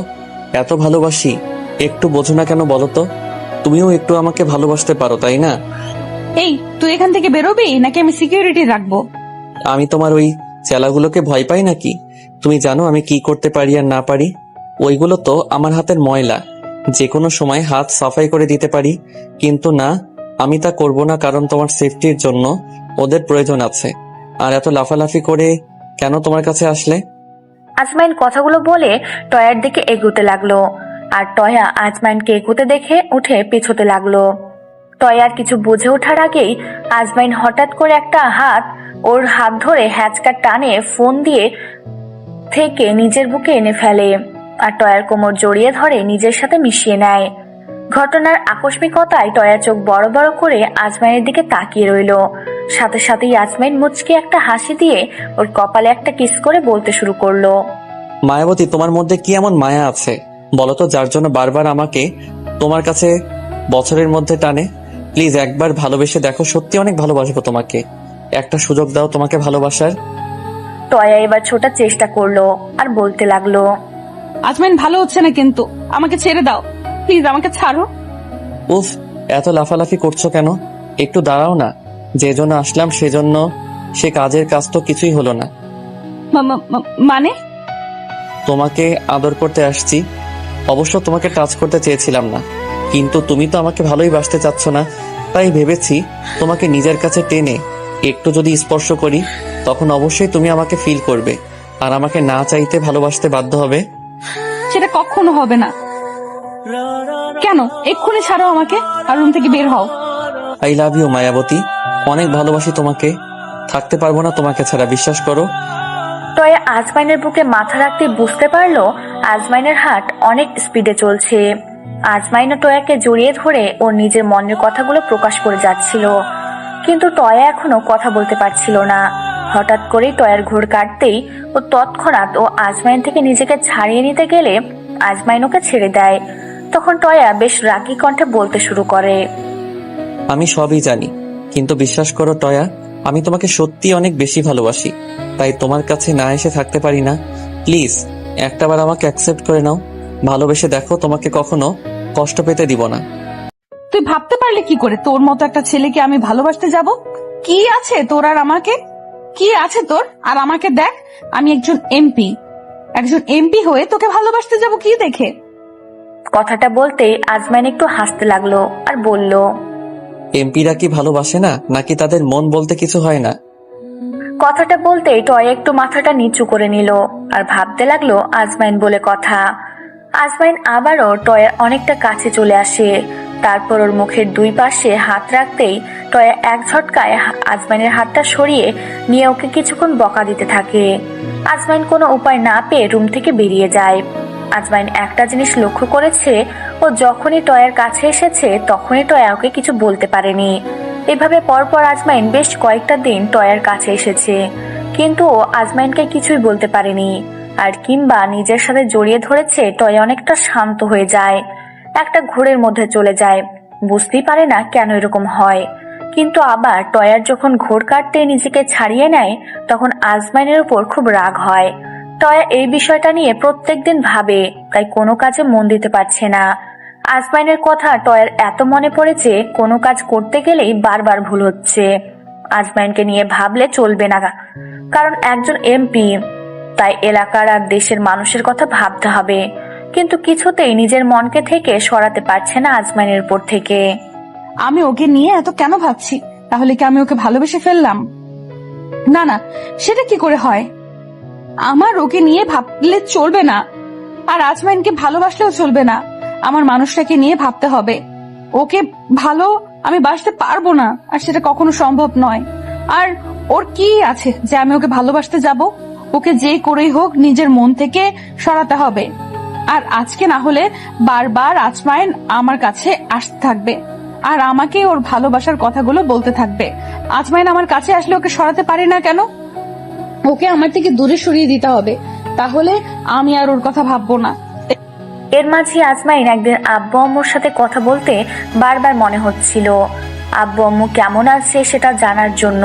এত ভালোবাসি, একটু বোঝো না কেন বলো তো? তুমিও একটু আমাকে ভালোবাসতে পারো, তাই না? এই, তুই এখান থেকে বেরোবি নাকি আমি সিকিউরিটি রাখবো? আমি তোমার ওই চেলাগুলোকে ভয় পাই নাকি? তুমি জানো আমি কি করতে পারি আর না পারি? ওইগুলো তো আমার হাতের ময়লা, যে কোনো সময় হাত সাফাই করে দিতে পারি। কিন্তু না, আমি তা করব না, কারণ তোমার সেফটির জন্য ওদের প্রয়োজন আছে। আর এত লাফালাফি করে কেন তোমার কাছে আসলে? আজমাইন কথাগুলো বলে টয়ার দিকে এগোতে লাগলো। আর টয়া আজমাইনকে এগোতে দেখে উঠে পেছোতে লাগলো। টয়ার কিছু বুঝে ওঠার আগেই আজমাইন হঠাৎ করে একটা হাত ওর হাত ধরে হ্যাচকা টানে ফোন দিয়ে থেকে নিজের বুকে এনে ফেলে আর টয়ার কোমর জড়িয়ে ধরে নিজের সাথে মিশিয়ে নেয়। ঘটনার আকস্মিকতায় টয়া চোখ বড় বড় করে আজমাইনের দিকে তাকিয়ে রইল। সাথে সাথেই আজমাইন মুচকে একটা হাসি দিয়ে ওর কপালে একটা কিস করে বলতে শুরু করলো, মায়াবতী, তোমার মধ্যে কি এমন মায়া আছে বলো তো, যার জন্য বারবার আমাকে তোমার কাছে বছরের মধ্যে টানে? প্লিজ একবার ভালোবেসে দেখো, সত্যি অনেক ভালোবাসবো তোমাকে, একটা সুযোগ দাও তোমাকে ভালোবাসার। টয়া এবার ছোটার চেষ্টা করলো আর বলতে লাগলো, আজমাইন ভালো হচ্ছে না, কিন্তু আমাকে ছেড়ে দাও প্লিজ, আমাকে ছাড়ো। উফ, এত লাফালাফি করছো কেন? একটু দাঁড়াও না, যে জন্য আসলাম সেজন্য সে কাজের কাজ তো কিছুই হলো না। মানে? তোমাকে আদর করতে আসছি। অবশ্য তোমাকে টাচ করতে চেয়েছিলাম না, কিন্তু তুমি তো আমাকে ভালোই বাসতে চাচ্ছ না, তাই ভেবেছি তোমাকে নিজের কাছে টেনে একটু যদি স্পর্শ করি তখন অবশ্যই তুমি আমাকে ফিল করবে আর আমাকে না চাইতে ভালোবাসতে বাধ্য হবে। সেটা কখনো হবে না। কেন? এক্ষুনি ছাড়ো আমাকে আর রুম থেকে বের হও। আই লাভ ইউ মায়াবতী, অনেক ভালোবাসি তোমাকে, থাকতে পারবো না তোমাকে ছাড়া, বিশ্বাস করো। টয়া আজমাইনের বুকে মাথা রাখতে বুঝতে পারলো আজমাইনের হার্ট অনেক স্পিডে চলছে। আজমাইনও টয়াকে জড়িয়ে ধরে ওর নিজের মনের কথাগুলো প্রকাশ করে যাচ্ছিল, কিন্তু টয়া এখনো কথা বলতে পারছিল না। হঠাৎ করেই টয়ার ঘোর কাটতেই ও তৎক্ষণাৎ ও আজমাইন থেকে নিজেকে ছাড়িয়ে নিতে গেলে আজমাইন ওকে ছেড়ে দেয়। তখন টয়া বেশ রাগী কণ্ঠে বলতে শুরু করে, আমি সবই জানি, কিন্তু বিশ্বাস করো টয়া, আমি তোমাকে সত্যি অনেক বেশি ভালোবাসি, তাই তোমার কাছে না এসে থাকতে পারি না। প্লিজ একটাবার আমাকে অ্যাকসেপ্ট করে নাও, ভালোবেসে দেখো, তোমাকে কখনো কষ্ট পেতে দিব না। তুই ভাবতে পারলি কি করে তোর মতো একটা ছেলেকে আমি ভালোবাসতে যাব? কি আছে তোর আর আমাকে? কি আছে তোর আর আমাকে? দেখ, আমি একজন এমপি হয়ে তোকে ভালোবাসতে যাব কি দেখে? কথাটা বলতেই আজমাইন একটু হাসতে লাগলো আর বলল, এমপিরা কি ভালোবাসে না, নাকি তাদের মন বলতে কিছু হয় না? কথাটা বলতেই টয় একটু মাথাটা নিচু করে নিল আর ভাবতে লাগলো আজমাইন বলে কথা। আজমাইন আবারও টয়ের অনেকটা কাছে চলে আসে, তারপর ওর মুখের দুই পাশে হাত রাখতেই টয়া এক ঝটকায় আজমাইনের হাতটা সরিয়ে নিয়ে ওকে কিছুক্ষণ বকা দিতে থাকে। আজমাইন কোনো উপায় না পেয়ে রুম থেকে বেরিয়ে যায়। আজমাইন একটা জিনিস লক্ষ্য করেছে, ও যখনই টয়ের কাছে এসেছে তখনই টয়া ওকে কিছু বলতে পারেনি। এভাবে পরপর আজমাইন বেশ কয়েকটা দিন টয়ার কাছে এসেছে, কিন্তু ও আজমাইনকে কিছুই বলতে পারেনি আর কিংবা নিজের সাথে জড়িয়ে ধরেছে। টয়া অনেকটা শান্ত হয়ে যায়, একটা ঘোরের মধ্যে চলে যায়, বুঝতেই পারে না কেন এরকম হয়। কিন্তু আবার টয়ার যখন ঘোর কাটতে নিজেকে ছাড়িয়ে নেয় তখন আজমাইনের উপর খুব রাগ হয়। টয়া এই বিষয়টা নিয়ে প্রত্যেকদিন ভাবে, তাই কোনো কাজে মন দিতে পারছে না। আজমাইনের কথা টয়ার এত মনে পড়েছে, কোনো কাজ করতে গেলেই বারবার ভুল হচ্ছে। আজমাইনকে নিয়ে ভাবলে চলবে না, কারণ একজন এমপি, তাই এলাকার আর দেশের মানুষের কথা ভাবতে হবে। কিন্তু কিছুতেই নিজের মনকে থেকে সরাতে পারছে না আজমাইনের উপর থেকে। আমি ওকে নিয়ে এত কেন ভাবছি? তাহলে কি আমি ওকে ভালোবেসে ফেললাম? না না, সেটা কি করে হয়? আমার ওকে নিয়ে ভাবলে চলবে না, আর আজমাইনকে ভালোবাসলেও চলবে না। আমার মানুষটাকে নিয়ে ভাবতে হবে। ওকে ভালো আমি বাসতে পারবো না, আর সেটা কখনো সম্ভব নয়। আর ওর কি আছে যে আমি ওকে ভালোবাসতে যাব? ওকে যে করেই হোক নিজের মন থেকে সরাতে হবে। আর আজকে না হলে বারবার আজমাইন আমার কাছে আসতে থাকবে আর আমাকে ওর ভালোবাসার কথাগুলো বলতে থাকবে। আজমাইন আমার কাছে আসলে ওকে সরাতে পারি না কেন? ওকে আমার থেকে দূরে সরিয়ে দিতে হবে, তাহলে আমি আর ওর কথা ভাববো না। এর মাঝে আজমাইন একদিন আব্বু আম্মুর সাথে কথা বলতে বারবার মনে হচ্ছিল আব্বু আম্মু কেমন আছে সেটা জানার জন্য,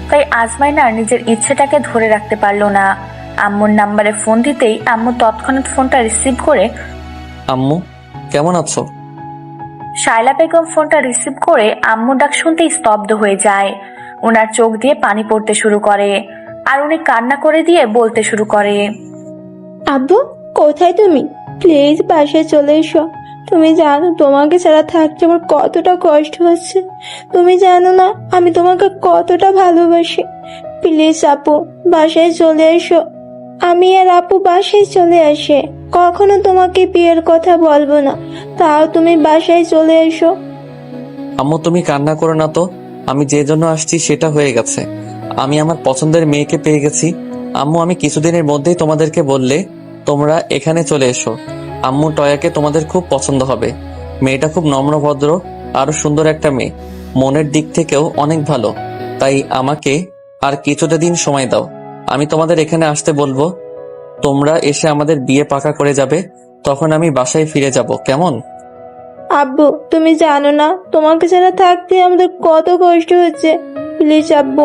তাই আজমাইন আর নিজের ইচ্ছেটাকে ধরে রাখতে পারলো না। আম্মুর নাম্বারে ফোন দিতেই আম্মু তৎক্ষণাৎ ফোনটা রিসিভ করে, আম্মু কেমন আছো? শায়লা বেগম ফোনটা রিসিভ করে আম্মু ডাক শুনতেই স্তব্ধ হয়ে যায়। ওনার চোখ দিয়ে পানি পড়তে শুরু করে আর উনি কান্না করে দিয়ে বলতে শুরু করে, আব্বু কোথায় তুমি? প্লিজ বাসায় চলে এসো। তুমি জানো তোমাকে ছাড়া থাকতে আমার কতটা কষ্ট হচ্ছে। তুমি জানো না আমি তোমাকে কতটা ভালোবাসি। প্লিজ আপু বাসায় চলে এসো। আমি আর আপু বাসায় চলে আসে। কখনো তোমাকে বিয়ের কথা বলবো না, তাও তুমি বাসায় চলে এসো। আম্মু তুমি কান্না করো না তো, আমি যে জন্য আসছি সেটা হয়ে গেছে। আমি আমার পছন্দের মেয়েকে পেয়ে গেছি। আম্মু আমি কিছুদিনের মধ্যেই তোমাদেরকে বললে তোমরা এখানে চলে এসো। আম্মু টয়াকে তোমাদের খুব পছন্দ হবে। মেয়েটা খুব নম্র ভদ্র, আরো সুন্দর একটা মেয়ে, মনের দিক থেকেও অনেক ভালো। তাই আমাকে আর কিছুটা দিন সময় দাও, আমি তোমাদের এখানে আসতে বলবো। তোমরা এসে আমাদের বিয়ে পাকা করে যাবে, তখন আমি বাসায় ফিরে যাব, কেমন? আব্বু তুমি জানো না তোমাকে ছাড়া থাকতে আমাদের কত কষ্ট হচ্ছে। প্লিজ আব্বু,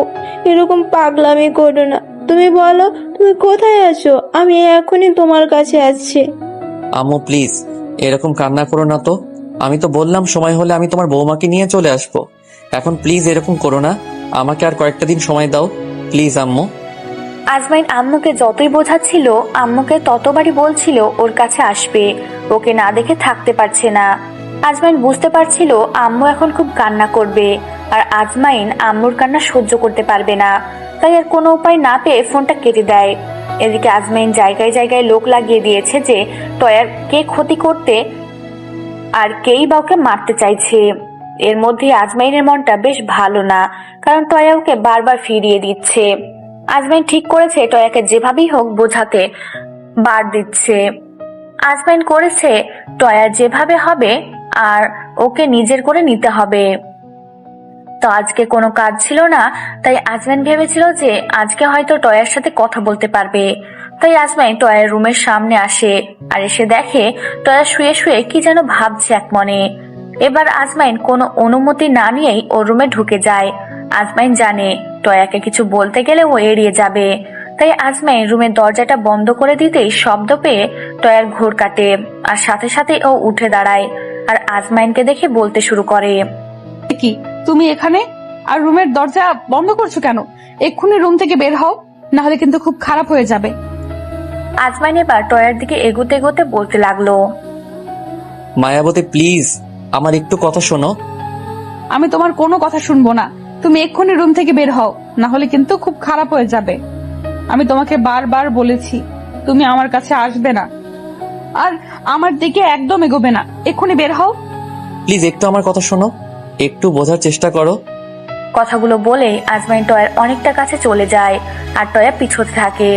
এরকম পাগলামি করো না। তুমি বলো তুমি কোথায় আছো, আমি এখনই তোমার কাছে আসছি। আম্মু প্লিজ এরকম কান্না করো না তো। আমি তো বললাম সময় হলে আমি তোমার বৌমাকে নিয়ে চলে আসবো। এখন প্লিজ এরকম করো না, আমাকে আর কয়েকটা দিন সময় দাও প্লিজ আম্মু। আজমাইন আম্মুকে যতই বোঝাচ্ছিল, আম্মুকে ততবারই বলছিল ওর কাছে আসবে, ওকে না দেখে থাকতে পারছে না। আজমাইন বুঝতে পারছিল আম্মু এখন খুব কান্না করবে, আর আজমাইন আম্মুর কান্না সহ্য করতে পারবে না। তাই আর কোনো উপায় না পেয়ে ফোনটা কেটে দেয়। এদিকে আজমাইন জায়গায় জায়গায় লোক লাগিয়ে দিয়েছে যে টয়ার কে ক্ষতি করতে আর কেই বা ওকে মারতে চাইছে। এর মধ্যে আজমাইনের মনটা বেশ ভালো না, কারণ টয়া ওকে বারবার ফিরিয়ে দিচ্ছে। আজমাইন ঠিক করেছে টয়াকে যেভাবেই হোক বোঝাতে বার দিচ্ছে। আজমাইন করেছে টয়া যেভাবে হবে আর ওকে নিজের করে নিতে হবে। তো আজকে কোনো কাজ ছিল না, তাই আজমাইন ভেবেছিল যে আজকে হয়তো টয়ার সাথে কথা বলতে পারবে। তাই আজমাইন টয়ার রুমের সামনে আসে, আর এসে দেখে টয়া শুয়ে শুয়ে কি যেন ভাবছে এক মনে। এবার আজমাইন কোনো অনুমতি না নিয়েই ওর রুমে ঢুকে যায়। আজমাইন জানে টয়াকে কিছু বলতে গেলে ও এড়িয়ে যাবে, তাই আজমাইন রুমের দরজাটা বন্ধ করে দিতেই শব্দ পেয়ে টয়ার ঘোর কাটে, আর সাথে সাথে ও উঠে দাঁড়ায় আর আজমাইনকে দেখে বলতে শুরু করে, কি তুমি এখানে আর রুমের দরজা বন্ধ করছো কেন? এক্ষুনি রুম থেকে বের হও, না হলে কিন্তু খুব খারাপ হয়ে যাবে। আজমাইন এবার টয়ার দিকে এগোতে এগোতে বলতে লাগলো, মায়াবতী প্লিজ আমার একটু কথা শোনো। আমি তোমার কোনো কথা শুনবো না, তুমি এক্ষুনি রুম থেকে বের হও, না হলে কিন্তু খুব খারাপ হয়ে যাবে। আমি তোমাকে বারবার বলেছি তুমি আমার কাছে আসবে না, আর আমার দিকে একদম এগোবে না। এক্ষুনি বের হও। প্লিজ একটু আমার কথা শোনো, একটু বোঝার চেষ্টা করো। কথাগুলো বলে আজমাইন টয়ার অনেকটা কাছে চলে যায়, আর টয়া পিছোতে থাকে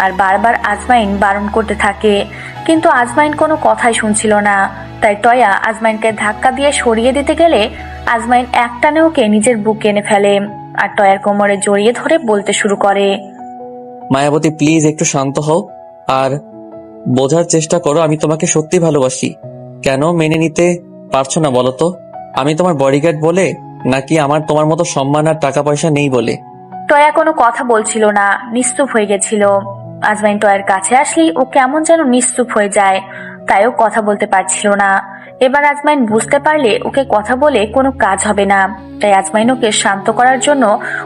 আর বারবার আজমাইন বারণ করতে থাকে, কিন্তু আজমাইন কোনো কথাই শুনছিল না। তাই টয়া আজমাইনকে ধাক্কা দিয়ে সরিয়ে দিতে গেলে আজমাইন একটানে ওকে নিজের বুকে এনে ফেলে আর টয়ার কোমরে জড়িয়ে ধরে বলতে শুরু করে, মায়াবতী প্লিজ একটু শান্ত হও আর বোঝার চেষ্টা করো। আমি তোমাকে সত্যি ভালোবাসি, কেন মেনে নিতে পারছো না বলো তো? আমি তোমার বডিগার্ড বলে, নাকি আমার তোমার মতো সম্মান আর টাকা পয়সা নেই বলে? টয়া কোনো কথা বলছিল না, নিস্তুপ হয়ে গেছিল। আজমাইন টয়ার কাছে আসলেই ও কেমন যেন নিস্তুপ হয়ে যায়, তাই ও কথা বলতে পারছিল না। এবার আজমাইন বুঝতে পারলে ওকে কথা বলে কোনো কাজ হবে না, তাই আজমাইন ওকে শান্ত করার জন্য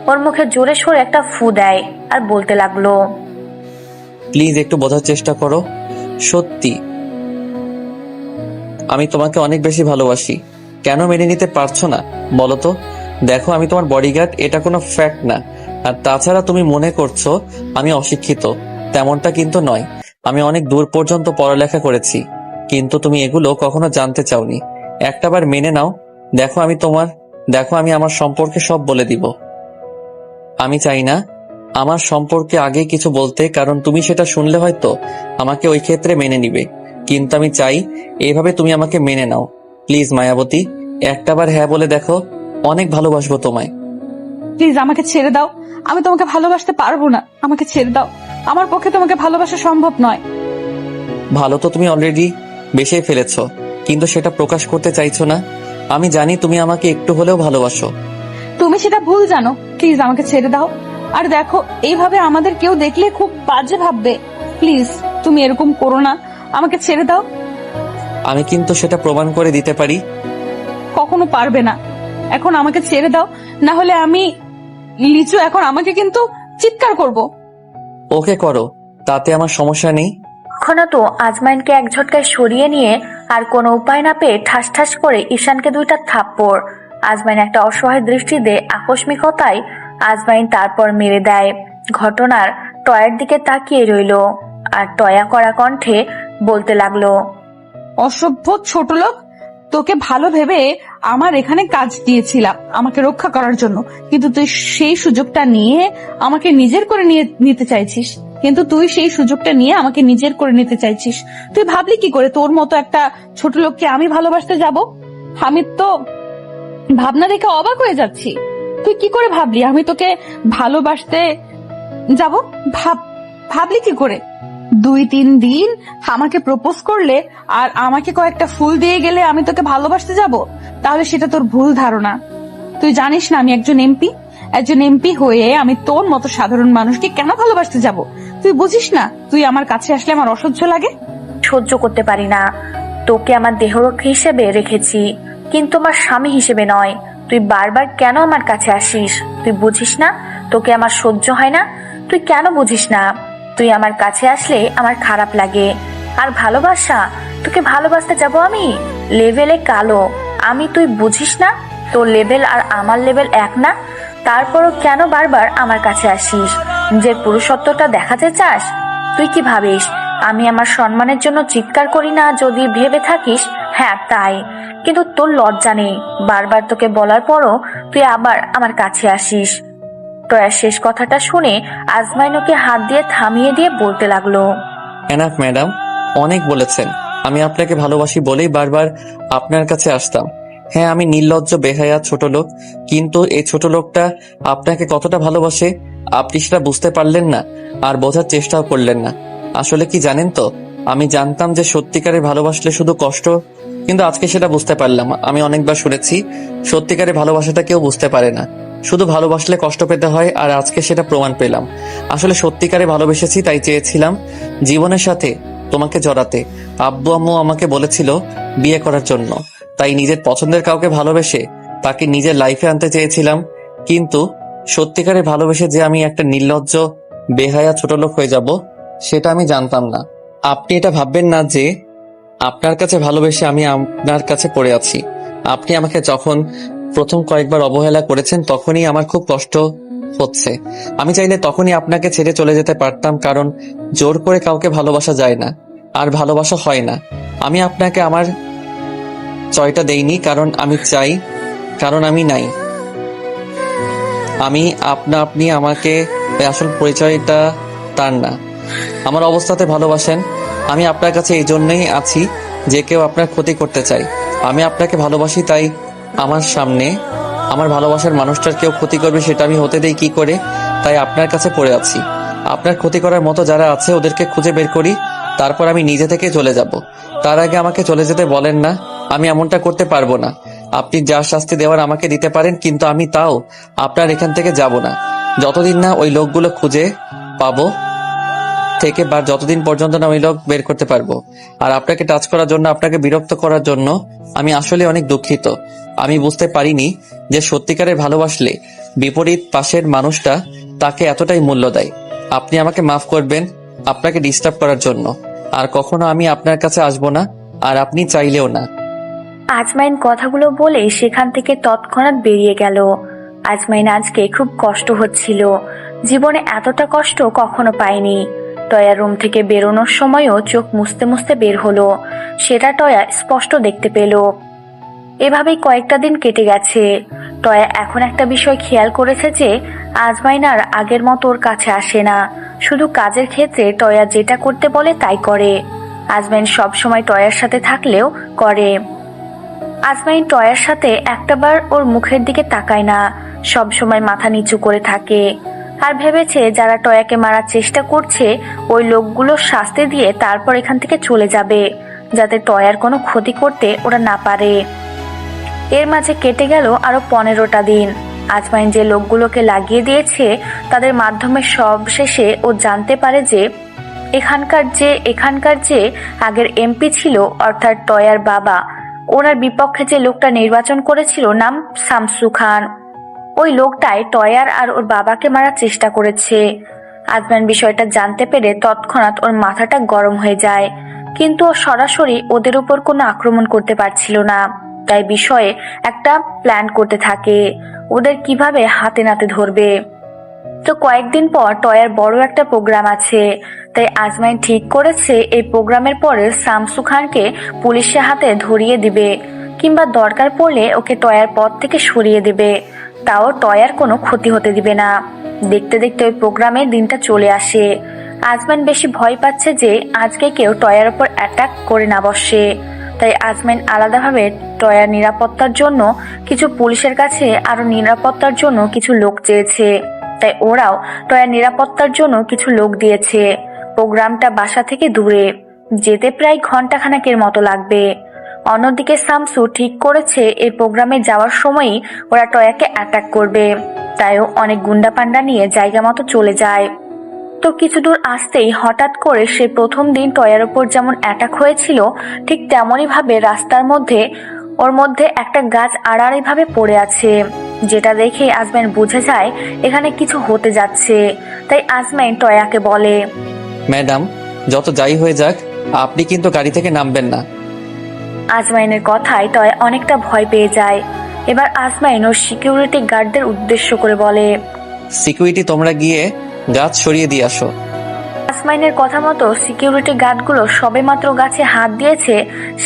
ওর মুখে জোরে সোরে একটা ফু দেয় আর বলতে লাগলো, প্লিজ একটু বোঝার চেষ্টা করো। সত্যি আমি তোমাকে অনেক বেশি ভালোবাসি, কেন মেনে নিতে পারছো না বলো তো? দেখো আমি তোমার বডিগার্ড, এটা কোনো ফ্যাক্ট না। আর তাছাড়া তুমি মনে করছো আমি অশিক্ষিত, তেমনটা কিন্তু নয়। আমি অনেক দূর পর্যন্ত পড়ালেখা করেছি, কিন্তু তুমি এগুলো কখনো জানতে চাওনি। একটাবার মেনে নাও। দেখো আমি আমার সম্পর্কে সব বলে দিব। আমি চাই না আমার সম্পর্কে আগে কিছু বলতে, কারণ তুমি সেটা শুনলে হয়তো আমাকে ওই ক্ষেত্রে মেনে নিবে, কিন্তু আমি চাই এইভাবে তুমি আমাকে মেনে নাও। প্লিজ মায়াবতী, একটাবার হ্যাঁ বলে দেখো, অনেক ভালোবাসবো তোমায়। প্লিজ আমাকে ছেড়ে দাও, আমি তোমাকে ভালোবাসতে পারবো না। আমাকে ছেড়ে দাও, আমার পক্ষে তোমাকে ভালোবাসা সম্ভব নয়। ভালো তো তুমি অলরেডি বেসেই ফেলেছো, কিন্তু সেটা প্রকাশ করতে চাইছো না। আমি জানি তুমি আমাকে একটু হলেও ভালোবাসো। তুমি সেটা ভুল জানো। প্লিজ আমাকে ছেড়ে দাও। আর দেখো এইভাবে আমাদের কেউ দেখলে খুব বাজে ভাববে। প্লিজ তুমি এরকম করো না, আমাকে ছেড়ে দাও। আমি কিন্তু সেটা প্রমাণ করে দিতে পারি। কখনো পারবে না। এখন আমাকে ছেড়ে দাও, না হলে আমি লিচু এখন আমাকে কিন্তু চিৎকার করব। ওকে করো, তাতে আমার সমস্যা নেই। তখনও তো আজমাইনকে এক ঝটকায় সরিয়ে নিয়ে আর কোনো উপায় না পেয়ে ঠাস ঠাস করে ঈশানকে দুইটা থাপ্পড়। আজমাইন একটা অসহায় দৃষ্টিতে আকস্মিকতায় আজমাইন তারপর মেরে দেয়। ঘটনার টয়ার দিকে তাকিয়ে রইল আর টয়া করা কণ্ঠে বলতে লাগলো, অসভ্য ছোট লোক, তোকে ভালো ভেবে আমার এখানে কাজ দিয়েছিলাম আমাকে রক্ষা করার জন্য, কিন্তু তুই সেই সুযোগটা নিয়ে আমাকে নিজের করে নিতে চাইছিস। তুই ভাবলি কি করে তোর মতো একটা ছোট লোককে আমি ভালোবাসতে যাব? আমি তো ভাবনা দেখে অবাক হয়ে যাচ্ছি। তুই কি করে ভাবলি আমি তোকে ভালোবাসতে যাব? ভাবলি কি করে? 2-3 দিন আমাকে প্রপোজ করলে আর আমাকে কয়েকটা ফুল দিয়ে গেলে আমি তোকে ভালোবাসতে যাব? তাহলে সেটা তোর ভুল ধারণা। তুই জানিস না আমি একজন এমপি হয়ে আমি তোর মতো সাধারণ মানুষকে কেন ভালোবাসতে যাব? তুই বুঝিস না তুই আমার কাছে আসলে আমার অসহ্য লাগে। সহ্য করতে পারি না। তোকে আমার দেহরক্ষী হিসেবে রেখেছি, কিন্তু আমার স্বামী হিসেবে নয়। তুই বারবার কেন আমার কাছে আসিস? তুই বুঝিস না তোকে আমার সহ্য হয় না? তুই কেন বুঝিস না? তুই আমার কাছে আসলে আমার খারাপ লাগে। আর ভালোবাসা, তোকে ভালোবাসতে যাব আমি? লেভেলে কালো আমি, তুই বুঝিস না? তোর লেভেল আর আমার লেভেল এক না। তারপরও কেন বারবার আমার কাছে আসিস? যে পুরুষত্বটা দেখাতে চাস? তুই কি ভাবিস আমি আমার সম্মানের জন্য চিৎকার করি না? যদি ভেবে থাকিস হ্যাঁ তাই, কিন্তু তোর লজ্জা নেই। বারবার তোকে বলার পরও তুই আবার আমার কাছে আসিস। টয়ার শেষ কথাটা শুনে আজমাইন ওকে হাত দিয়ে থামিয়ে দিয়ে বলতে লাগলো, এনাফ ম্যাডাম, অনেক বলেছেন। আমি আপনাকে ভালোবাসি বলেই বারবার আপনার কাছে আসতাম। হ্যাঁ, আমি নির্লজ্জ বেহায়া ছোট লোক, কিন্তু এই ছোট লোকটা আপনাকে কতটা ভালোবাসে আপনি সেটা বুঝতে পারলেন না, আর বোঝার চেষ্টাও করলেন না। আসলে কি জানেন তো, আমি জানতাম যে সত্যিকারের ভালোবাসলে শুধু কষ্ট, কিন্তু আজকে সেটা বুঝতে পারলাম। আমি অনেকবার শুনেছি সত্যিকারের ভালোবাসাটা কেউ বুঝতে পারে না, শুধু ভালোবাসলে কষ্ট পেতে হয়, আর আজকে সেটা প্রমাণ পেলাম। আসলে সত্যিকারে ভালোবেসেছি, তাই চেয়েছিলাম জীবনের সাথে তোমাকে জড়াতে। আব্বু আম্মু আমাকে বলেছিল বিয়ে করার জন্য, তাই নিজের পছন্দের কাউকে ভালোবেসে তাকে নিজের লাইফে আনতে চেয়েছিলাম। কিন্তু সত্যিকারে ভালোবেসে যে আমি একটা নির্লজ্জ বেহায়া ছোট লোক হয়ে যাব, সেটা আমি জানতাম না। আপনি এটা ভাববেন না যে আপনার কাছে ভালোবেসে আমি আপনার কাছে পড়ে আছি। আপনি আমাকে যখন প্রথম কয়েকবার অবহেলা করেছেন তখনই আমার খুব কষ্ট হচ্ছে। আমি চাইলে তখনই আপনাকে ছেড়ে চলে যেতে পারতাম, কারণ জোর করে কাউকে ভালোবাসা যায় না, আর ভালোবাসা হয় না। আমি আপনাকে আমার চয়টা দেইনি কারণ আমি চাই, কারণ আমি নাই। আমি আপনি আমাকে আসল পরিচয়টা তার না, আমার অবস্থাতে ভালোবাসেন। আমি আপনার কাছে এই জন্যই আছি যে কেউ আপনার ক্ষতি করতে চাই। আমি আপনাকে ভালোবাসি, তাই আমার সামনে আমার ভালোবাসার মানুষটার কেউ ক্ষতি করবে সেটা আমি হতে দেই কি করে? তাই আপনার কাছে পড়ে আছি। আপনার ক্ষতি করার মতো যারা আছে ওদেরকে খুঁজে বের করি, তারপর আমি নিজে থেকে চলে যাব। তার আগে আমাকে চলে যেতে বলেন না, আমি এমনটা করতে পারবো না। আপনি যা শাস্তি দেওয়ার আমাকে দিতে পারেন, কিন্তু আমি তাও আপনার এখান থেকে যাব না যতদিন না ওই লোকগুলো খুঁজে পাবো থেকে, বা যতদিন পর্যন্ত না ওই লোক বের করতে পারবো। আর আপনাকে টাচ করার জন্য, আপনাকে বিরক্ত করার জন্য আমি আসলে অনেক দুঃখিত। আমি বুঝতে পারিনি যে সত্যিকারের ভালোবাসলে বিপরীত পাশের মানুষটা তাকে এতটাই মূল্য দেয়। আপনি আমাকে মাফ করবেন আপনাকে ডিস্টার্ব করার জন্য। আর কখনো আমি আপনার কাছে আসবো না, আর আপনি চাইলেও না। আজমাইন কথাগুলো বলে সেখান থেকে তৎক্ষণাৎ বেরিয়ে গেল। আজমাইন আজকে খুব কষ্ট হচ্ছিল, জীবনে এতটা কষ্ট কখনো পায়নি। টয়া রুম থেকে বেরোনোর সময়ও চোখ মুছতে মুছতে বের হলো, সেটা টয়া স্পষ্ট দেখতে পেল। এভাবেই কয়েকটা দিন কেটে গেছে। টয়া এখন একটা বিষয় খেয়াল করেছে যে আজমাইন আর আগের মতো ওর কাছে আসে না। শুধু কাজের ক্ষেত্রে টয়া যেটা করতে বলে তাই করে। আজমাইন সবসময় টয়ার সাথে থাকলেও করে। আজমাইন টয়ার সাথে একটাবার ওর মুখের দিকে তাকায় না, সব সময় মাথা নিচু করে থাকে। আর ভেবেছে যারা টয়াকে মারার চেষ্টা করছে ওই লোকগুলো শাস্তি দিয়ে তারপর এখান থেকে চলে যাবে, যাতে টয়ার কোনো ক্ষতি করতে ওরা না পারে। এর মাঝে কেটে গেল আরো 15টা দিন। আজমাইন যে লোকগুলোকে লাগিয়ে দিয়েছে তাদের মাধ্যমে সব শেষে ও জানতে পারে যে এখানকার যে আগের এমপি ছিল, অর্থাৎ টয়ার বাবা, ওনার বিপক্ষে যে লোকটা নির্বাচন করেছিল নাম শামসু খান, ওই লোকটাই টয়ার আর ওর বাবাকে মারার চেষ্টা করেছে। আজমাইন বিষয়টা জানতে পেরে তৎক্ষণাৎ ওর মাথাটা গরম হয়ে যায়, কিন্তু ও সরাসরি ওদের উপর কোনো আক্রমণ করতে পারছিল না। তাই বিষয়ে একটা প্ল্যান করতে থাকে, ওদের কিভাবে হাতে নাতে ধরবে। তো কয়েকদিন পর টয়ার বড় একটা প্রোগ্রাম আছে, তাই আজমাইন ঠিক করেছে এই প্রোগ্রামের পরে শামসু খানকে পুলিশের হাতে ধরিয়ে দিবে, কিংবা দরকার পড়লে ওকে টয়ার পথ থেকে সরিয়ে দেবে, তাও টয়ার কোনো ক্ষতি হতে দিবে না। দেখতে দেখতে ওই প্রোগ্রামের দিনটা চলে আসে। আজমাইন বেশি ভয় পাচ্ছে যে আজকে কেউ টয়ার উপর অ্যাটাক করে না বসে, তাই আজমাইন আলাদাভাবে টয়ার নিরাপত্তার জন্য কিছু পুলিশের কাছে আরো নিরাপত্তার জন্য কিছু লোক চেয়েছে, তাই ওরাও টয়ার নিরাপত্তার জন্য কিছু লোক দিয়েছে। প্রোগ্রামটা বাসা থেকে দূরে, যেতে প্রায় ঘন্টাখানেকের মতো লাগবে। অন্যদিকে শামসু ঠিক করেছে এই প্রোগ্রামে যাওয়ার সময়ই ওরা টয়াকে অ্যাটাক করবে, তাইও অনেক গুন্ডা পান্ডা নিয়ে জায়গা মতো চলে যায়। তো কিছু দূর আসতেই হঠাৎ করে সে প্রথম দিন টয়ার উপর যেমন অ্যাটাক হয়েছিল ঠিক তেমনই ভাবে রাস্তার মধ্যে ওর মধ্যে একটা গাছ আড়াআড়ি ভাবে পড়ে আছে, যেটা দেখে আজমাইন বুঝে যায় এখানে কিছু হতে যাচ্ছে। তাই আজমাইন টয়াকে বলে, ম্যাডাম, যত যাই হয়ে যাক আপনি কিন্তু গাড়ি থেকে নামবেন না। আজমাইনের কথায় টয়া অনেকটা ভয় পেয়ে যায়। এবার আজমাইন ওর সিকিউরিটি গার্ডদের উদ্দেশ্য করে বলে, সিকিউরিটি, তোমরা গিয়ে গাছ সরিয়ে দিয়ে আসো। আসমাইনের কথা মতো সিকিউরিটি গার্ডগুলো সবেমাত্র গাছে হাত দিয়েছে,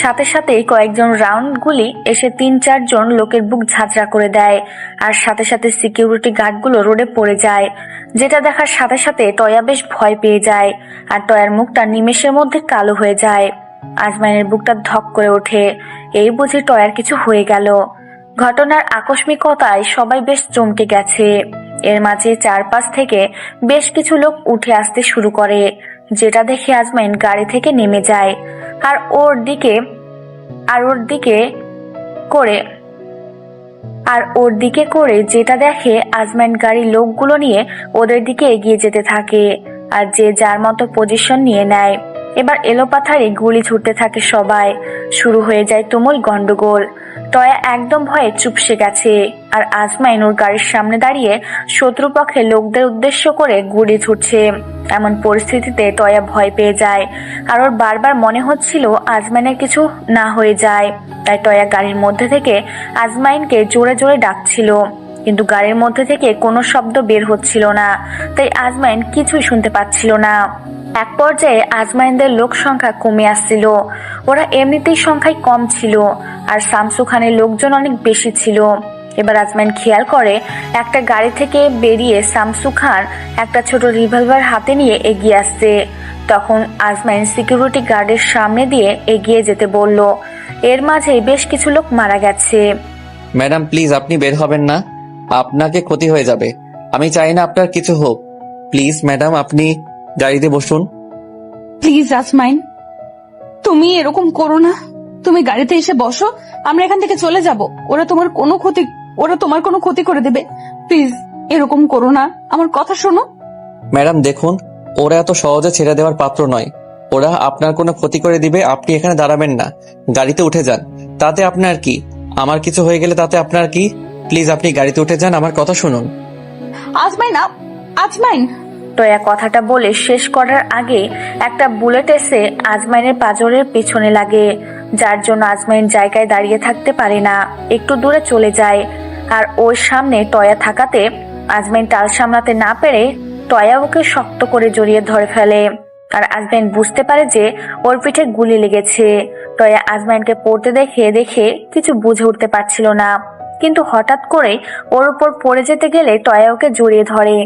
সাথে সাথেই কয়েকজন রাউন্ড গুলি এসে 3-4 জন লোকের বুক ঝাঁঝরা করে দেয়, আর সাথে সাথে সিকিউরিটি গার্ডগুলো রোডে পড়ে যায়, যেটা দেখার সাথে সাথে টয়া বেশ ভয় পেয়ে যায়, আর টয়ার মুখটা নিমেষের মধ্যে কালো হয়ে যায়। আজমাইনের বুকটা ধক করে ওঠে, এই বুঝি টয়ার কিছু হয়ে গেল। ঘটনার আকস্মিকতায় সবাই বেশ চমকে গেছে। এর মাঝে চারপাশ থেকে বেশ কিছু লোক উঠে আসতে শুরু করে, যেটা দেখে আজমাইন গাড়ি থেকে নেমে যায় আর ওর দিকে করে যেটা দেখে আজমাইন গাড়ির লোকগুলো নিয়ে ওদের দিকে এগিয়ে যেতে থাকে, আর যে যার মতো পজিশন নিয়ে নেয়। এবার এলোপাথারি গুলি ছুটতে থাকে সবাই, শুরু হয়ে যায় তুমুল গন্ডগোল। টয়া একদম ভয়ে চুপসে গেছে, আর আজমাইন ওর গাড়ির সামনে দাঁড়িয়ে শত্রুপক্ষের লোকদের উদ্দেশ্য করে গুলি ছুটছে। এমন পরিস্থিতিতে টয়া ভয় পেয়ে যায়, আর ওর বারবার মনে হচ্ছিল আজমাইনের কিছু না হয়ে যায়। তাই টয়া গাড়ির মধ্যে থেকে আজমাইনকে জোরে জোরে ডাকছিল, কিন্তু গাড়ির মধ্যে থেকে কোনো শব্দ বের হচ্ছিল না, তাই আজমাইন কিছুই শুনতে পাচ্ছিল না। এক পর্যায়ে আজমাইনদের লোক সংখ্যা কমে আসছিল, ওরা এমনিতেই সংখ্যায় কম ছিল, আর শামসু খানের লোকজন অনেক বেশি ছিল। এবার আজমাইন খেয়াল করে একটা গাড়ি থেকে বেরিয়ে শামসু খান একটা ছোট রিভলভার হাতে নিয়ে এগিয়ে আসছে। তখন আজমাইন সিকিউরিটি গার্ডের সামনে দিয়ে এগিয়ে যেতে বলল। এর মাঝে বেশ কিছু লোক মারা গেছে। ম্যাডাম প্লিজ, আপনি বের হবেন না, আপনাকে ক্ষতি হয়ে যাবে। আমি চাই না আপনার কিছু হোক। প্লিজ ম্যাডাম, আপনি গাড়িতে বসুন। প্লিজ আজমাইন, তুমি এরকম করো না, তুমি গাড়িতে এসে বসো, আমরা এখান থেকে চলে যাব। ওরা তোমার কোনো ক্ষতি করে দেবে। প্লিজ এরকম করো না, আমার কথা শোনো। ম্যাডাম দেখুন, ওরা এত সহজে ছেড়ে দেওয়ার পাত্র নয়। ওরা আপনার কোনো ক্ষতি করে দিবে। আপনি এখানে দাঁড়াবেন না, গাড়িতে উঠে যান। তাতে আপনার কি? আমার কিছু হয়ে গেলে তাতে আপনার কি? প্লিজ আপনি গাড়িতে উঠে যান, আমার কথা শুনুন। আজমাইন। টয়া কথাটা বলে শেষ করার আগে একটা বুলেট এসে আজমাইনের পাঁজরের পেছনে লাগে, যার জন্য আজমাইন জায়গায় দাঁড়িয়ে থাকতে পারে না, একটু দূরে চলে যায়। আর ওর সামনে টয়া থাকাতে আজমাইন টাল সামলাতে না পেরে টয়া ওকে শক্ত করে জড়িয়ে ধরে ফেলে, আর আজমাইন বুঝতে পারে যে ওর পিঠে গুলি লেগেছে। টয়া আজমাইনকে পড়তে দেখে কিছু বুঝে উঠতে পারছিল না, কিন্তু হঠাৎ করে ওর উপর পড়ে যেতে গেলে টয়া ওকে জড়িয়ে ধরে,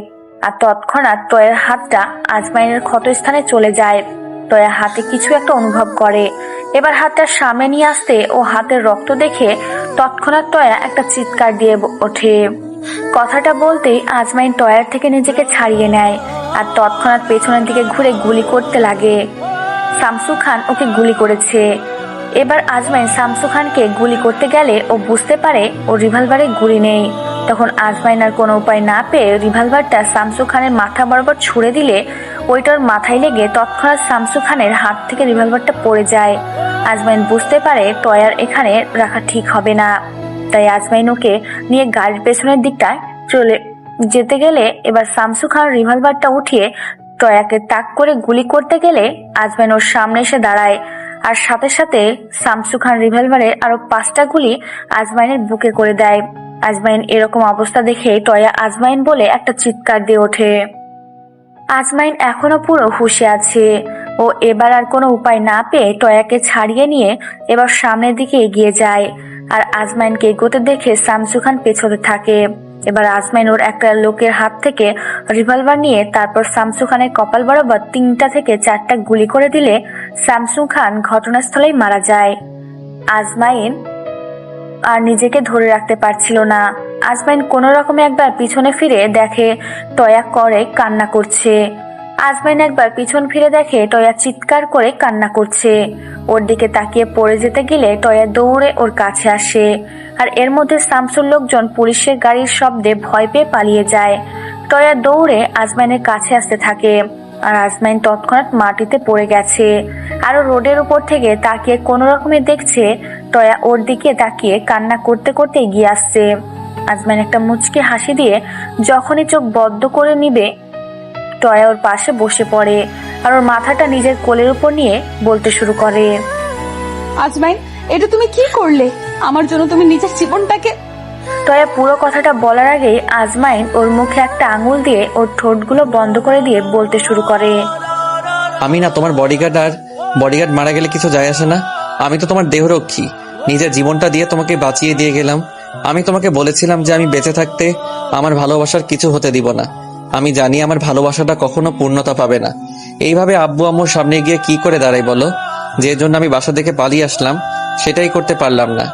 আর তৎক্ষণাৎ টয়ার হাতটা আজমাইনের ক্ষতস্থানে চলে যায়। টয়া হাতে কিছু একটা অনুভব করে। এবার হাতটা সামনে নিয়ে আসতে ও হাতের রক্ত দেখে তৎক্ষণাৎ টয়া একটা চিৎকার দিয়ে ওঠে। কথাটা বলতেই আজমাইন টয়ার থেকে নিজেকে ছাড়িয়ে নেয়, আর তৎক্ষণাৎ পেছনের দিকে ঘুরে গুলি করতে লাগে। শামসু খান ওকে গুলি করেছে। এবার আজমাইন শামসু খানকে গুলি করতে গেলে ও বুঝতে পারে ও রিভলভারে গুলি নেই। তখন আজমাইন আর কোনো উপায় না পেয়ে রিভলভারটা শামসু খানের মাথা বরাবর ছুড়ে দিলে ওইটার মাথায় লেগে তৎক্ষণাৎ শামসু খানের হাত থেকে রিভলভারটা পড়ে যায়। আজমাইন বুঝতে পারে টয়ার এখানে রাখা ঠিক হবে না, তাই আজমাইন ওকে নিয়ে গাড়ির পেছনের দিকটায় চলে যেতে গেলে এবার শামসু খান রিভলভারটা উঠিয়ে টয়াকে তাক করে গুলি করতে গেলে আজমাইন ওর সামনে এসে দাঁড়ায়, আর সাথে সাথে শামসু খান রিভলভারে আরো 5টা গুলি আজমাইনের বুকে করে দেয়। আজমাইন এরকম অবস্থা দেখে টয়া আজমাইন বলে একটা চিৎকার দিয়ে ওঠে। আজমাইন এখনো পুরো হুঁশে আছে। ও এবার আর কোনো উপায় না পেয়ে টয়াকে ছাড়িয়ে নিয়ে এবার সামনের দিকে এগিয়ে যায়। আর আজমাইনকে এগোতে দেখে শামসু খান পেছনে থাকে। এবার আজমাইন ওর একটা লোকের হাত থেকে রিভলভার নিয়ে তারপর শামসু খানের কপাল বরাবর 3টা থেকে 4টা গুলি করে দিলে শামসু খান ঘটনাস্থলেই মারা যায়। আজমাইন আর নিজেকে ধরে রাখতে পারছিল না। আজমাইন কোনো রকমে একবার পিছনে ফিরে দেখে টয়া করে কান্না করছে। আজমাইন একবার পিছন ফিরে দেখে টয়া চিৎকার করে কান্না করছে। ওর দিকে তাকিয়ে পড়ে যেতে গেলে টয়া দৌড়ে ওর কাছে আসে। আর এর মধ্যে শামসুর লোকজন পুলিশের গাড়ির শব্দে ভয় পেয়ে পালিয়ে যায়। টয়া দৌড়ে আজমাইনের কাছে আসতে থাকে। আর আজমাইন তৎক্ষণাৎ মাটিতে পড়ে গেছে। আর রোডের উপর থেকে তাকিয়ে কোনো রকমে দেখছে টয়া ওর দিকে তাকিয়ে কান্না করতে করতে এগিয়ে আসছে। আজমাইন একটা মুচকি হাসি দিয়ে যখনই চোখ বদ্ধ করে নিবে টয়া ওর পাশে বসে পড়ে আর ওর মাথাটা নিজের কোলের উপর নিয়ে বলতে শুরু করে। আজমাইন, এটা তুমি কি করলে? আমার জন্য তুমি নিজের জীবনটাকে। টয়া পুরো কথাটা বলার আগেই আজমাইন ওর মুখে একটা আঙুল দিয়ে ওর ঠোঁটগুলো বন্ধ করে দিয়ে বলতে শুরু করে। আমি না তোমার বডিগার্ড মারা গেলে কিছু যায় আসে না। আমি তো তোমার দেহরক্ষী, নিজের জীবনটা দিয়ে তোমাকে বাঁচিয়ে দিয়ে গেলাম। আমি তোমাকে বলেছিলাম যে আমি বেঁচে থাকতে আমার ভালোবাসার কিছু হতে দিব না। আমি জানি আমার ভালোবাসাটা কখনো পূর্ণতা পাবে না। এইভাবে আব্বু আম্মুর সামনে গিয়ে কি করে দাঁড়াই বলো? যে জন্য আমি বাসা থেকে পালিয়ে আসলাম সেটাই করতে পারলাম না।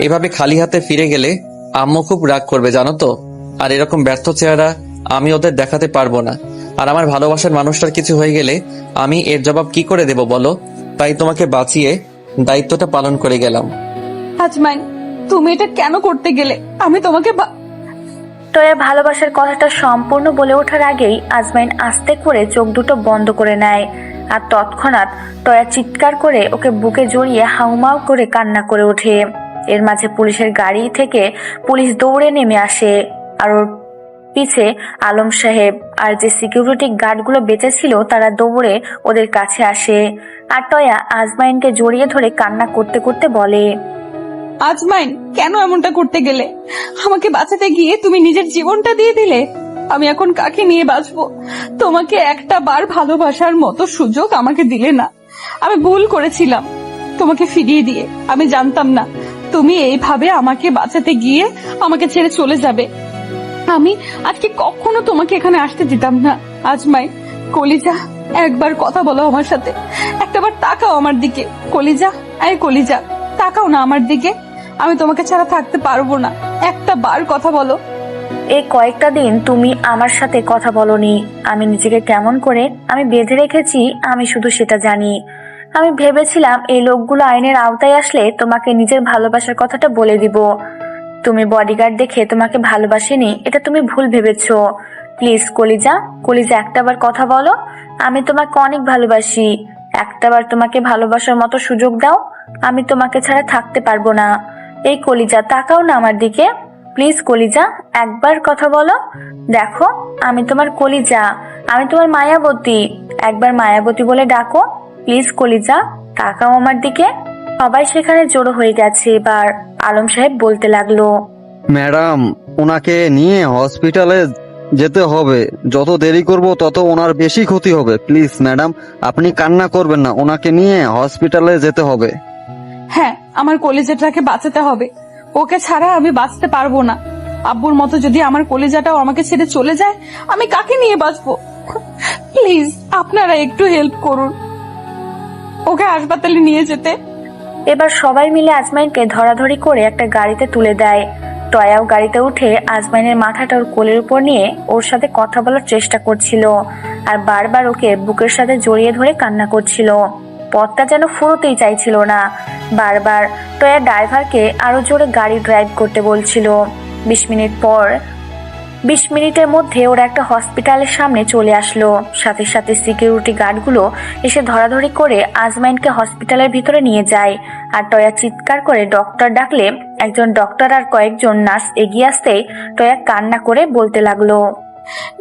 এভাবে খালি হাতে ফিরে গেলে আম্মু খুব রাগ করবে জানো তো। আর এরকম ব্যর্থ চেহারা আমি ওদের দেখাতে পারবো না। আর আমার ভালোবাসার মানুষটার কিছু হয়ে গেলে আমি এর জবাব কি করে দেব বলো? তাই তোমাকে বাঁচিয়ে দায়িত্বটা পালন করে গেলাম। আজমাইন, তুমি এটা কেন করতে গেলে? আমি তোমাকে টয়া ভালোবাসার কথাটা সম্পূর্ণ বলে ওঠার আগেই আজমাইন আস্তে করে চোখ দুটো বন্ধ করে নেয়। আর তৎক্ষণাৎ টয়া চিৎকার করে ওকে বুকে জড়িয়ে হাউমাউ করে কান্না করে ওঠে। এর মাঝে পুলিশের গাড়ি থেকে পুলিশ দৌড়ে নেমে আসে। আর ওর পিছে আলম সাহেব আর যে সিকিউরিটি গার্ডগুলো বেঁচে ছিল তারা দৌড়ে ওদের কাছে আসে। আর টয়া আজমাইনকে জড়িয়ে ধরে কান্না করতে করতে বলে, আজমাইন, কেন এমনটা করতে গেলে? আমাকে বাঁচাতে গিয়ে তুমি নিজের জীবনটা দিয়ে দিলে। আমি এখন কাকে নিয়ে বাঁচবো? তোমাকে একটা বার ভালোবাসার মতো সুযোগ আমাকে দিলে না। আমি ভুল করেছিলাম তোমাকে ফিরিয়ে দিয়ে। আমি জানতাম না তুমি এইভাবে আমাকে বাঁচাতে গিয়ে আমাকে ছেড়ে চলে যাবে। আমি আজকে কখনো তোমাকে এখানে আসতে দিতাম না। আজমাইন, কলিজা, একবার কথা বলো আমার সাথে। একটাবার তাকাও আমার দিকে। কলিজা, আরে কলিজা, তাকাও না আমার দিকে। আমি তোমাকে ছাড়া থাকতে পারবো না। একটা বার কথা বলো। এই কয়েকটা দিন তুমি আমার সাথে কথা বলনি। আমি নিজেকে কেমন করে আমি বেঁধে রেখেছি আমি শুধু সেটা জানি। আমি ভেবেছিলাম এই লোকগুলো আইনের আওতায় আসলে তোমাকে নিজের ভালোবাসার কথাটা বলে দিব। তুমি বডিগার্ড দেখে তোমাকে ভালোবাসিনি, এটা তুমি ভুল ভেবেছো। প্লিজ কলিজা, একটাবার কথা বলো। আমি তোমাকে অনেক ভালোবাসি। একটাবার তোমাকে ভালোবাসার মতো সুযোগ দাও। আমি তোমাকে ছাড়া থাকতে পারবো না। এই কলিজা, তাকাও না আমার দিকে। প্লিজ কলিজা, একবার কথা বলো। দেখো আমি তোমার কলিজা, আমি তোমার মায়াবতী। একবার মায়াবতী বলে ডাকো। প্লিজ কলিজা, তাকাও আমার দিকে। সবাই সেখানে জড়ো হয়ে গেছে। এবার আলম সাহেব বলতে লাগলো, ম্যাডাম, ওনাকে নিয়ে হসপিটালে যেতে হবে। যত দেরি করব তত ওনার বেশি ক্ষতি হবে। প্লিজ ম্যাডাম, আপনি কান্না করবেন না। ওনাকে নিয়ে হসপিটালে যেতে হবে। হ্যাঁ, আমার কলিজাটাকে বাঁচাতে হবে। ওকে ছাড়া আমি বাঁচতে পারবো না। আব্বুর মতো যদি আমার কলিজাটাও আমাকে ছেড়ে চলে যায়, আমি কাকে নিয়ে বাঁচবো? প্লিজ আপনারা একটু হেল্প করুন ওকে হাসপাতালে নিয়ে যেতে। এবার সবাই মিলে আজমাইনকে ধরাধরি করে একটা গাড়িতে তুলে দেয়। টয়াও গাড়িতে উঠে আজমাইনের মাথাটা ওর কোলের উপর নিয়ে ওর সাথে কথা বলার চেষ্টা করছিল। আর বারবার ওকে বুকের সাথে জড়িয়ে ধরে কান্না করছিল। পথটা যেন ফুরোতেই চাইছিল না। বারবার টয়া ড্রাইভারকে আরো জোরে গাড়ি ড্রাইভ করতে বলছিল। 20 মিনিটের মধ্যে ওরা একটা হসপিটালের সামনে চলে আসলো। সাথে সাথে সিকিউরিটি গার্ডগুলো এসে ধরাধরি করে আজমাইনকে হসপিটালের ভিতরে নিয়ে যায়। আর টয়া চিৎকার করে ডক্টর ডাকলে একজন ডক্টর আর কয়েকজন নার্স এগিয়ে আসতেই টয়া কান্না করে বলতে লাগলো,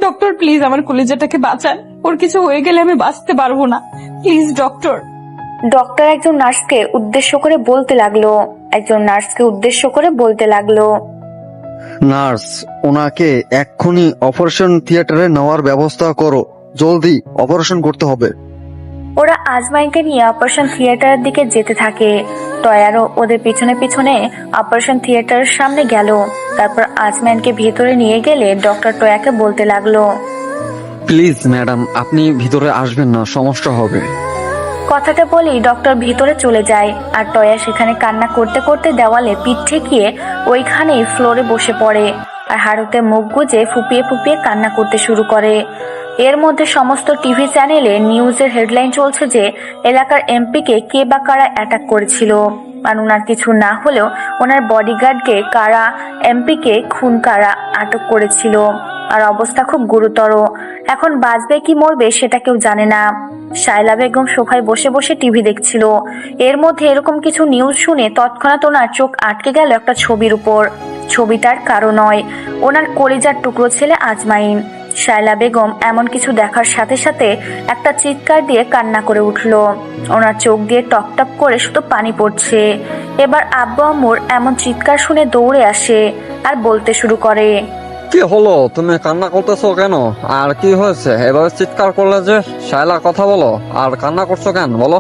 ডক্টর প্লিজ আমার কলিজাটাকে বাঁচান। ওর কিছু হয়ে গেলে আমি বাঁচতে পারবো না। Please doctor. ডক্টর একজন নার্সকে উদ্দেশ্য করে বলতে লাগলো, নার্স, ওনাকে এক্ষুনি অপারেশন থিয়েটারে নেওয়ার ব্যবস্থা করো। জলদি অপারেশন করতে হবে। ওরা আজমাইনকে নিয়ে অপারেশন থিয়েটারের দিকে যেতে থাকে। টয়ারও ওদের পিছনে পিছনে অপারেশন থিয়েটারের সামনে গেল। তারপর আজমাইনকে ভেতরে নিয়ে গেলে ডক্টর টয়াকে বলতে লাগলো, প্লিজ ম্যাডাম, আপনি ভিতরে আসবেন না, সমস্যা হবে। কথাটা বলেই ডক্টর ভিতরে চলে যায়। আর টয়া সেখানে কান্না করতে করতে দেওয়ালে পিঠ ঠেকিয়ে ওইখানেই ফ্লোরে বসে পড়ে আর হাড়ুতে মুখ গুজে ফুপিয়ে ফুপিয়ে কান্না করতে শুরু করে। এর মধ্যে সমস্ত টিভি চ্যানেলে নিউজের হেডলাইন চলছে যে এলাকার এমপিকে কে বা কারা অ্যাটাক করেছিল, আর ওনার কিছু না হলেও ওনার বডিগার্ডকে কারা এমপিকে খুন কারা আটক করেছিল, আর অবস্থা খুব গুরুতর। এখন বাঁচবে কি মরবে সেটা কেউ জানে না। শায়লা বেগম সোফায় বসে বসে টিভি দেখছিল। এর মধ্যে এরকম কিছু নিউজ শুনে তৎক্ষণাৎ ওনার চোখ আটকে গেল একটা ছবির উপর। ছবিটার কারো নয়, ওনার কলিজার টুকরো ছেলে আজমাইন। শায়লা বেগম এমন কিছু দেখার সাথে সাথে একটা চিৎকার দিয়ে কান্না করে উঠল। ওনার চোখ দিয়ে টপ টপ করে শুধু পানি পড়ছে। এবার আব্বু আম্মুর এমন চিৎকার শুনে দৌড়ে আসে আর বলতে শুরু করে, কি হলো, তুমি কান্না করতেছো কেন? আর কি হয়েছে এভাবে চিৎকার করলে যে? শায়লা, কথা বলো। আর কান্না করছো কেন বলো,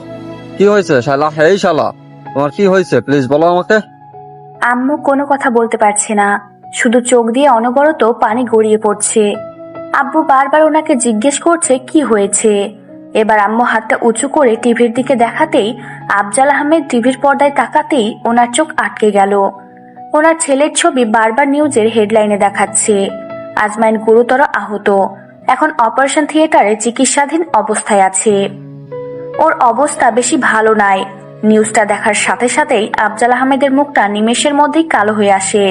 কি হয়েছে শায়লা? হেই শালা, তোমার কি হয়েছে প্লিজ বলো আমাকে। আম্মু কোনো কথা বলতে পারছে না, শুধু চোখ দিয়ে অনবরত পানি গড়িয়ে পড়ছে। আব্বু বারবার ওনাকে জিজ্ঞেস করছে কি হয়েছে। এবার আম্মু হাতটা উঁচু করে টিভির দিকে দেখাতেই আফজাল আহমেদ টিভির পর্দায় তাকাতেই ওনার চোখ আটকে গেল। ওনার ছেলের ছবি বারবার নিউজের হেডলাইনে দেখাচ্ছে। আজমাইন গুরুতর আহত, এখন অপারেশন থিয়েটারে চিকিৎসাধীন অবস্থায় আছে। ওর অবস্থা বেশি ভালো নাই। নিউজটা দেখার সাথে সাথেই আফজাল আহমেদের মুখটা নিমেষের মধ্যেই কালো হয়ে আসে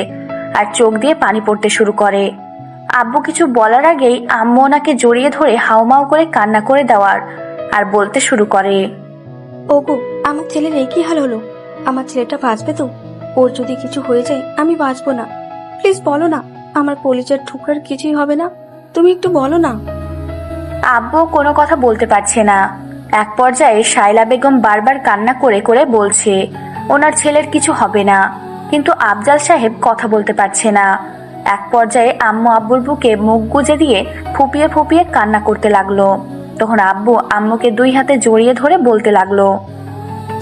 আর চোখ দিয়ে পানি পড়তে শুরু করে। আব্বু কিছু বলার আগেই আম্মু ওনাকে জড়িয়ে ধরে হাউমাউ করে কান্না করে দেওয়ার আর বলতে শুরু করে, ওগো, আমার ছেলের এই কি হাল হলো? আমার ছেলেটা বাঁচবে তো? ওর যদি কিছু হয়ে যায় আমি বাঁচবো না। প্লিজ বলো না, আমার কলিজার টুকরার কিছুই হবে না। তুমি একটু বলো না। আব্বু কোনো কথা বলতে পারছে না। এক পর্যায়ে শায়লা বেগম বারবার কান্না করে করে বলছে ওনার ছেলের কিছু হবে না, কিন্তু আফজাল সাহেব কথা বলতে পারছে না। এক পর্যায়ে আম্মু আব্বুর বুকে মুখ গুজে দিয়ে ফুপিয়ে ফুপিয়ে কান্না করতে লাগলো। তখন আব্বু আম্মুকে দুই হাতে জড়িয়ে ধরে বলতে লাগলো,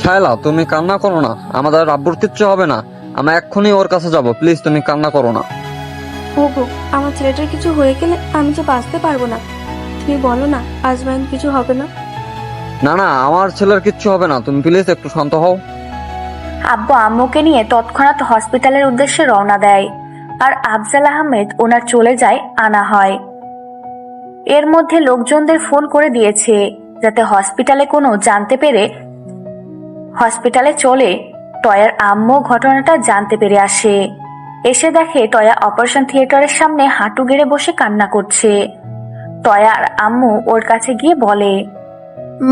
শায়লা, তুমি কান্না করো না, আমাদের আব্বুর কিচ্ছু হবে না। আমরা এক্ষুনি ওর কাছে যাব, প্লিজ তুমি কান্না করো না। ওগো, আমার ছেলেটার কিছু হয়ে গেলে আমি যে বাঁচতে পারবো না। তুমি বলো না আজমাইন কিছু হবে না। না না, আমার ছেলের কিচ্ছু হবে না, তুমি প্লিজ একটু শান্ত হও। আব্বু আম্মুকে নিয়ে তৎক্ষণাৎ হসপিটালের উদ্দেশ্যে রওনা দেয় আর আফজাল আহমেদ ওনার চলে যায় আনা হয়। এর মধ্যে লোকজনদের ফোন করে দিয়েছে যাতে হসপিটালে কোনো জানতে পেরে হসপিটালে চলে। টয়ার আম্মু ঘটনাটা জানতে পেরে আসে। এসে দেখে টয়া অপারেশন থিয়েটারের সামনে হাঁটু গেড়ে বসে কান্না করছে। টয়া আর আম্মু ওর কাছে গিয়ে বলে,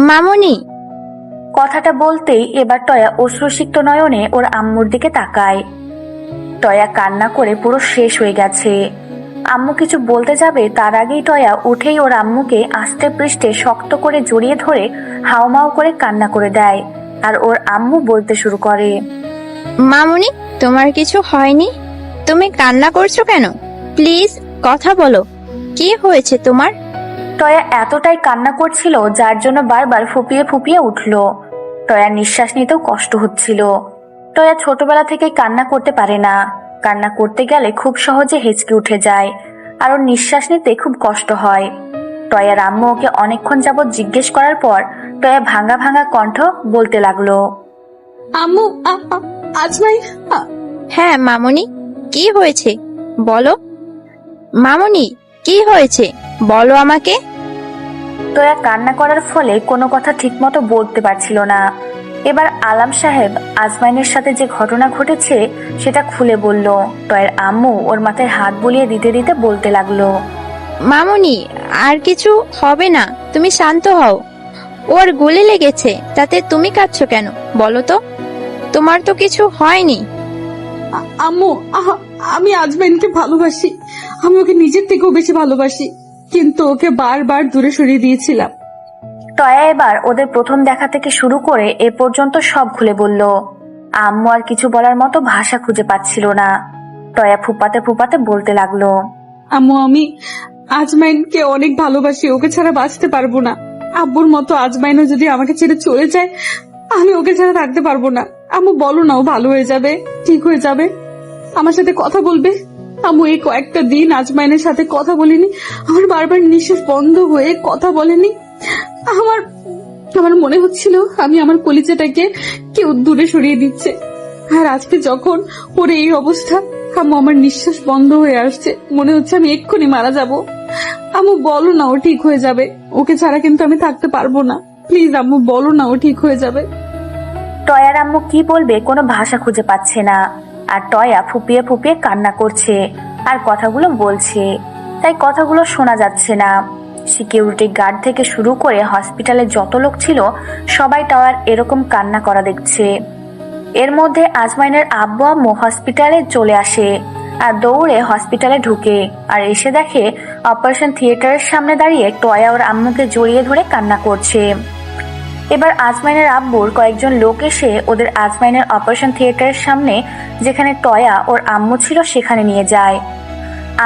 মামনি, কথাটা বলতেই এবার টয়া অশ্রুসিক্ত নয়নে ওর আম্মুর দিকে তাকায়। টয়া কান্না করে পুরো শেষ হয়ে গেছে। আম্মু কিছু বলতে যাবে তার আগেই টয়া উঠেই ওর আম্মুকে আস্তে পৃষ্ঠে শক্ত করে জড়িয়ে ধরে হাউমাউ করে কান্না করে দেয় আর ওর আম্মু বলতে শুরু করে, মামনি, তোমার কিছু হয়নি? তুমি কান্না করছো কেন? প্লিজ কথা বলো, কি হয়েছে তোমার? টয়া এতটাই কান্না করছিল যার জন্য বারবার ফুপিয়ে ফুপিয়ে উঠল। টয়ার নিঃশ্বাস নিতেও কষ্ট হচ্ছিল। টয়া ছোটবেলা থেকেই কান্না করতে পারে না। কান্না করতে গেলে খুব সহজে হেঁচকে উঠে যায় আর ওর নিঃশ্বাস নিতে খুব কষ্ট হয়। টয়ার আম্মু ওকে অনেকক্ষণ যাবৎ জিজ্ঞেস করার পর টয়া ভাঙা ভাঙা কণ্ঠ বলতে লাগলো, আম্মু, আজমাইন। হ্যাঁ মামনি, কি হয়েছে বলো। মামনি, কি হয়েছে বলো আমাকে। টয়া কান্না করার ফলে কোনো কথা ঠিকমতো বলতে পারছিল না। এবার আলাম সাহেব আজমাইনের সাথে যে ঘটনা ঘটেছে সেটা খুলে বলল। টয়ের আম্মু ওর মাথায় হাত বুলিয়ে দিতে দিতে বলতে লাগলো, মামনি, আর কিছু হবে না, তুমি শান্ত হও। ওর গুলি লেগেছে, তাতে তুমি কাঁদছো কেন বলো তো? তোমার তো কিছু হয়নি। আম্মু, আমি আজমাইনকে ভালোবাসি। আমি ওকে নিজের থেকেও বেশি ভালোবাসি, কিন্তু ওকে বারবার দূরে সরিয়ে দিয়েছিলাম। টয়া এবার ওদের প্রথম দেখা থেকে শুরু করে এ পর্যন্ত সব খুলে বলল। আম্মু আর কিছু বলার মতো ভাষা খুঁজে পাচ্ছিল না। টয়া ফুপাতে ফুপাতে বলতে লাগলো। আম্মু, আমি আজমাইনকে অনেক ভালোবাসি, ওকে ছাড়া বাঁচতে পারবো না। আব্বুর মতো আজমাইনও যদি আমাকে ছেড়ে চলে যায়, আমি ওকে ছাড়া থাকতে পারবো না। আম্মু বলো না, ও ভালো হয়ে যাবে, ঠিক হয়ে যাবে, আমার সাথে কথা বলবে। আম্মু, এই কয়েকটা দিন আজমাইনের সাথে কথা বলিনি, আমার বারবার নিঃশ্বাস বন্ধ হয়ে কথা বলেনি। আমার আমার মনে হচ্ছিল আমি আমার কলিজাটাকে কেউ দূরে সরিয়ে দিচ্ছে। আর আজকে যখন ওর এই অবস্থা, আম্মু আমার নিঃশ্বাস বন্ধ হয়ে আসছে, মনে হচ্ছে আমি এক্ষুনি মারা যাব। আম্মু বলো না, ও ঠিক হয়ে যাবে, ওকে ছাড়া কিন্তু আমি থাকতে পারবো না। প্লিজ আম্মু বলো না, ও ঠিক হয়ে যাবে। টয়ার আম্মু কি বলবে কোনো ভাষা খুঁজে পাচ্ছে না, আর টয়া ফুপিয়ে ফুপিয়ে কান্না করছে আর কথাগুলো বলছে, তাই কথাগুলো শোনা যাচ্ছে না। সিকিউরিটি গার্ড থেকে শুরু করে হসপিটালে যত লোক ছিল সবাই টয়ার এরকম কান্না করা দেখছে। এর মধ্যে আজমাইনের আব্বু আম্মু হসপিটালে চলে আসে আর দৌড়ে হসপিটালে ঢুকে, আর এসে দেখে অপারেশন থিয়েটারের সামনে দাঁড়িয়ে টয়া ওর আম্মুকে জড়িয়ে ধরে কান্না করছে। এবার আজমাইনের আব্বুর কয়েকজন লোক এসে ওদের আজমাইনের অপারেশন থিয়েটারের সামনে যেখানে টয়া ওর আম্মু ছিল সেখানে নিয়ে যায়।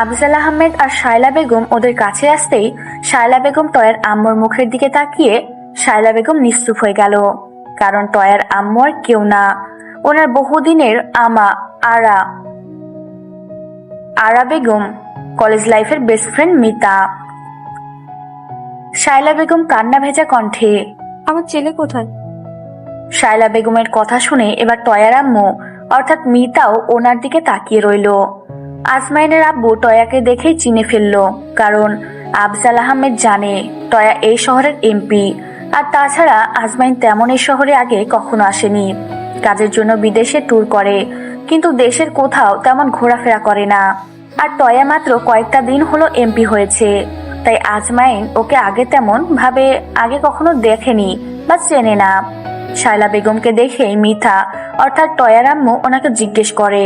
আফজাল আহমেদ আর শায়লা বেগম ওদের কাছে আসতেই শায়লা বেগম টয়ার আম্মুর মুখের দিকে তাকিয়ে শায়লা বেগম নিশ্চুপ হয়ে গেল, কারণ টয়ার আম্মু আর কেউ না, ওনার বহুদিনের আমা আরা বেগম, কলেজ লাইফের বেস্ট ফ্রেন্ড মিতা। শায়লা বেগম কান্না ভেজা কণ্ঠে, আমার ছেলে কোথায়? শায়লা বেগমের কথা শুনে এবার টয়ার আম্মু অর্থাৎ মিতাও ওনার দিকে তাকিয়ে রইল। আজমাইনের আব্বু টয়াকে দেখেই চিনে ফেলল, কারণ আফজাল আহমেদ জানে টয়া এই শহরের এমপি, আর তাছাড়া আজমাইন তেমন এই শহরে আগে কখনো আসেনি। কাজের জন্য বিদেশে ট্যুর করে, কিন্তু দেশের কোথাও তেমন ঘোরাফেরা করে না। আর টয়া মাত্র কয়েকটা দিন হলো এমপি হয়েছে, তাই আজমাইন ওকে আগে তেমন ভাবে আগে কখনো দেখেনি বা চেনে না। শায়লা বেগমকে দেখে মিতা অর্থাৎ টয়ার আম্মু ওনাকে জিজ্ঞেস করে,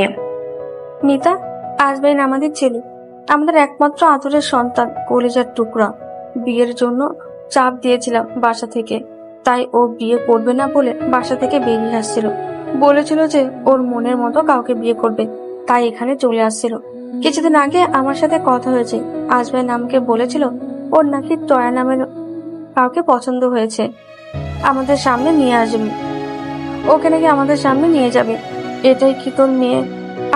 মিতা, আজমাইন আমাদের ছেলে, আমাদের একমাত্র আদরের সন্তান, কলিজার টুকরা। বিয়ের জন্য চাপ দিয়েছিলাম বাসা থেকে, তাই ও বিয়ে করবে না বলে বাসা থেকে বেরিয়ে আসছিল। বলেছিল যে ওর মনের মতো কাউকে বিয়ে করবে, তাই এখানে চলে আসছিল। কিছুদিন আগে আমার সাথে কথা হয়েছে, আজমাইন আমাকে বলেছিল ওর নাকি টয়া নামের কাউকে পছন্দ হয়েছে, আমাদের সামনে নিয়ে আসবে, ওকে নাকি আমাদের সামনে নিয়ে যাবে। এটাই কি তোর মেয়ে?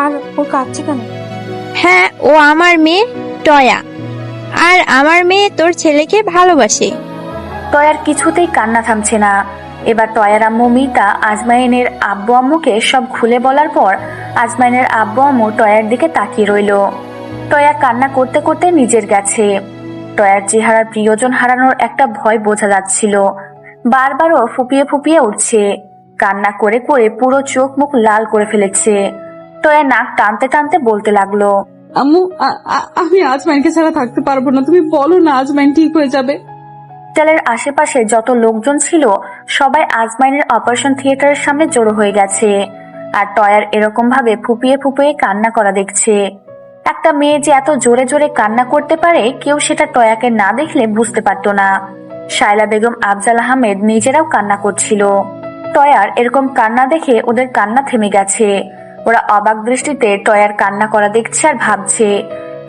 আর ও কাঁদছে কেন? হ্যাঁ, ও আমার মেয়ে টয়া, আর আমার মেয়ে তোর ছেলেকে ভালোবাসে। টয়ার কিছুতেই কান্না থামছে না। এবার টয়ার আম্মু মিতা আজমাইনের আব্বু আম্মুকে সব খুলে বলার পর আজমাইনের আব্বু আম্মু টয়ার দিকে তাকিয়ে রইল। টয়া কান্না করতে করতে নিজের গেছে। টয়ার চেহারার প্রিয়জন হারানোর একটা ভয় বোঝা যাচ্ছিল, বারবারও ফুপিয়ে ফুপিয়ে উঠছে, কান্না করে করে পুরো চোখ মুখ লাল করে ফেলেছে। টয়া নাক টানতে টানতে বলতে লাগলো, আম্মু, আমি আজমাইনকে ছাড়া থাকতে পারবো না, তুমি বলো না আজমাইন ঠিক হয়ে যাবে। হসপিটালের আশেপাশে যত লোকজন ছিল সবাই আজমাইনের অপারেশন থিয়েটারের সামনে জড়ো হয়ে গেছে, আর টয়ার এরকম ভাবে ফুপিয়ে ফুপিয়ে কান্না করা দেখছে। একটা মেয়ে যে এত জোরে জোরে কান্না করতে পারে কেউ সেটা টয়াকে না দেখলে বুঝতে পারতো না। শায়লা বেগম, আফজাল আহমেদ নিজেরাও কান্না করছিল। টয়ার এরকম কান্না দেখে ওদের কান্না থেমে গেছে। ওরা অবাক দৃষ্টিতে টয়ার কান্না করা দেখছে আর ভাবছে,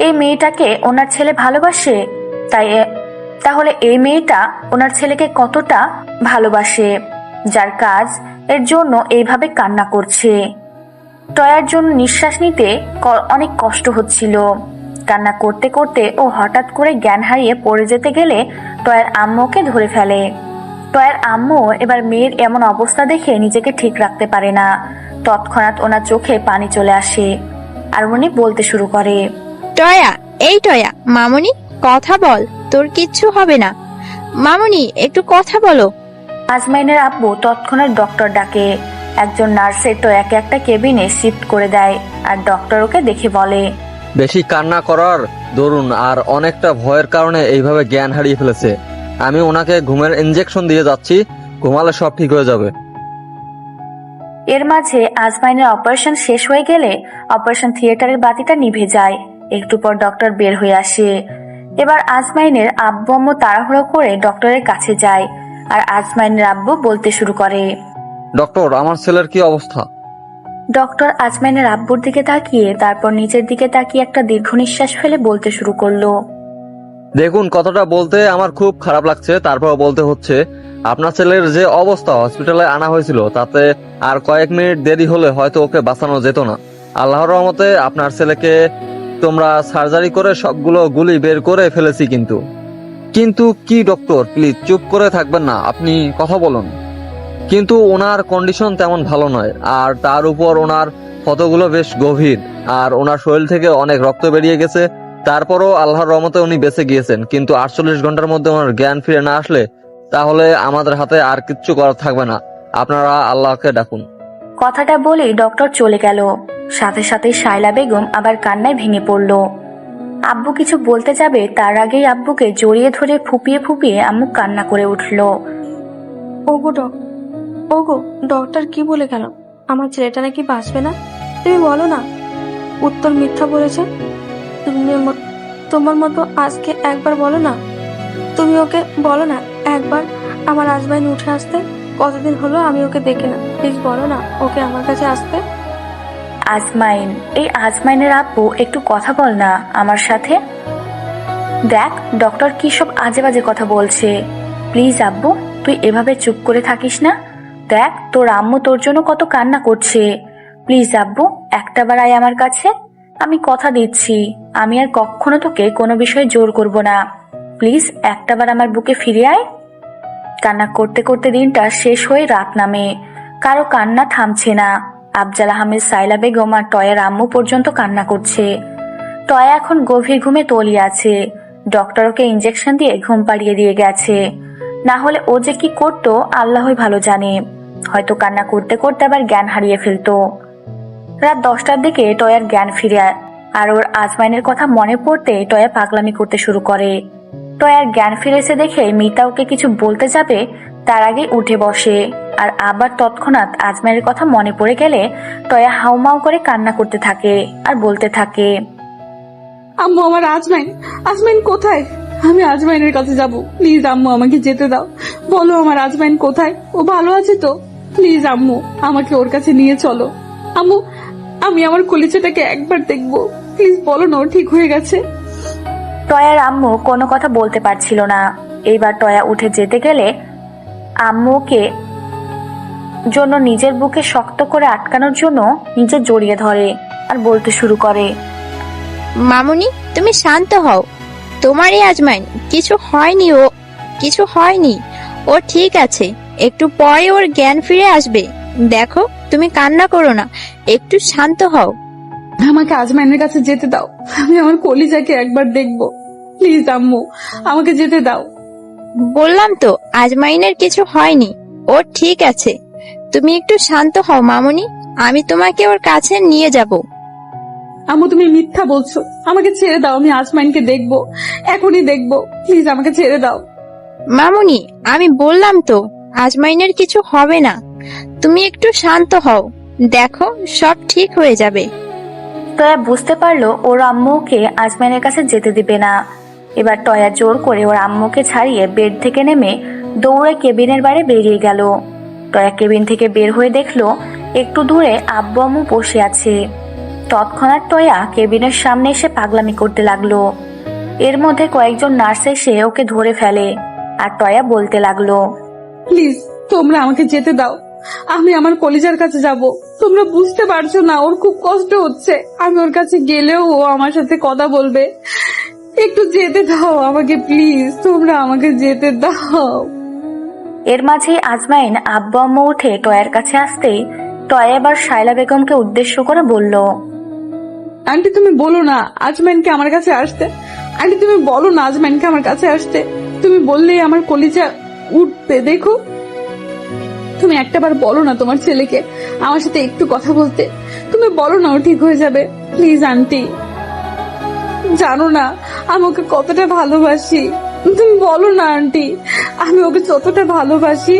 এই মেয়েটাকে ওনার ছেলে ভালোবাসে, তাহলে এই মেয়েটা ওনার ছেলেকে কতটা ভালোবাসে, যার কাজ এর জন্য এইভাবে কান্না করছে। টয়ার জন্য নিঃশ্বাস নিতে অনেক কষ্ট হচ্ছিল। কান্না করতে করতে ও হঠাৎ করে জ্ঞান হারিয়ে পড়ে যেতে গেলে টয়ার আম্মুকে ধরে ফেলে। টয়ার আম্মু এবার মেয়ের এমন অবস্থা দেখে নিজেকে ঠিক রাখতে পারে না। তৎক্ষণাৎ ওনার চোখে পানি চলে আসে আর উনি বলতে শুরু করে, টয়া, এই টয়া, মামুনি কথা বল, তোর কিচ্ছু হবে না। মামুনি একটু কথা বলো। আজমাইনের আব্বু তৎক্ষণাৎ ডক্টর ডাকে। একজন নার্সের টয়াকে একটা কেবিনে শিফট করে দেয়, আর ডক্টর ওকে দেখে বলে, বেশি কান্না করার দরুন আর অনেকটা ভয়ের কারণে এইভাবে জ্ঞান হারিয়ে ফেলেছে। আমি ওনাকে ঘুমের ইনজেকশন দিয়ে যাচ্ছি, ঘুমালে সব ঠিক হয়ে যাবে। এর মাঝে আজমাইনের অপারেশন শেষ হয়ে গেলে অপারেশন থিয়েটারের বাতিটা নিভে যায়। একটু পর ডক্টর বের হয়ে আসে। এবার আজমাইনের আব্বু আম্মু তাড়াহুড়ো করে ডক্টরের কাছে যায়, আর আজমাইনের আব্বু বলতে শুরু করে, ডক্টর, আমার ছেলের কি অবস্থা? ডক্টর আজমাইনের আব্বুর দিকে তাকিয়ে তারপর নিচের দিকে তাকিয়ে একটা দীর্ঘ নিঃশ্বাস ফেলে বলতে শুরু করলো। দেখুন, কথাটা বলতে আমার খুব খারাপ লাগছে, তারপর বলতে হচ্ছে আপনার ছেলের যে অবস্থা হসপিটালে আনা হয়েছিল তাতে আর কয়েক মিনিট দেরি হলে হয়তো ওকে বাঁচানো যেত না। আল্লাহর রহমতে আপনার ছেলেকে তোমরা সার্জারি করে সবগুলো গুলি বের করে ফেলেছি। কিন্তু কি ডক্টর, প্লিজ চুপ করে থাকবেন না, আপনি কথা বলুন। কিন্তু ওনার কন্ডিশন তেমন ভালো নয়, আর তার উপর ওনার ক্ষতগুলো বেশ গভীর, আর ওনার শরীর থেকে অনেক রক্ত বেরিয়ে গেছে। তারপরও আল্লাহর রহমতে উনি বেঁচে গিয়েছেন, কিন্তু 48 ঘন্টার মধ্যে ওনার জ্ঞান ফিরে না আসলে তাহলে আমাদের হাতে আর কিচ্ছু করার থাকবে না। আপনারা আল্লাহকে ডাকুন। কথাটা বলেই ডক্টর চলে গেল। সাথে সাথে শায়লা বেগম আবার কান্নায় ভেঙে পড়ল। আব্বু কিছু বলতে যাবে তার আগেই আব্বুকে জড়িয়ে ধরে ফুপিয়ে ফুপিয়ে আম্মু কান্না করে উঠল। ওগো ডক্টর কি বলে গেল? আমার ছেলেটা নাকি বাঁচবে না? তুমি বলো না উত্তর মিথ্যা বলেছে। তোমার মতো আজকে একবার বলো না, তুমি ওকে বলো না একবার আমার আজমাইন উঠে আসতে। কতদিন হলো আমি ওকে দেখি না, প্লিজ বলো না ওকে আমার কাছে আসতে। আজমাইন, এই আজমাইনের আব্বু, একটু কথা বল না আমার সাথে। দেখ ডক্টর কি সব আজে বাজে কথা বলছে। প্লিজ আব্বু, তুই এভাবে চুপ করে থাকিস না। দেখ তোর আম্মু তোর জন্য কত কান্না করছে। প্লিজ আব্বু, একটাবার আয় আমার কাছে। আমি কথা দিচ্ছি আমি আর কখনো তোকে কোনো বিষয়ে জোর করব না। প্লিজ একটাবার আমার বুকে ফিরে আয়। কান্না করতে করতে দিনটা শেষ হয়ে রাত নামে। কারো কান্না থামছে না। আফজাল আহমেদ, শায়লা বেগম আর টয়ার আম্মু পর্যন্ত কান্না করছে। টয়া এখন গভীর ঘুমে তলিয়ে আছে। ডক্টর ওকে ইঞ্জেকশন দিয়ে ঘুম পাড়িয়ে দিয়ে গেছে। না হলে ও যে কি করতো আল্লাহই ভালো জানে। হয়তো কান্না করতে করতে আবার জ্ঞান হারিয়ে ফেলতো। রাত 10টার দিকে টয়ার জ্ঞান ফিরে আর ওর আজমাইনের কথা মনে পড়তে টয়া পাগলামি করতে শুরু করে। টয়ার জ্ঞান ফিরেছে দেখে মিতা ওকে কিছু বলতে যাবে তার আগে উঠে বসে। আর আবার তৎক্ষণাৎ আজমাইনের কথা মনে পড়ে গেলে টয়া হাউমাউ করে কান্না করতে থাকে আর বলতে থাকে, আম্মু আমার আজমাইন কোথায়? আমি আজমাইনের কাছে যাব, প্লিজ আম্মু আমাকে যেতে দাও। বলো আমার আজমাইন কোথায়? ও ভালো আছে তো? প্লিজ আম্মু আমাকে ওর কাছে নিয়ে চলো। আম্মু আমি আমার কলিজাটাকে একবার দেখবো, প্লিজ বলো না ও ঠিক হয়ে গেছে। টয়ার আম্মু কোনো কথা বলতে পারছিল না। এইবার টয়া উঠে যেতে গেলে আম্মুকে জন্য নিজের বুকে শক্ত করে আটকানোর জন্য নিজে জড়িয়ে ধরে আর বলতে শুরু করে, মামুনি তুমি শান্ত হও, তোমারই আজমাইন, কিছু হয়নি, ও ঠিক আছে, একটু পরে ওর জ্ঞান ফিরে আসবে। দেখো তুমি কান্না করো না, একটু শান্ত হও। আমাকে আজমাইনের কাছে যেতে দাও, আমি আমার কলিজাকে একবার দেখবো, প্লিজ আম্মু আমাকে যেতে দাও। বললাম তো আজমাইনের কিছু হয়নি, ও ঠিক আছে, তুমি একটু শান্ত হও মামুনি, আমি তোমাকে ওর কাছে নিয়ে যাব। আম্মু তুমি মিথ্যা বলছো, আমাকে ছেড়ে দাও, আমি আজমাইনকে দেখবো, এখনই দেখবো, প্লিজ আমাকে ছেড়ে দাও। মামুনি আমি বললাম তো আজমাইনের কিছু হবে না, তুমি একটু শান্ত হও, দেখো সব ঠিক হয়ে যাবে। টয়া বুঝতে পারলো ওর আম্মুকে আজমাইনের কাছে যেতে দিবে না। এবার টয়া জোর করে ওর আম্মুকে ছাড়িয়ে বেড থেকে নেমে দৌড়ে কেবিনের বাইরে বেরিয়ে গেল। টয়া কেবিন থেকে বের হয়ে দেখলো একটু দূরে আব্বু আম্মু বসে আছে। তৎক্ষণাৎ টয়া কেবিনের সামনে এসে পাগলামি করতে লাগলো। এর মধ্যে কয়েকজন নার্স এসে ওকে ধরে ফেলে আর টয়া বলতে লাগলো, প্লিজ তোমরা আমাকে যেতে দাও, আমি আমার কলিজার কাছে যাব। তোমরা বুঝতে পারছো না, ওর খুব কষ্ট হচ্ছে, আমি ওর কাছে গেলেও ও আমার সাথে কথা বলবে, একটু যেতে দাও আমাকে, প্লিজ তোমরা আমাকে যেতে দাও। এর মাঝে আজমাইন আব্বু আম্মু উঠে টয়ার কাছে আসতেই টয়া এবার শায়লা বেগমকে উদ্দেশ্য করে বলল, আন্টি তুমি বলো না আজমাইনকে আমার কাছে আসতে, আন্টি তুমি বলো না আজমাইনকে আমার কাছে আসতে, তুমি বললেই আমার কলিজা উঠবে। দেখো তুমি একটাবার বলো না তোমার ছেলেকে আমার সাথে একটু কথা বলতে, তুমি বলো না ও ঠিক হয়ে যাবে, প্লিজ আন্টি। জানো না আমি ওকে কতটা ভালোবাসি, তুমি বলো না আন্টি, আমি ওকে যতটা ভালোবাসি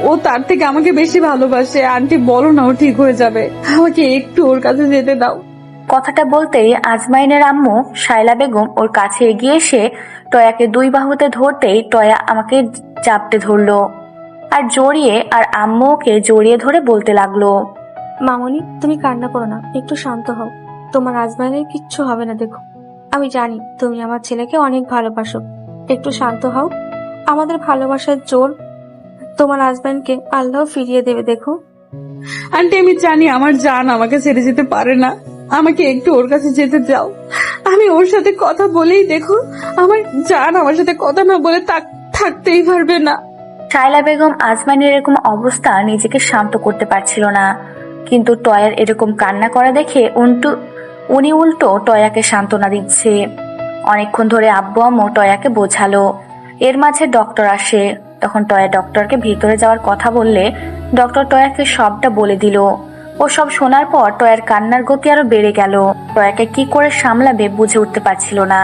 ও তার থেকে আমাকে বেশি ভালোবাসে, আন্টি বলো না ও ঠিক হয়ে যাবে, আমাকে একটু ওর কাছে যেতে দাও। কথাটা বলতেই আজমাইনের আম্মু শায়লা বেগম ওর কাছে এগিয়ে এসে টয়াকে দুই বাহুতে ধরতেই টয়া আমাকে জাপটে ধরলো আর আম্মু ওকে জড়িয়ে ধরে বলতে লাগলো, মামনি, তুমি কান্না করো না, একটু শান্ত হও। তোমার আজমাইনের কিচ্ছু হবে না। দেখো, আমি জানি তুমি আমার ছেলেকে অনেক ভালোবাসো। একটু শান্ত হও। আমাদের ভালোবাসার জোর তোমার হাজবেন্ডকে আল্লাহ ফিরিয়ে দেবে। দেখো আন্টি, আমি জানি আমার জান আমাকে ছেড়ে যেতে পারে না। আমাকে একটু ওর কাছে যেতে দাও। আমি ওর সাথে কথা বলেই দেখো, আমার জান আমার সাথে কথা না বলে থাকতেই পারবে না। শায়লা বেগম আজমাইনের এরকম অবস্থা নিজেকে শান্ত করতে পারছিল না, কিন্তু টয়ার এরকম কান্না করা দেখে উনি উল্টো টয়াকে সান্ত্বনা দিচ্ছে। অনেকক্ষণ ধরে আব্বু আম্মু টয়াকে বোঝালো। এর মাঝে ডক্টর আসে। তখন টয়া ডক্টরকে ভিতরে যাওয়ার কথা বললে ডক্টর টয়াকে সবটা বলে দিল। ও সব শোনার পর টয়ার কান্নার গতি আরো বেড়ে গেল। টয়াকে কি করে সামলাবে বুঝে উঠতে পারছিল না।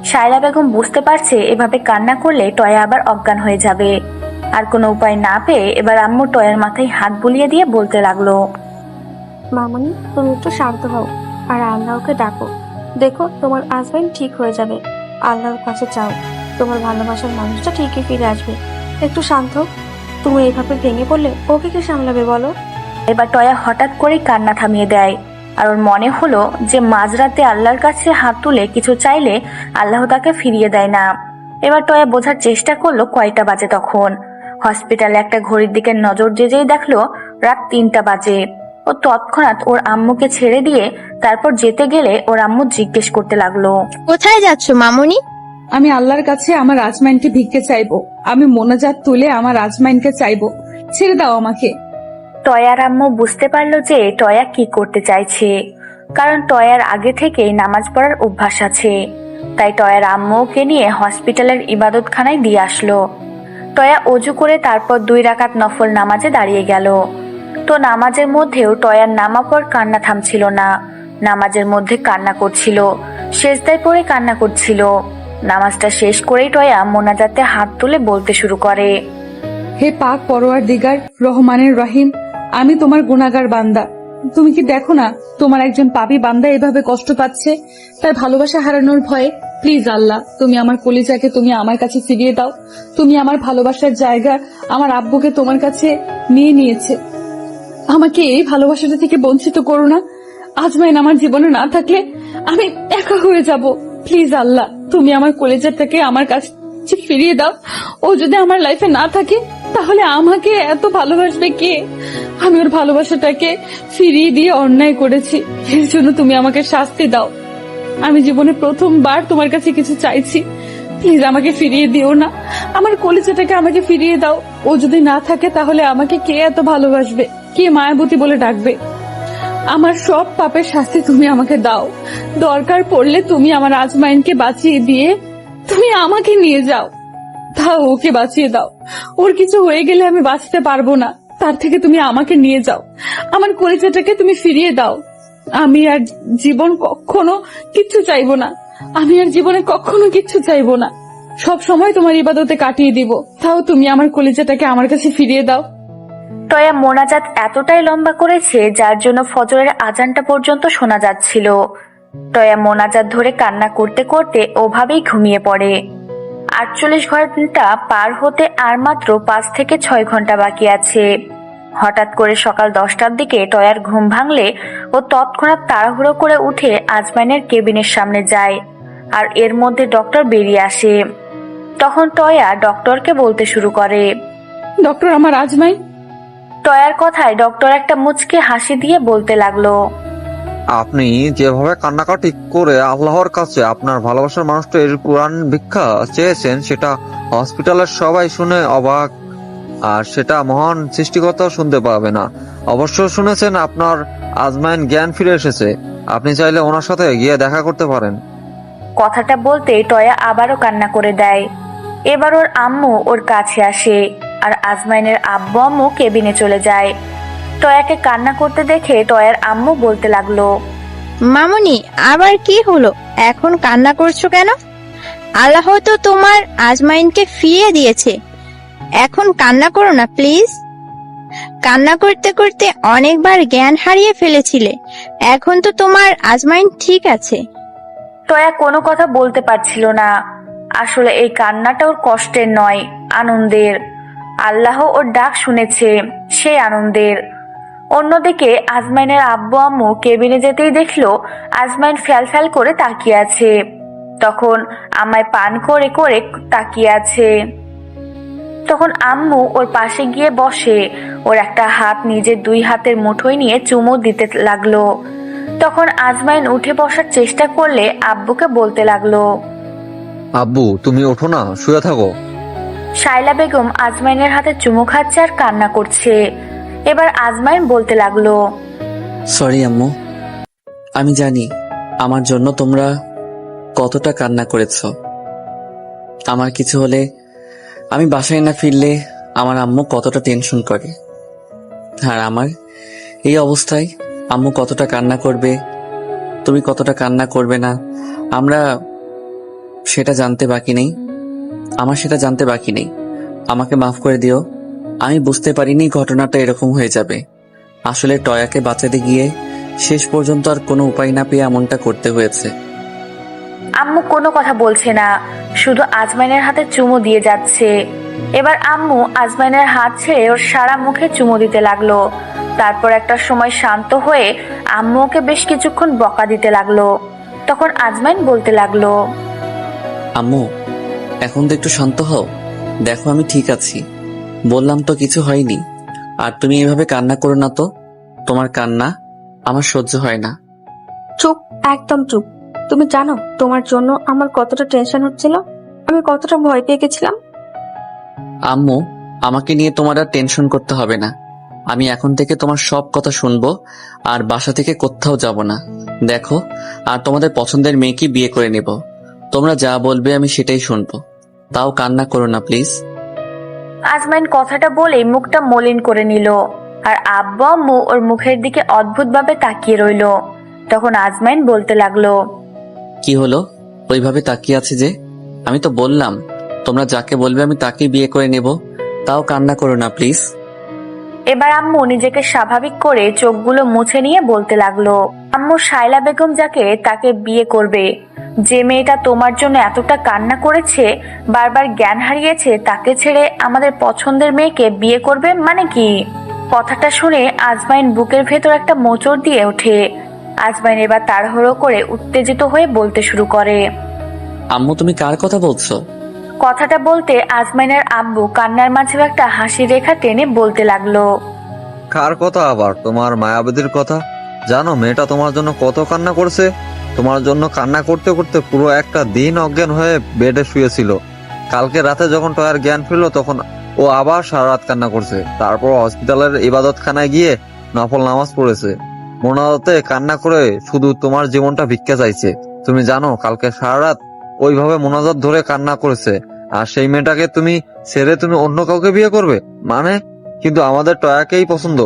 শায়লা বেগম বুঝতে পারছে এভাবে কান্না করলে টয়া আবার অজ্ঞান হয়ে যাবে। আর কোনো উপায় না পেয়ে এবার আম্মু টয়ার মাথায় হাত বুলিয়ে দিয়ে বলতে লাগলো, মামনি, তুমি একটু শান্ত হও আর আল্লাহকে ডাকো। দেখো, তোমার হাজবেন্ড ঠিক হয়ে যাবে। আল্লাহর কাছে চাও, তোমার ভালোবাসার মানুষটা ঠিকই ফিরে আসবে। একটু শান্ত হও। তুমি এইভাবে ভেঙে পড়লে ওকে কে সামলাবে বলো? এবার টয়া হঠাৎ করে কান্না থামিয়ে দেয়। আর ওর মনে হলো যে মাঝরাতে আল্লাহর কাছে হাত তুলে কিছু চাইলে আল্লাহ তাকে ফিরিয়ে দেয় না। এবার টয়া বোঝার চেষ্টা করলো কয়টা বাজে তখন। হসপিটালে একটা ঘড়ির দিকে নজর যেই দেখলো রাত 3টা বাজে। ও তৎক্ষণাৎ ওর আম্মুকে ছেড়ে দিয়ে তারপর যেতে গেলে ওর আম্মু জিজ্ঞেস করতে লাগলো, কোথায় যাচ্ছ মামুনি? আমি আল্লাহর কাছে আমার আজমাইনকে ভিক্ষে চাইবো। আমি মোনাজাত তুলে আমার আজমাইনকে চাইবো, ছেড়ে দাও আমাকে। টয়ার আম্মু বুঝতে পারলো যে টয়া কি করতে চাইছে, কারণ টয়ার আগে থেকেই নামাজ পড়ার অভ্যাস আছে। তাই টয়ার আম্মু ওকে নিয়ে হসপিটালের ইবাদতখানায় দিয়ে আসলো। টয়া অজু করে তারপর 2 রাকাত নফল নামাজে দাঁড়িয়ে গেল। তো নামাজের মধ্যেও টয়ার নামার কান্না থামছিল না। নামাজের মধ্যে কান্না করছিল, সেজদায় পড়ে কান্না করছিল। নামাজটা শেষ করেই টয়া মোনাজাতে হাত তুলে বলতে শুরু করে, হে পাক পরওয়ারদিগার রহমানের রহিম, আমি তোমার গুনাহগার বান্দা। তুমি কি দেখো না তোমার একজন পাপী বান্দা এভাবে কষ্ট পাচ্ছে, তার ভালোবাসা হারানোর ভয়ে? প্লিজ আল্লাহ, তুমি আমার কলিজাকে তুমি আমার কাছে ফিরিয়ে দাও। তুমি আমার ভালোবাসার জায়গা আমার আব্বুকে তোমার কাছে নিয়ে নিয়েছে। আমাকে এই ভালোবাসাটা থেকে বঞ্চিত করো না। আজমাইন আমার জীবনে না থাকলে আমি একা হয়ে যাব। প্লিজ আল্লাহ, তুমি আমার কলিজাটাকে আমার কাছে ফিরিয়ে দাও। ও যদি আমার লাইফে না থাকে তাহলে আমাকে এত ভালোবাসবে কে? আমি ওর ভালোবাসাটাকে ফিরিয়ে দিয়ে অন্যায় করেছি, এর জন্য তুমি আমাকে শাস্তি দাও। আমি জীবনে প্রথমবার তোমার কাছে কিছু চাইছি, প্লিজ আমাকে ফিরিয়ে দিও না। আমার কলিজাটাকে আমাকে ফিরিয়ে দাও। ও যদি না থাকে তাহলে আমাকে কে এত ভালোবাসবে, কে মায়াবতী বলে ডাকবে? আমার সব পাপের শাস্তি তুমি আমাকে দাও। দরকার পড়লে তুমি আমার আজমাইনকে বাঁচিয়ে দিয়ে তুমি আমাকে নিয়ে যাও। দাও, ওকে বাঁচিয়ে দাও। ওর কিছু হয়ে গেলে আমি বাঁচতে পারবো না, তার থেকে তুমি আমাকে নিয়ে যাও। আমার কলিজাটাকে তুমি ফিরিয়ে দাও। আমি আর জীবন কখনো কিচ্ছু চাইবো না। আমি আর জীবনে কখনো কিচ্ছু চাইবো না। সব সময় তোমার ইবাদতে কাটিয়ে দিব। তাও তুমি আমার কলিজাটাকে আমার কাছে ফিরিয়ে দাও। টয়া মোনাজাত এতটাই লম্বা করেছে যার জন্য ফজরের আজানটা পর্যন্ত শোনা যাচ্ছিল। টয়া মোনাজাত ধরে কান্না করতে করতে ওভাবেই ঘুমিয়ে পড়ে। 48 ঘন্টা পার হতে আর মাত্র 5 থেকে 6 ঘন্টা বাকি আছে। হঠাৎ করে সকাল 10টার দিকে টয়ার ঘুম ভাঙলে ও তৎক্ষণাৎ তাড়াহুড়ো করে উঠে আজমাইনের কেবিনের সামনে যায়। আর এর মধ্যে ডক্টর বেরিয়ে আসে। তখন টয়া ডক্টরকে বলতে শুরু করে, ডক্টর, আমার আজমাইন। টয়ার কথায় ডক্টর একটা মুচকে হাসি দিয়ে বলতে লাগলো, আপনি যেভাবে কান্নাকাটি করে আল্লাহর কাছে আপনার ভালোবাসার মানুষটা কোরআন ভিক্ষা চেয়েছেন, সেটা হসপিটালের সবাই শুনে অবাক। আর সেটা মহান সৃষ্টিকর্তাও শুনতে পাবে না। অবশ্য শুনেছেন আপনার আজমাইন জ্ঞান ফিরে এসেছে। আপনি চাইলে ওনার সাথে গিয়ে দেখা করতে পারেন। কথাটা বলতে টয়া আবারও কান্না করে দেয়। এবার ওর আম্মু ওর কাছে আসে আর আজমাইনের আব্বু আম্মু কেবিনে চলে যায়। টয়াকে কান্না করতে দেখে টয়ার আম্মু বলতে লাগলো, মামুনি, আবার কি হলো? এখন কান্না করছো কেন? আল্লাহ তো তোমার আজমাইনকে ফিরিয়ে দিয়েছে। এখন কান্না করো না প্লিজ। কান্না করতে করতে অনেকবার জ্ঞান হারিয়ে ফেলেছিলে। এখন তো তোমার আজমাইন ঠিক আছে। টয়া কোনো কথা বলতে পারছিল না। আসলে এই কান্নাটা ওর কষ্টের নয়, আনন্দের। আল্লাহ ওর ডাক শুনেছে, সেই আনন্দের। অন্যদিকে আজমাইনের আব্বু আম্মু কেবিনে যেতেই দেখলো আজমাইন ফ্যাল ফ্যাল করে তাকিয়ে আছে। তখন আমায় পান করে করে তাকিয়ে আছে। তখন আম্মু ওর পাশে গিয়ে বসে, ওর একটা হাত নিজের 2 হাতের মুঠোয় নিয়ে চুমু দিতে লাগলো। তখন আজমাইন উঠে বসার চেষ্টা করলে আব্বুকে বলতে লাগলো। আব্বু তুমি ওঠো না, শুয়ে থাকো। শায়লা বেগম আজমাইনের হাতে চুমু খাচ্ছে আর কান্না করছে। এবার আজমাইন বলতে লাগলো, সরি আম্মু, আমি জানি আমার জন্য তোমরা কতটা কান্না করেছ। আমার কিছু হলে, আমি বাসায় না ফিরলে আমার আম্মু কতটা টেনশন করে, আর আমার এই অবস্থায় আম্মু কতটা কান্না করবে, তুমি কতটা কান্না করবে না, আমরা সেটা জানতে বাকি নেই। আমার সেটা জানতে বাকি নেই। আমাকে মাফ করে দিও। আমি বুঝতে পারিনি ঘটনাটা এরকম হয়ে যাবে। আসলে টয়াকে বাঁচাতে গিয়ে শেষ পর্যন্ত আর কোনো উপায় না পেয়ে এমনটা করতে হয়েছে। আম্মু কোনো কথা বলছে না, শুধু আজমাইনের হাতে চুমু দিয়ে যাচ্ছে। এবার আম্মু আজমাইনের হাত ছেড়ে ওর সারা মুখে চুমু দিতে লাগলো। তারপর একটা সময় শান্ত হয়ে আম্মু ওকে বেশ কিছুক্ষণ বকা দিতে লাগলো। তখন আজমাইন বলতে লাগলো, আম্মু এখন তো একটু শান্ত হও, দেখো আমি ঠিক আছি, বললাম তো কিছু হয়নি। আর তুমি এভাবে কান্না করো না তো, তোমার কান্না আমার সহ্য হয় না। চুপ, একদম চুপ। তুমি জানো তোমার জন্য আমার কতটা টেনশন হচ্ছিল, আমি কতটা ভয় পেয়ে গেছিলাম। আম্মু আমাকে নিয়ে তোমার আর টেনশন করতে হবে না। আমি এখন থেকে তোমার সব কথা শুনবো আর বাসা থেকে কোথাও যাব না। দেখো, আর তোমাদের পছন্দের মেয়েকে বিয়ে করে নেব। তোমরা যা বলবে আমি সেটাই শুনবো। তাও কান্না করো না প্লিজ। আজমাইন কথাটা বলে মুখটা মলিন করে নিল। আর আব্বু আম্মু ওর মুখের দিকে অদ্ভুতভাবে তাকিয়ে রইল। তখন আজমাইন বলতে লাগলো, কি হলো ওইভাবে তাকিয়ে আছে যে? আমি তো বললাম তোমরা যাকে বলবে আমি তাকেই বিয়ে করে নেব। তাও কান্না করো না প্লিজ। এবার আম্মু নিজেকে স্বাভাবিক করে চোখগুলো মুছে নিয়ে বলতে লাগলো, আম্মু শায়লা বেগম যাকে তাকে বিয়ে করবে। যে মেয়েটা তোমার জন্য এতটা কান্না করেছে, বারবার জ্ঞান হারিয়েছে, তাকে ছেড়ে আমাদের পছন্দের মেয়েকে বিয়ে করবে মানে কি? কথাটা শুনে আজমাইন বুকের ভেতর একটা মোচড় দিয়ে ওঠে। আজমাইন এবার তাড়াহুড়ো করে উত্তেজিত হয়ে বলতে শুরু করে। আম্মু তুমি কার কথা বলছো? কথাটা বলতে আজমাইনের আব্বু কান্নার মাঝেও একটা হাসি রেখা টেনে বলতে লাগলো, কার কথা আবার? তোমার মায়াবতীর কথা। জানো মেয়েটা তোমার জন্য কত কান্না করছে? তোমার জন্য কান্না করতে করতে পুরো একটা দিন অজ্ঞান হয়ে বেডে শুয়েছিল। কালকে রাতে যখন টয়ার জ্ঞান ফিরলো তখন ও আবার সারা রাত কান্না করছে। তারপর হসপিটালের ইবাদতখানায় গিয়ে নফল নামাজ পড়েছে। মোনাজাতে কান্না করে শুধু তোমার জীবনটা ভিক্ষা চাইছে। তুমি জানো কালকে সারা রাত ওইভাবে মোনাজাত ধরে কান্না করেছে। আর সেই মেয়েটাকে তুমি ছেড়ে তুমি অন্য কাউকে বিয়ে করবে মানে? কিন্তু আমাদের টয়াকেই পছন্দ,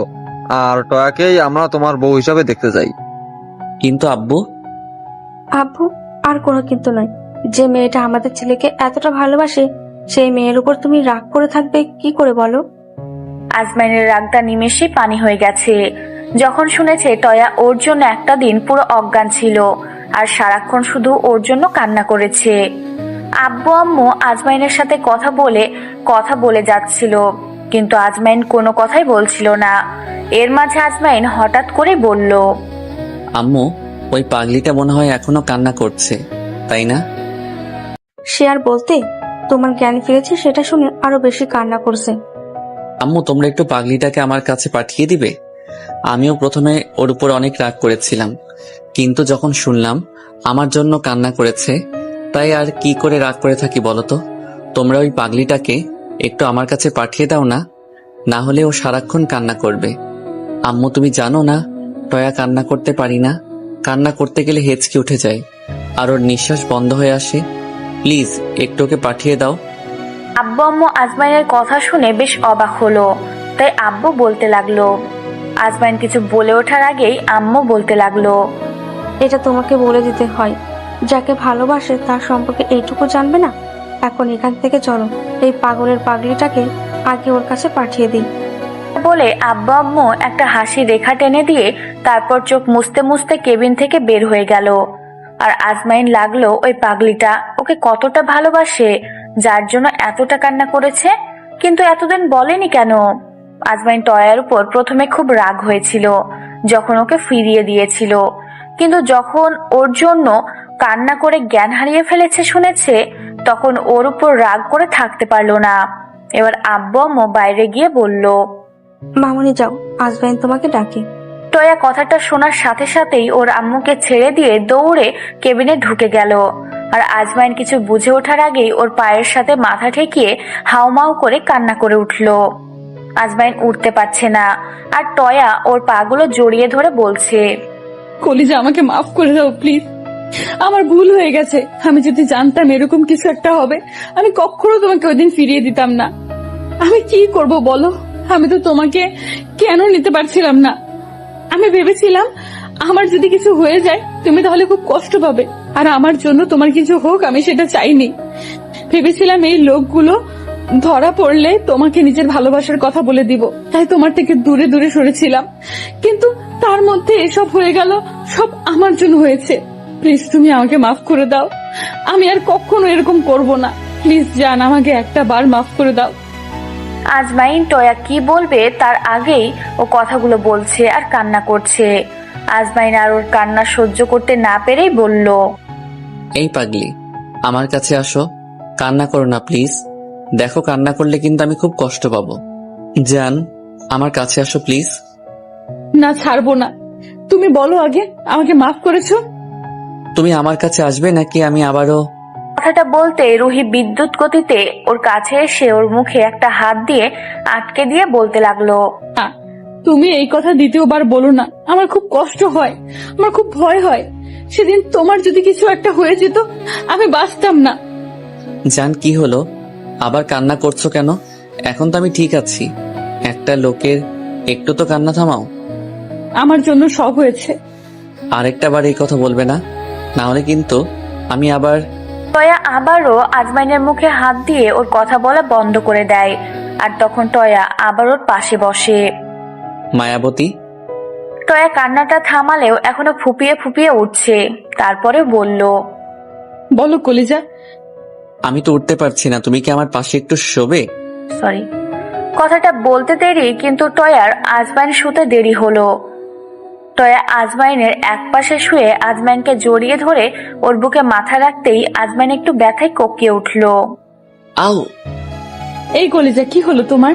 আর টয়াকেই আমরা তোমার বউ হিসাবে দেখতে চাই। কিন্তু আব্বু। আব্বু, আর কোনো কিন্তু নয়। যে মেয়েটা আমাদের ছেলেকে এতটা ভালোবাসে, সেই মেয়ের উপর তুমি রাগ করে থাকবে কি করে বলো? আজমাইনের রাগটা নিমেষে পানি হয়ে গেছে যখন শুনেছে টয়া ওর জন্য একটা দিন পুরো অজ্ঞান ছিল আর সারাক্ষণ শুধু ওর জন্য কান্না করেছে। আব্বু আম্মু আজমাইনের সাথে কথা বলে যাচ্ছিল, কিন্তু আজমাইন কোনো কথাই বলছিল না। এর মাঝে আজমাইন হঠাৎ করে বলল, আম্মু ওই পাগলিটা মনে হয় এখনো কান্না করছে, তাই না? সে আর বলতে, তোমার জ্ঞান ফিরেছে সেটা শুনে আরো বেশি কান্না করছে। আম্মু তোমরা একটু পাগলিটাকে আমার কাছে পাঠিয়ে দিবে। আমিও প্রথমে ওর উপর অনেক রাগ করেছিলাম, কিন্তু যখন শুনলাম আমার জন্য কান্না করেছে, তাই আর কি করে রাগ করে থাকি বলো তো? তোমরা ওই পাগলিটাকে একটু আমার কাছে পাঠিয়ে দাও না, না হলে ও সারাক্ষণ কান্না করবে। আম্মু তুমি জানো না টয়া কান্না করতে পারি না, কান্না করতে গেলে হেঁচকি উঠে যায় আর ওর নিঃশ্বাস বন্ধ হয়ে আসে। প্লিজ একটু ওকে পাঠিয়ে দাও। আব্বু আম্মু আজমাইনের কথা শুনে বেশ অবাক হলো, তাই আব্বু বলতে লাগলো। আজমাইন কিছু বলে ওঠার আগেই আম্মু বলতে লাগলো, এটা তোমাকে বলে দিতে হয়, যাকে ভালোবাসে তার সম্পর্কে এইটুকু জানবে না? এখন এখান থেকে চলো, এই পাগলের পাগলিটাকে আগে ওর কাছে পাঠিয়ে দিই। বলে আব্বু আম্মু একটা হাসি রেখা টেনে দিয়ে তারপর চোখ মুছতে মুছতে কেবিন থেকে বের হয়ে গেল। আর আজমাইন লাগলো ওই পাগলিটা ওকে কতটা ভালোবাসে, যার জন্য এতটা কান্না করেছে, কিন্তু এতদিন বলেনি কেন? আজমাইন টয়ার উপর প্রথমে খুব রাগ হয়েছিল যখন ওকে ফিরিয়ে দিয়েছিল, কিন্তু যখন ওর জন্য কান্না করে জ্ঞান হারিয়ে ফেলেছে শুনেছে, তখন ওর উপর রাগ করে থাকতে পারলো না। এবার আব্বু আম্মু বাইরে গিয়ে বলল, মামনি যাও, আজমাইন তোমাকে ডাকে। টয়া কথাটা শোনার সাথে সাথেই ওর আম্মুকে ছেড়ে দিয়ে দৌড়ে কেবিনে ঢুকে গেল। আর আজমাইন কিছু বুঝে ওঠার আগেই ওর পায়ের সাথে মাথা ঠেকিয়ে হাউমাউ করে কান্না করে উঠল। আজমাইন উঠতে পারছে না, আর টয়া ওর পাগুলো জড়িয়ে ধরে বলছে, কলিজা আমাকে মাফ করে দাও প্লিজ, আমার ভুল হয়ে গেছে। আমি যদি জানতাম এরকম কিছু একটা হবে, আমি কখনো তোমাকে ওই দিন ফিরিয়ে দিতাম না। আমি কি করব বলো? আমি তো তোমাকে কেন নিতে পারছিলাম না। আমি ভেবেছিলাম আমার যদি কিছু হয়ে যায় তুমি তাহলে খুব কষ্ট পাবে, আর আমার জন্য তোমার কিছু হোক আমি সেটা চাইনি। ভেবেছিলাম এই লোকগুলো ধরা পড়লে তোমাকে নিজের ভালোবাসার কথা বলে দিব, তাই তোমার থেকে দূরে দূরে সরেছিলাম। কিন্তু তার মধ্যে এসব হয়ে গেল, সব আমার জন্য হয়েছে। প্লিজ তুমি আমাকে মাফ করে দাও, আমি আর কখনো এরকম করব না। প্লিজ জান, আমাকে একটা বার মাফ করে দাও। আজমাইন টয়া কি বলবে তার আগেই ও কথাগুলো বলছে আর কান্না করছে। আজমাইন আর ওর কান্না সহ্য করতে না পেরেই বলল, এই পাগলি, আমার কাছে আসো, কান্না করো না প্লিজ। দেখো, কান্না করলে কিন্তু আমি খুব কষ্ট পাবো। জান, আমার কাছে আসো প্লিজ। না, ছাড়বো না। তুমি বলো আগে, আমাকে মাফ করেছো? তুমি আমার কাছে আসবে নাকি আমি আবারও? কথাটা বলতে রুহি বিদ্যুৎ গতিতে ওর কাছে এসে ওর মুখে একটা হাত দিয়ে আটকে দিয়ে বলতে লাগলো, না, তুমি এই কথা দ্বিতীয়বার বলো না। আমার খুব কষ্ট হয়, আমার খুব ভয় হয়। সেদিন তোমার যদি কিছু একটা হয়ে যেত, আমি বাঁচতাম না। জান, কি হলো? আবার কান্না করছো কেন? এখন তো আমি ঠিক আছি। একটা লোকের একটু তো কান্না থামাও। আমার জন্য সব হয়েছে। আরেকটা বার এই কথা বলবে না, না হলে কিন্তু আমি আবার। টয়া আবারও আজমাইনের মুখে হাত দিয়ে ওর কথা বলা বন্ধ করে দেয়। আর তখন টয়া আবার ওর পাশে বসে। মায়াবতী। টয়া কান্নাটা থামালেও এখনো ফুপিয়ে ফুপিয়ে উঠছে। তারপরে বলল, বলো কলিজা। আমি তো উঠতে পারছি না, তুমি কি আমার পাশে একটু শোবে? সরি। কথাটা বলতে দেরি, কিন্তু টয়ার আজমাইন শুতে দেরি হলো। টয়া আজমাইনের এক পাশে শুয়ে আজমাইনকে জড়িয়ে ধরে ওর বুকে মাথা রাখতেই আজমাইন একটু ব্যথায় কোকিয়ে উঠল। আউ! এই কলিজা, কি হলো তোমার?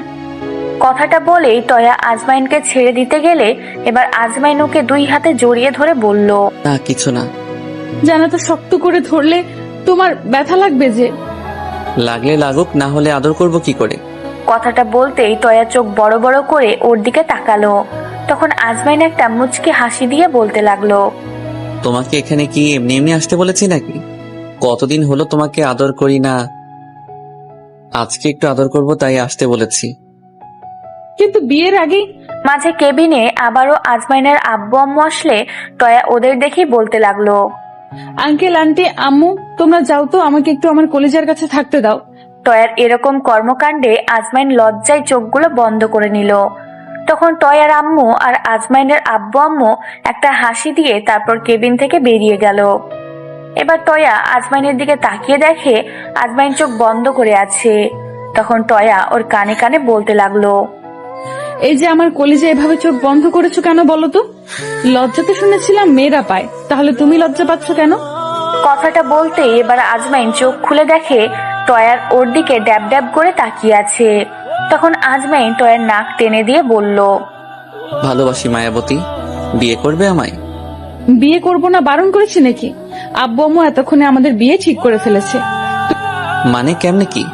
কথাটা বলেই টয়া আজমাইনকে ছেড়ে দিতে গেলে এবার আজমাইন ওকে দুই হাতে জড়িয়ে ধরে বলল, না, কিছু না। জানা তো শক্ত করে ধরলে তোমার ব্যথা লাগবে যে। লাগলে লাগুক, না হলে আদর করব কি করে? কথাটা বলতেই টয়া চোখ বড় বড় করে ওর দিকে তাকালো। তখন আজমাইন একটা মুচকি হাসি দিয়ে বলতে লাগলো, তোমাকে এখানে কি এমনি এমনি আসতে বলেছি নাকি? কতদিন হলো তোমাকে আদর করি না, আজকে একটু আদর করব তাই আসতে বলেছি। কিন্তু বিয়ের আগেই। মাঝে কেবিনে আবারও আজমাইনের আব্বু আম্মু আসলে টয়া ওদের দেখেই বলতে লাগলো, আঙ্কেল আন্টি আম্মু, তোমরা যাও তো, আমাকে একটু আমার কলিজার কাছে থাকতে দাও। টয়ার এরকম কর্মকাণ্ডে আজমাইন লজ্জায় চোখগুলো বন্ধ করে নিল। তখন টয়ার আম্মু আর আজমাইনের আব্বু আম্মু একটা হাসি দিয়ে তারপর কেবিন থেকে বেরিয়ে গেল। এবার টয়া আজমাইনের দিকে তাকিয়ে দেখে আজমাইন চোখ বন্ধ করে আছে। তখন টয়া ওর কানে কানে বলতে লাগলো, এই যে আমার কলিজা এভাবে চোখ বন্ধ করেছো কেন বলো তো? লজ্জা তো শুনেছিলাম মেয়েরা পায়, তাহলে তুমি লজ্জা পাচ্ছ কেন? কথাটা বলতে এবার আজমাইন চোখ খুলে দেখে টয়ার ওর দিকে ড্যাব ড্যাব করে তাকিয়ে আছে। তখন আজমাইন টয়ার নাক টেনে দিয়ে বলল, ভালোবাসি মায়াবতী, বিয়ে করবে আমায়? বিয়ে করব না বারণ করেছি নাকি? আব্বু আম্মু এতক্ষণে আমাদের বিয়ে ঠিক করে ফেলেছে। মানে কেমনে কি?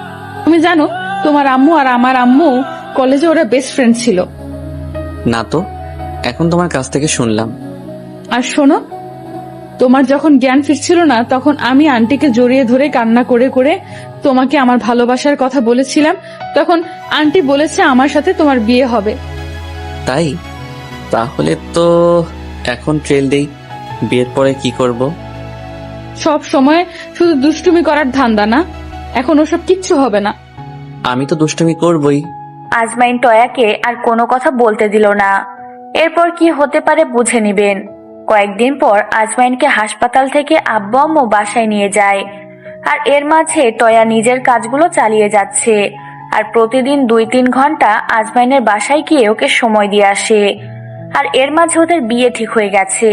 তুমি জানো তোমার আম্মু আর আমার আম্মু কলেজে ওরা বেস্ট ফ্রেন্ড ছিল। না তো, এখন তোমার কাছ থেকে শুনলাম। আর শোনো, তোমার যখন জ্ঞান ফিরছিল না তখন আমি আন্টিকে জড়িয়ে ধরে কান্না করে করে তোমাকে আমার ভালোবাসার কথা বলেছিলাম। তখন আন্টি বলেছে আমার সাথে তোমার বিয়ে হবে। তাই? তাহলে তো এখন ট্রেল দেই, বিয়ের পরে কি করব? সব সময় শুধু দুষ্টুমি করার ধান্দা না, এখন ওসব কিচ্ছু হবে না। আমি তো দুষ্টুমি করবই। আজমাইন টয়াকে আর কোনো কথা বলতে দিল না। এরপর কি হতে পারে বুঝে নিবেন। কয়েকদিন পর আজমাইনকে হাসপাতাল থেকে আব্বু আম্মু বাসায় নিয়ে যায়। আর এর মাঝে টয়া নিজের কাজগুলো চালিয়ে যাচ্ছে। আর প্রতিদিন 2-3 ঘন্টা আজমাইনের বাসায় গিয়ে ওকে সময় দিয়ে আসে। আর এর মাঝে ওদের বিয়ে ঠিক হয়ে গেছে।